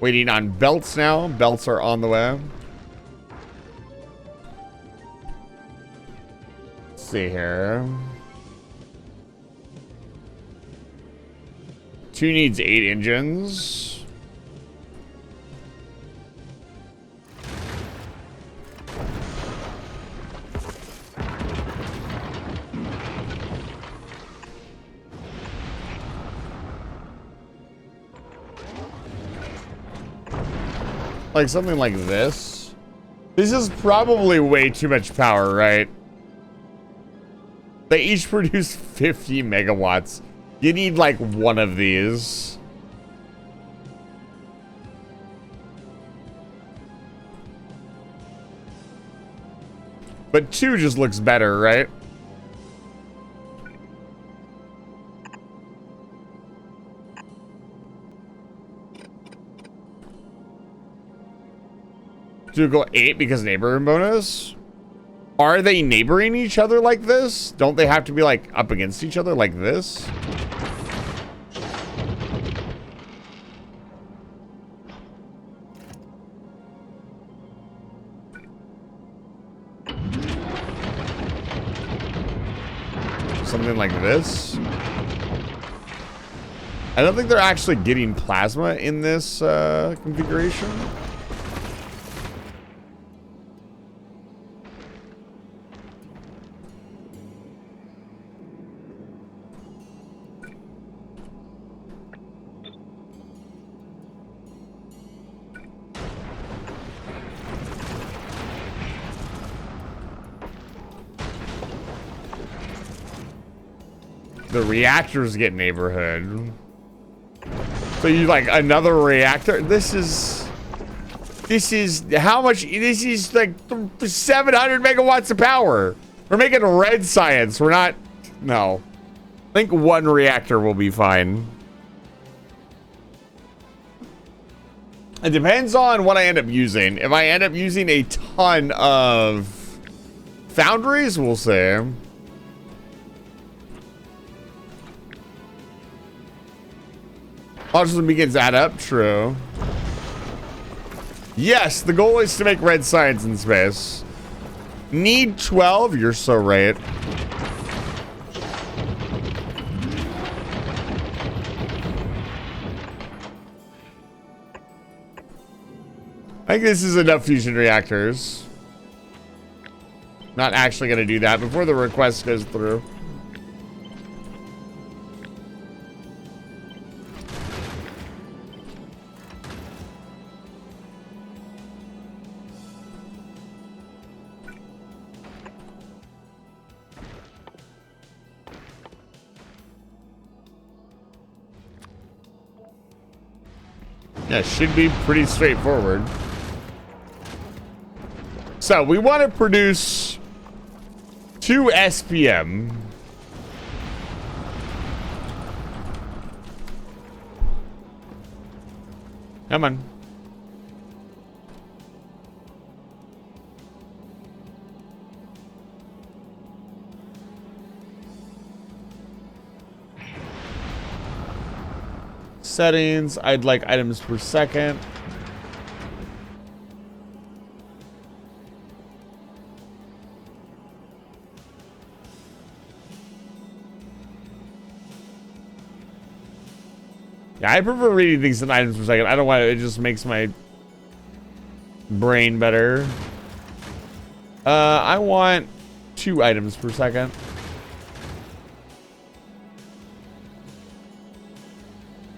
Waiting on belts now. Belts are on the way. Let's see here. 2 needs 8 engines. Like something like this. This is probably way too much power, right? They each produce 50 megawatts. You need like one of these. But 2 just looks better, right? Do go 8 because neighboring bonus? Are they neighboring each other like this? Don't they have to be like up against each other like this? Something like this? I don't think they're actually getting plasma in this configuration. The reactors get neighborhood. So you like another reactor? This is how much? This is like 700 megawatts of power. We're making red science. We're not, no. I think 1 reactor will be fine. It depends on what I end up using. If I end up using a ton of foundries, we'll say. Autism begins to add up, true. Yes, the goal is to make red science in space. Need 12, you're so right. I think this is enough fusion reactors. Not actually gonna do that before the request goes through. Yeah, should be pretty straightforward. So we want to produce 2 SPM. Come on. Settings, I'd like items per second. Yeah, I prefer reading things in items per second. I don't want it, it just makes my brain better. I want 2 items per second.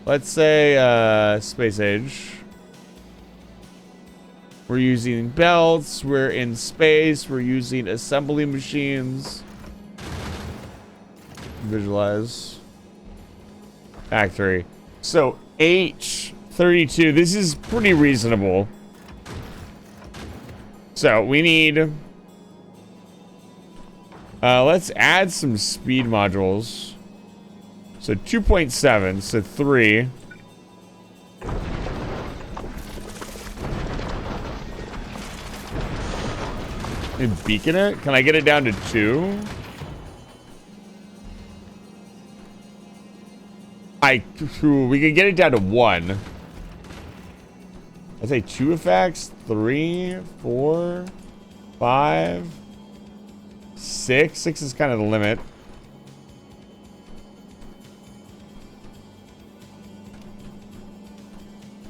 Let's say space age. We're using belts, we're in space, we're using assembly machines. Visualize. Factory. So H32, this is pretty reasonable. So we need, let's add some speed modules. So 2.7, so 3. And beacon it? Can I get it down to 2? We can get it down to 1. I'd say 2 effects, 3, 4, 5, 6. 6 is kind of the limit.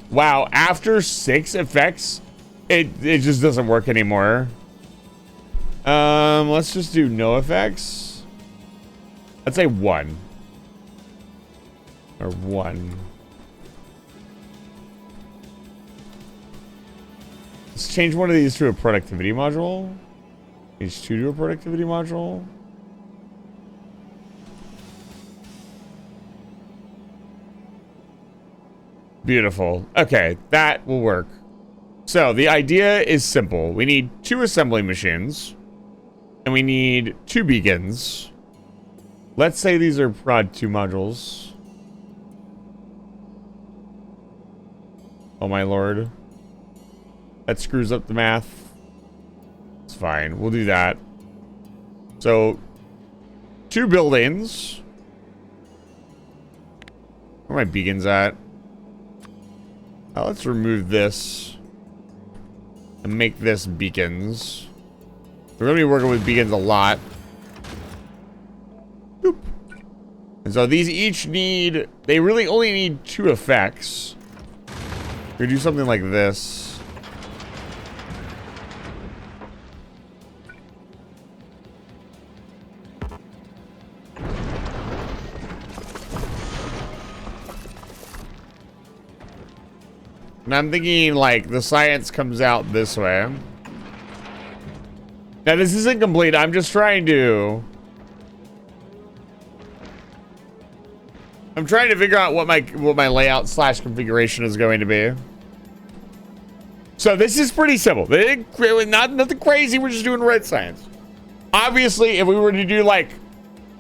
Wow, after 6 effects, it just doesn't work anymore. Let's just do no effects. Let's say 1. Or 1. Let's change one of these to a productivity module. H2 to a productivity module. Beautiful. Okay, that will work. So the idea is simple. We need 2 assembly machines. And we need 2 beacons. Let's say these are prod 2 modules. Oh my lord. That screws up the math. It's fine. We'll do that. So 2 buildings. Where are my beacons at? Let's remove this and make this beacons. We're going to be working with beacons a lot. Boop. And so these each need, they really only need 2 effects. We're going to do something like this. And I'm thinking like the science comes out this way. Now this isn't complete. I'm just trying to figure out what my layout / configuration is going to be. So this is pretty simple. Nothing crazy. We're just doing red science. Obviously, if we were to do like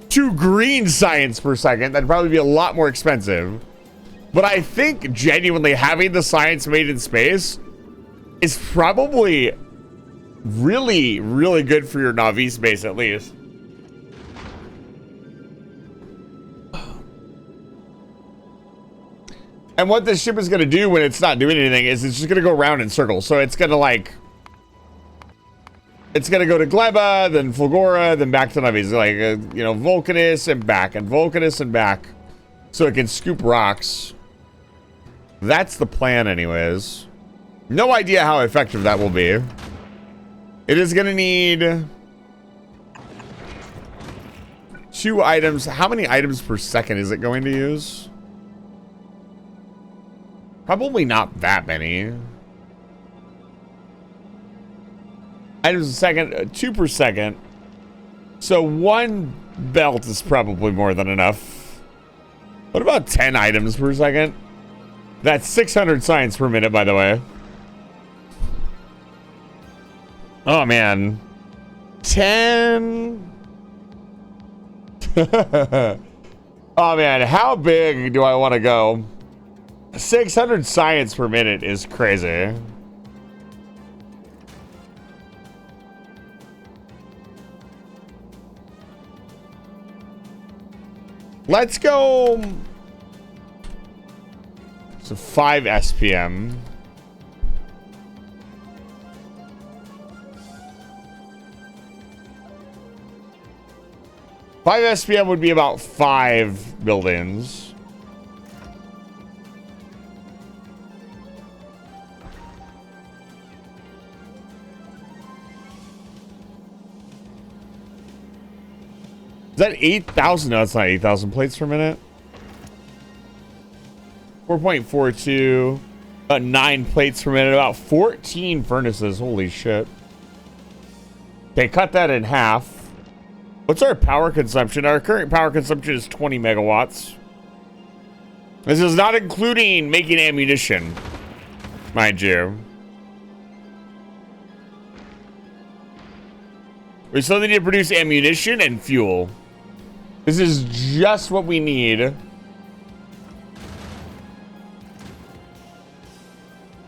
2 green science per second, that'd probably be a lot more expensive. But I think genuinely having the science made in space is probably really, really good for your Navi base, at least. And what this ship is going to do when it's not doing anything is it's just going to go around in circles. So it's going to like... It's going to go to Gleba, then Fulgora, then back to Navi. Like, you know, Vulcanus and back, and Vulcanus and back. So it can scoop rocks. That's the plan anyways. No idea how effective that will be. It is going to need 2 items. How many items per second is it going to use? Probably not that many. Items a second, 2 per second. So 1 belt is probably more than enough. What about 10 items per second? That's 600 science per minute, by the way. Oh, man. 10. Oh, man. How big do I want to go? 600 science per minute is crazy. Let's go. So 5 SPM. Five SPM would be about 5 buildings. Is that 8,000? No, it's not 8,000 plates per minute. 4.42. About 9 plates per minute. About 14 furnaces. Holy shit. Okay, cut that in half. What's our power consumption? Our current power consumption is 20 megawatts. This is not including making ammunition, mind you. We still need to produce ammunition and fuel. This is just what we need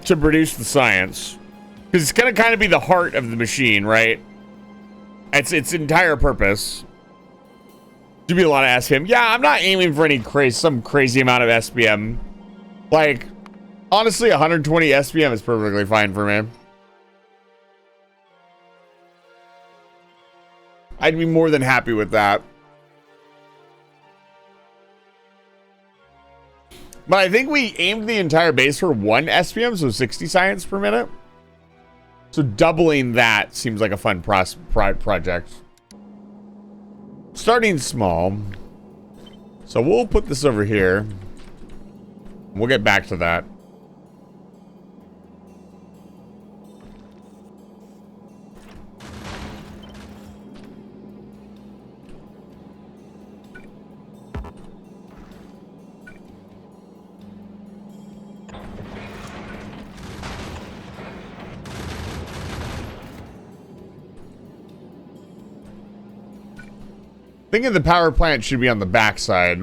to produce the science. Because it's going to kind of be the heart of the machine, right? It's its entire purpose. To be a lot of SPM. Yeah, I'm not aiming for any some crazy amount of SPM. Like, honestly, 120 SPM is perfectly fine for me. I'd be more than happy with that. But I think we aimed the entire base for 1 SPM, so 60 science per minute. So doubling that seems like a fun project. Starting small. So we'll put this over here. We'll get back to that. Thinking the power plant should be on the backside.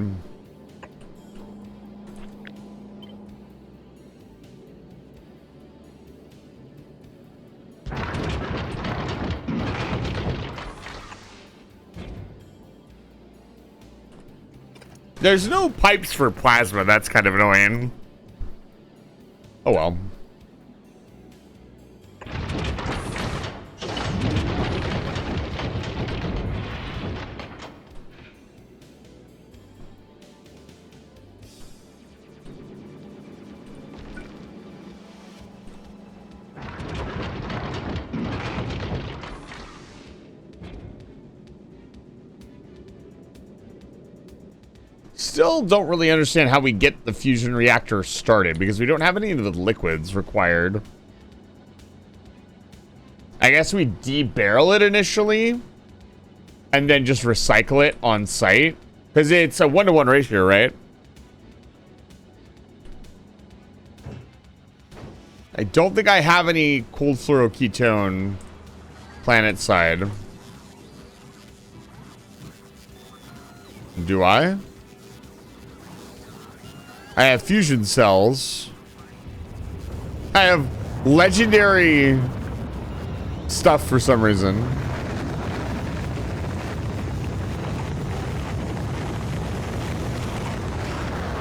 There's no pipes for plasma. That's kind of annoying. Oh well. Still don't really understand how we get the fusion reactor started because we don't have any of the liquids required. I guess we debarrel it initially and then just recycle it on site because it's a 1-to-1 ratio, right? I don't think I have any cold fluoroketone planet side. Do I? I have fusion cells. I have legendary stuff for some reason.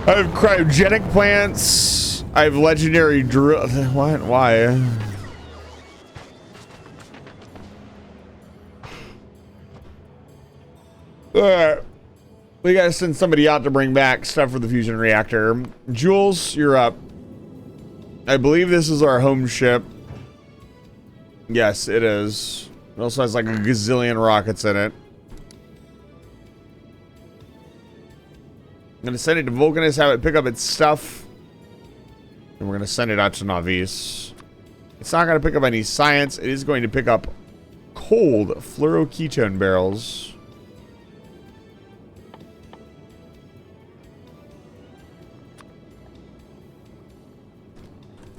I have cryogenic plants. I have legendary drill. What? Why? We gotta send somebody out to bring back stuff for the fusion reactor. Jules, you're up. I believe this is our home ship. Yes, it is. It also has like a gazillion rockets in it. I'm gonna send it to Vulcanus, have it pick up its stuff. And we're gonna send it out to Navis. It's not gonna pick up any science. It is going to pick up cold fluoroketone barrels.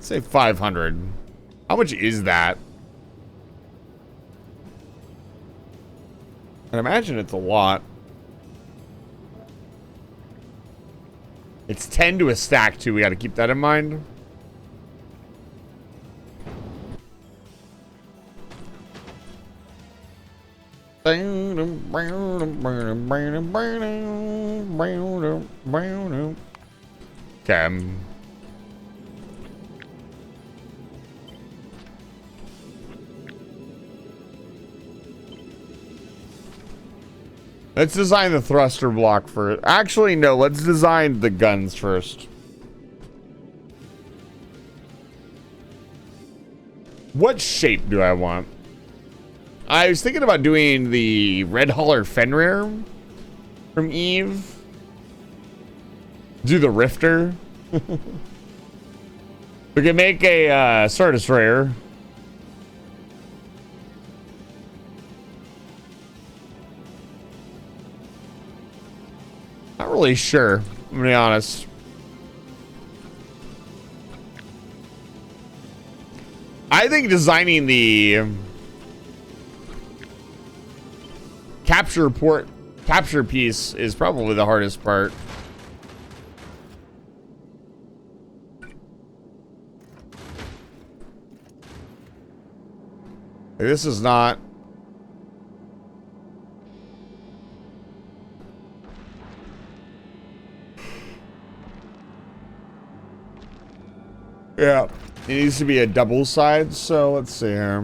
say 500. How much is that? I imagine it's a lot. It's 10 to a stack, too. We got to keep that in mind. Okay. Let's design the thruster block first. Actually, no. Let's design the guns first. What shape do I want? I was thinking about doing the Red Holler Fenrir from Eve. Do the Rifter. We can make a Star Destroyer. Not really sure, I'm gonna be honest. I think designing the capture piece is probably the hardest part. This is not. Yeah, it needs to be a double side, so let's see here.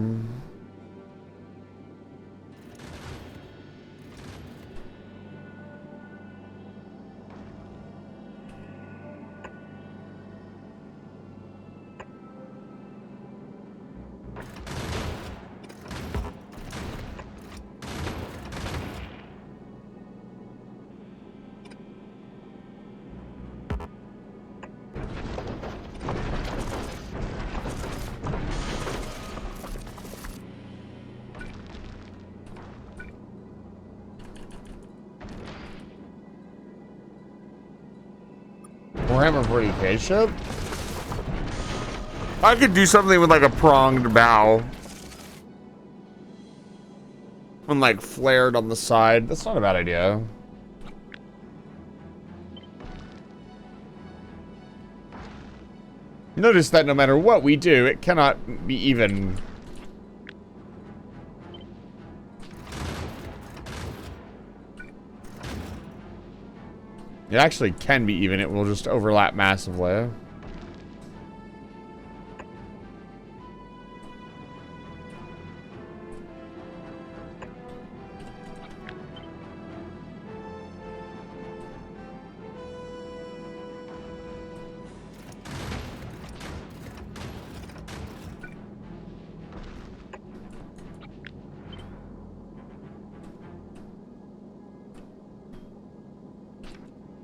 Warhammer 40k ship? I could do something with like a pronged bow. And like flared on the side. That's not a bad idea. Notice that no matter what we do, it cannot be even. It actually can be even. It will just overlap massively.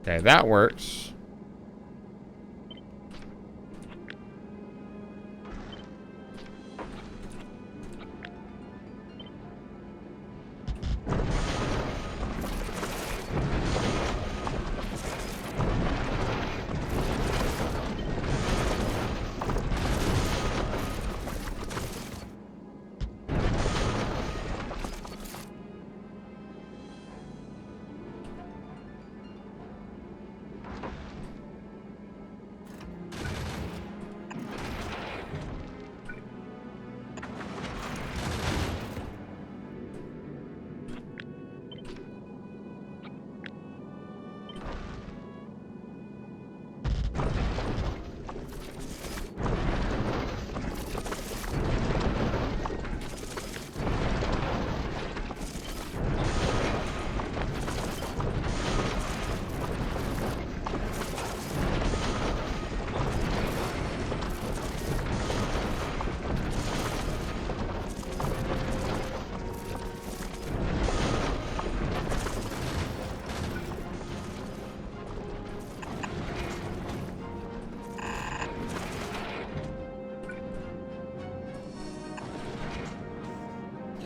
Okay, that works.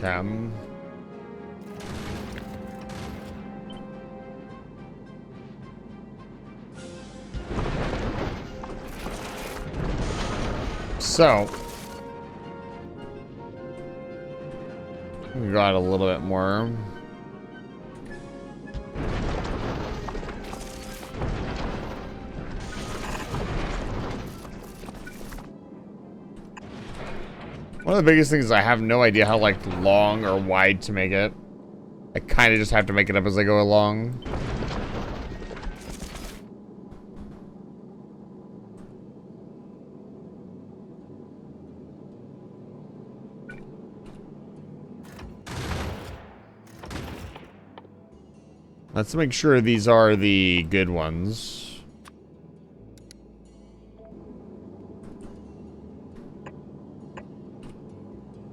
Cam. So we got a little bit more. One of the biggest things is I have no idea how like long or wide to make it. I kind of just have to make it up as I go along. Let's make sure these are the good ones.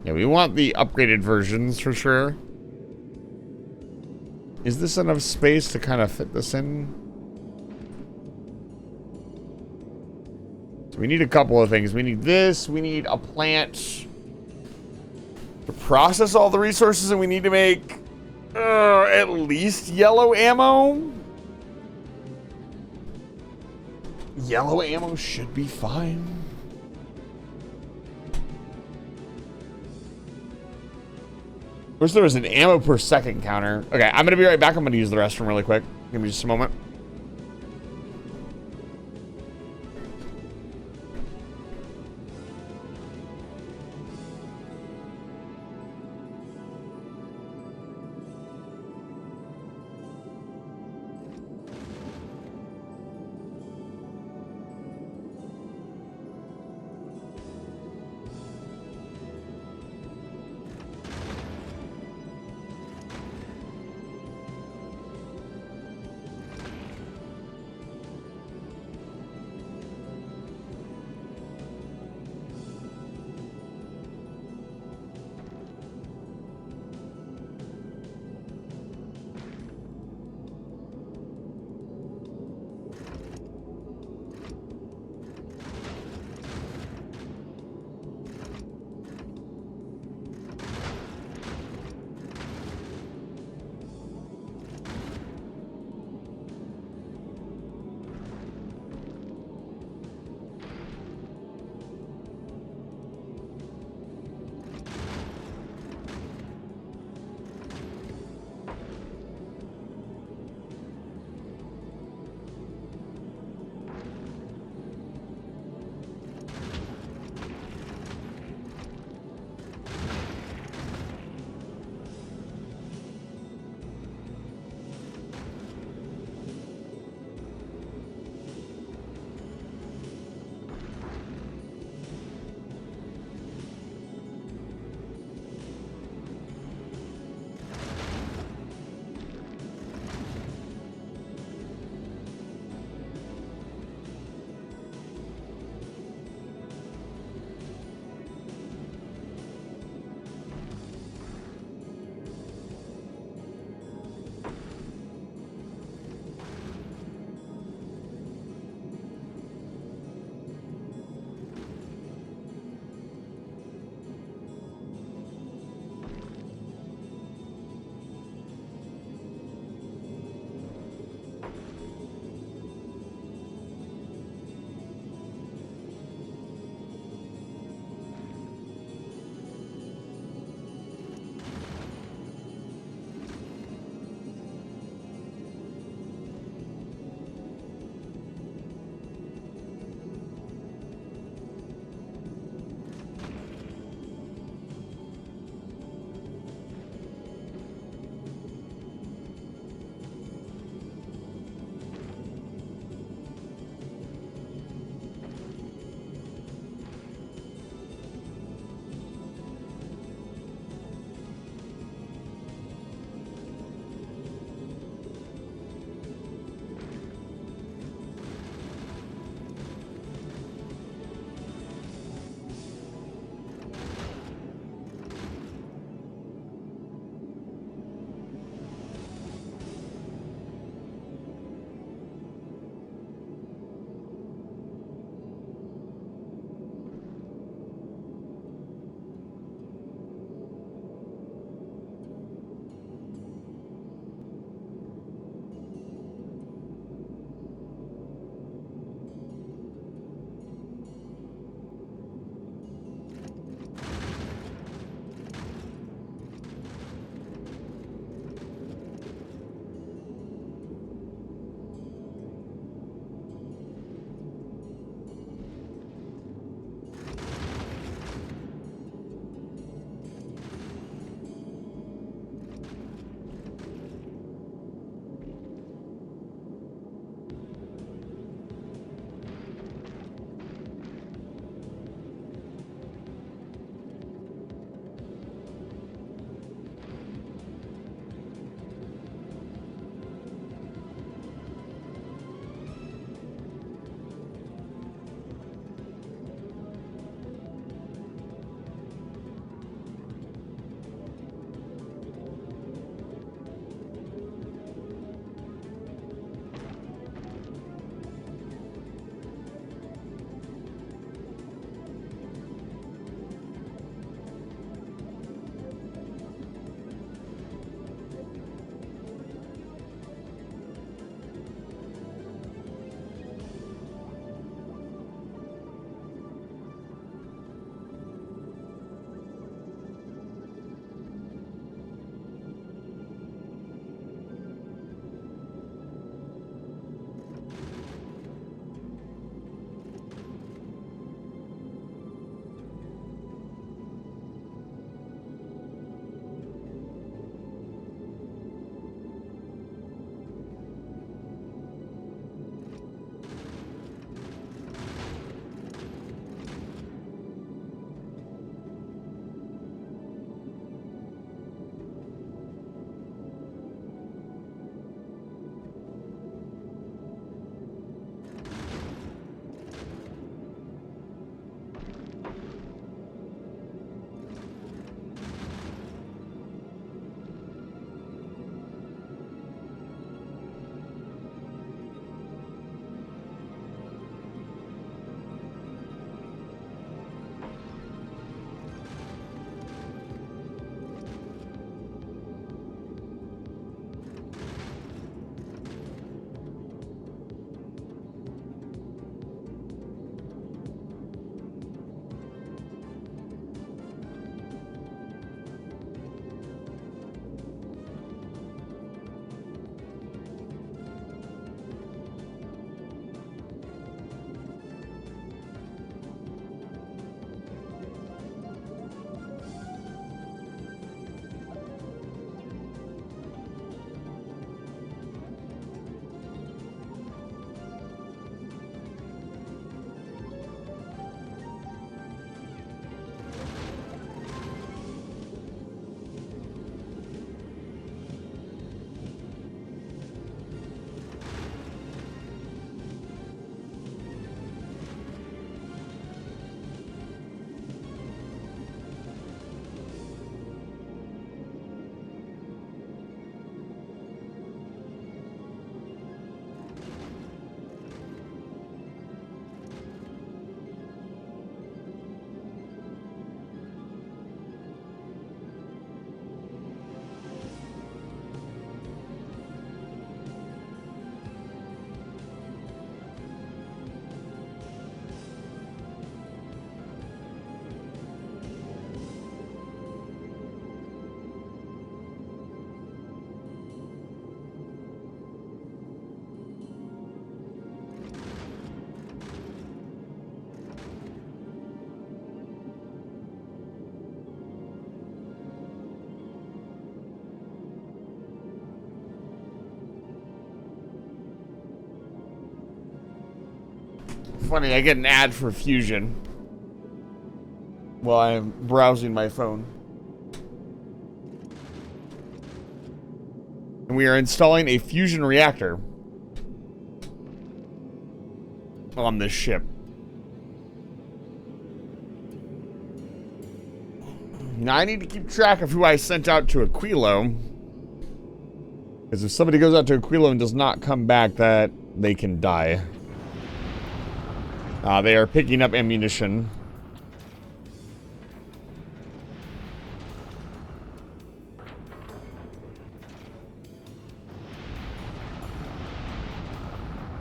Yeah, we want the upgraded versions for sure. Is this enough space to kind of fit this in? So we need a couple of things. We need this. We need a plant to process all the resources, and we need to make at least yellow ammo. Yellow ammo should be fine. Wish there was an ammo per second counter. Okay, I'm gonna be right back. I'm gonna use the restroom really quick. Give me just a moment. Funny, I get an ad for Fusion while I'm browsing my phone. And we are installing a fusion reactor on this ship. Now I need to keep track of who I sent out to Aquilo. Because if somebody goes out to Aquilo and does not come back, that they can die. They are picking up ammunition.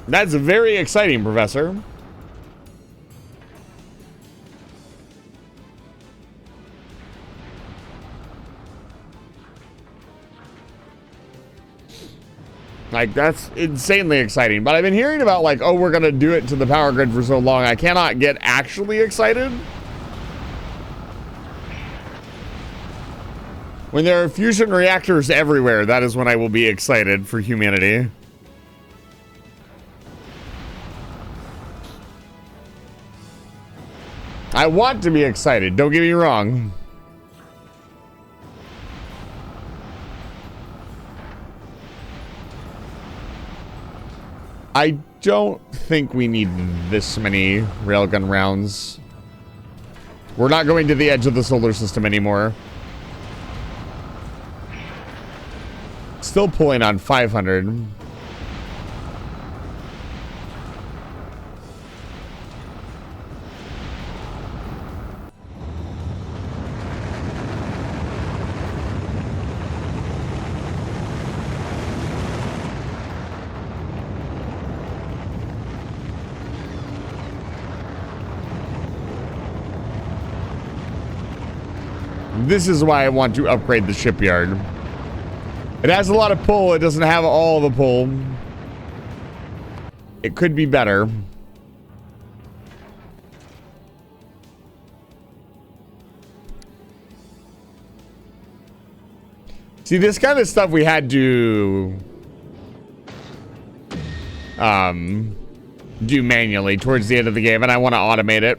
That's very exciting, Professor. Like, that's insanely exciting. But I've been hearing about, like, oh, we're going to do it to the power grid for so long. I cannot get actually excited. When there are fusion reactors everywhere, that is when I will be excited for humanity. I want to be excited, don't get me wrong. I don't think we need this many railgun rounds. We're not going to the edge of the solar system anymore. Still pulling on 500. This is why I want to upgrade the shipyard. It has a lot of pull. It doesn't have all the pull. It could be better. See, this kind of stuff we had to do manually towards the end of the game, and I want to automate it.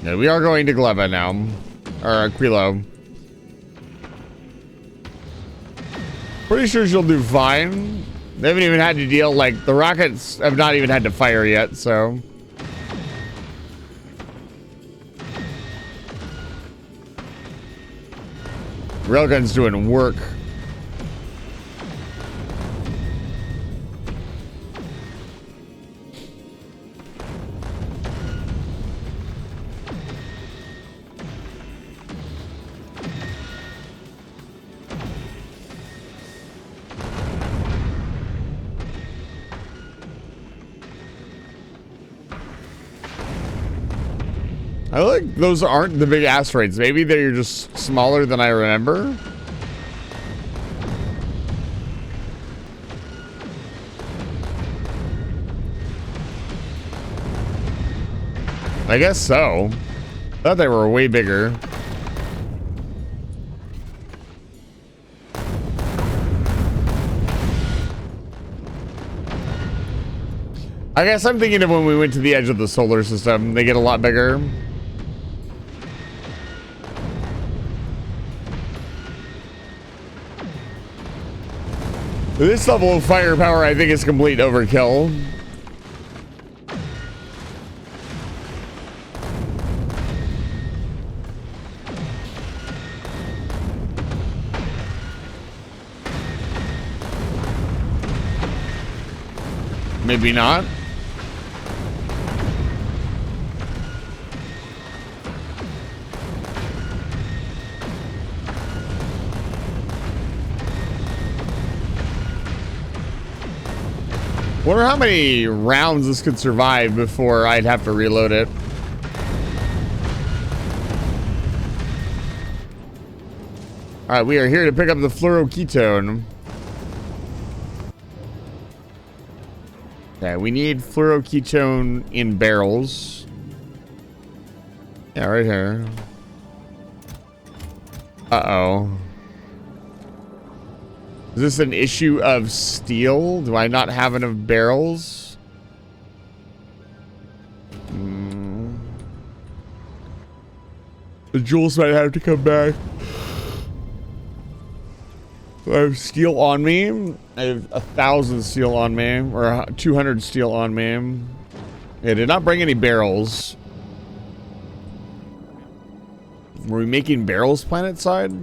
Yeah, we are going to Gleba now. Or Aquilo. Pretty sure she'll do fine. They haven't even had to deal, like, the rockets have not even had to fire yet, so. Railgun's doing work. I like those aren't the big asteroids. Maybe they're just smaller than I remember. I guess so. Thought they were way bigger. I guess I'm thinking of when we went to the edge of the solar system. They get a lot bigger. This level of firepower, I think, is complete overkill. Maybe not. Wonder how many rounds this could survive before I'd have to reload it. All right, we are here to pick up the fluoroketone. Okay, we need fluoroketone in barrels. Yeah, right here. Uh-oh. Is this an issue of steel? Do I not have enough barrels? The jewels might have to come back. I have steel on me. I have 1,000 steel on me, or 200 steel on me. Yeah, did not bring any barrels. Were we making barrels planet side?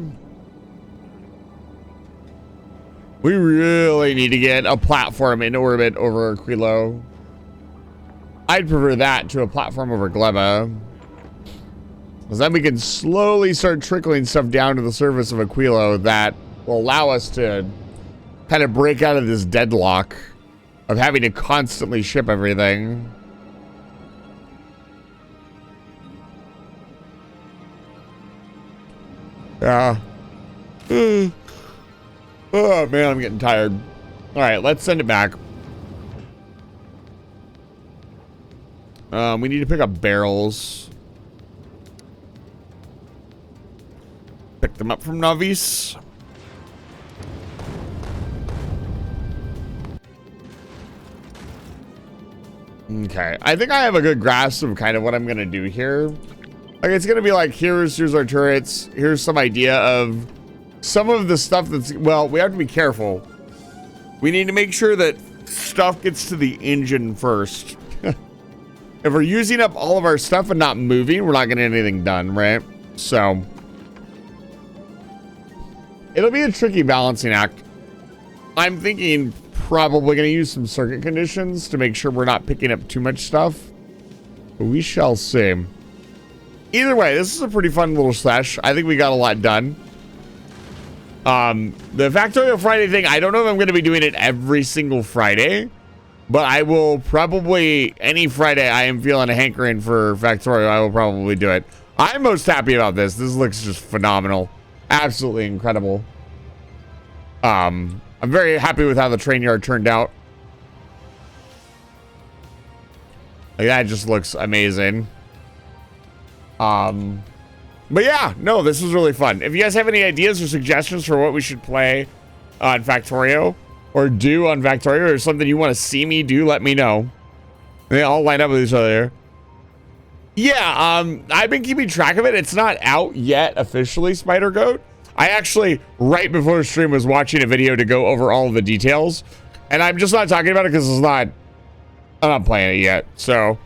We really need to get a platform in orbit over Aquilo. I'd prefer that to a platform over Gleba. Because then we can slowly start trickling stuff down to the surface of Aquilo that will allow us to kind of break out of this deadlock of having to constantly ship everything. Yeah. Oh man, I'm getting tired. All right, let's send it back. We need to pick up barrels. Pick them up from Navis. Okay, I think I have a good grasp of kind of what I'm gonna do here. Like, it's gonna be like, here's our turrets. Here's some idea of some of the stuff that's, well, we have to be careful. We need to make sure that stuff gets to the engine first. If we're using up all of our stuff and not moving, we're not getting anything done, right? So it'll be a tricky balancing act. I'm thinking probably going to use some circuit conditions to make sure we're not picking up too much stuff. But we shall see. Either way, this is a pretty fun little slash. I think we got a lot done. The Factorio Friday thing, I don't know if I'm going to be doing it every single Friday, but I will probably, any Friday I am feeling a hankering for Factorio, I will probably do it. I'm most happy about this. This looks just phenomenal. Absolutely incredible. I'm very happy with how the train yard turned out. Like, that just looks amazing. But yeah, no, this was really fun. If you guys have any ideas or suggestions for what we should play on Factorio or do on Factorio, or something you want to see me do, let me know. They all line up with each other. Yeah, I've been keeping track of it. It's not out yet officially, Spider Goat. I actually, right before the stream, was watching a video to go over all of the details, and I'm just not talking about it because I'm not playing it yet. So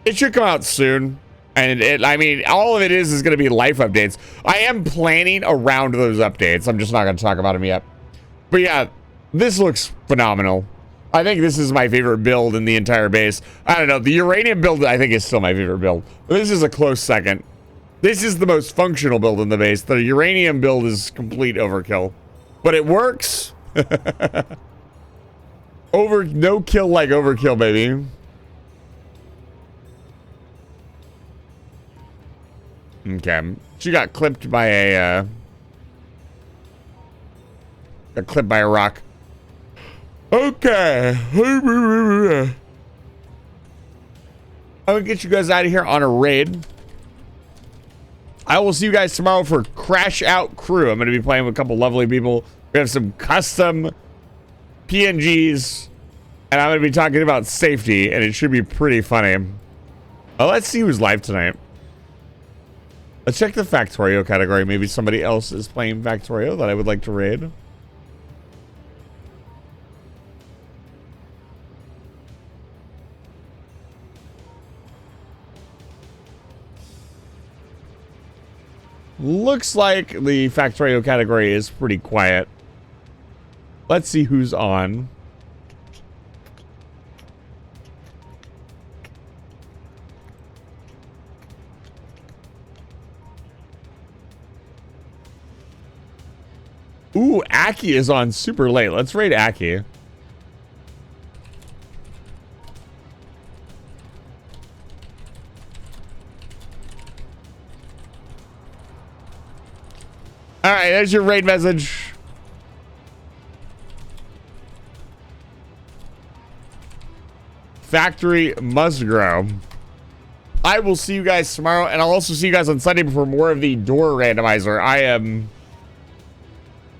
it should come out soon. And I mean, all of it is going to be life updates. I am planning around those updates. I'm just not going to talk about them yet. But yeah, this looks phenomenal. I think this is my favorite build in the entire base. I don't know. The uranium build, I think, is still my favorite build. This is a close second. This is the most functional build in the base. The uranium build is complete overkill. But it works. No kill like overkill, baby. Okay, she got clipped by a rock. Okay, I'm gonna get you guys out of here on a raid. I will see you guys tomorrow for Crash Out Crew. I'm gonna be playing with a couple lovely people. We have some custom PNGs, and I'm gonna be talking about safety, and it should be pretty funny. Well, let's see who's live tonight. Let's check the Factorio category. Maybe somebody else is playing Factorio that I would like to raid. Looks like the Factorio category is pretty quiet. Let's see who's on. Ooh, Aki is on super late. Let's raid Aki. All right, there's your raid message. Factory must grow. I will see you guys tomorrow, and I'll also see you guys on Sunday for more of the door randomizer. I am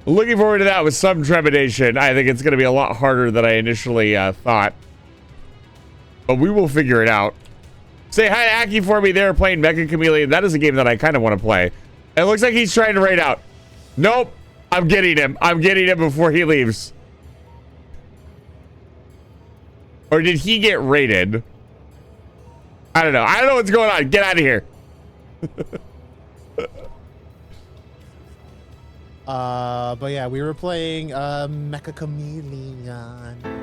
looking forward to that with some trepidation. I think it's going to be a lot harder than I initially thought. But we will figure it out. Say hi to Aki for me there playing Mecha Chameleon. That is a game that I kind of want to play. It looks like he's trying to raid out. Nope. I'm getting him. I'm getting him before he leaves. Or did he get raided? I don't know. I don't know what's going on. Get out of here. But yeah, we were playing Mecha Chameleon.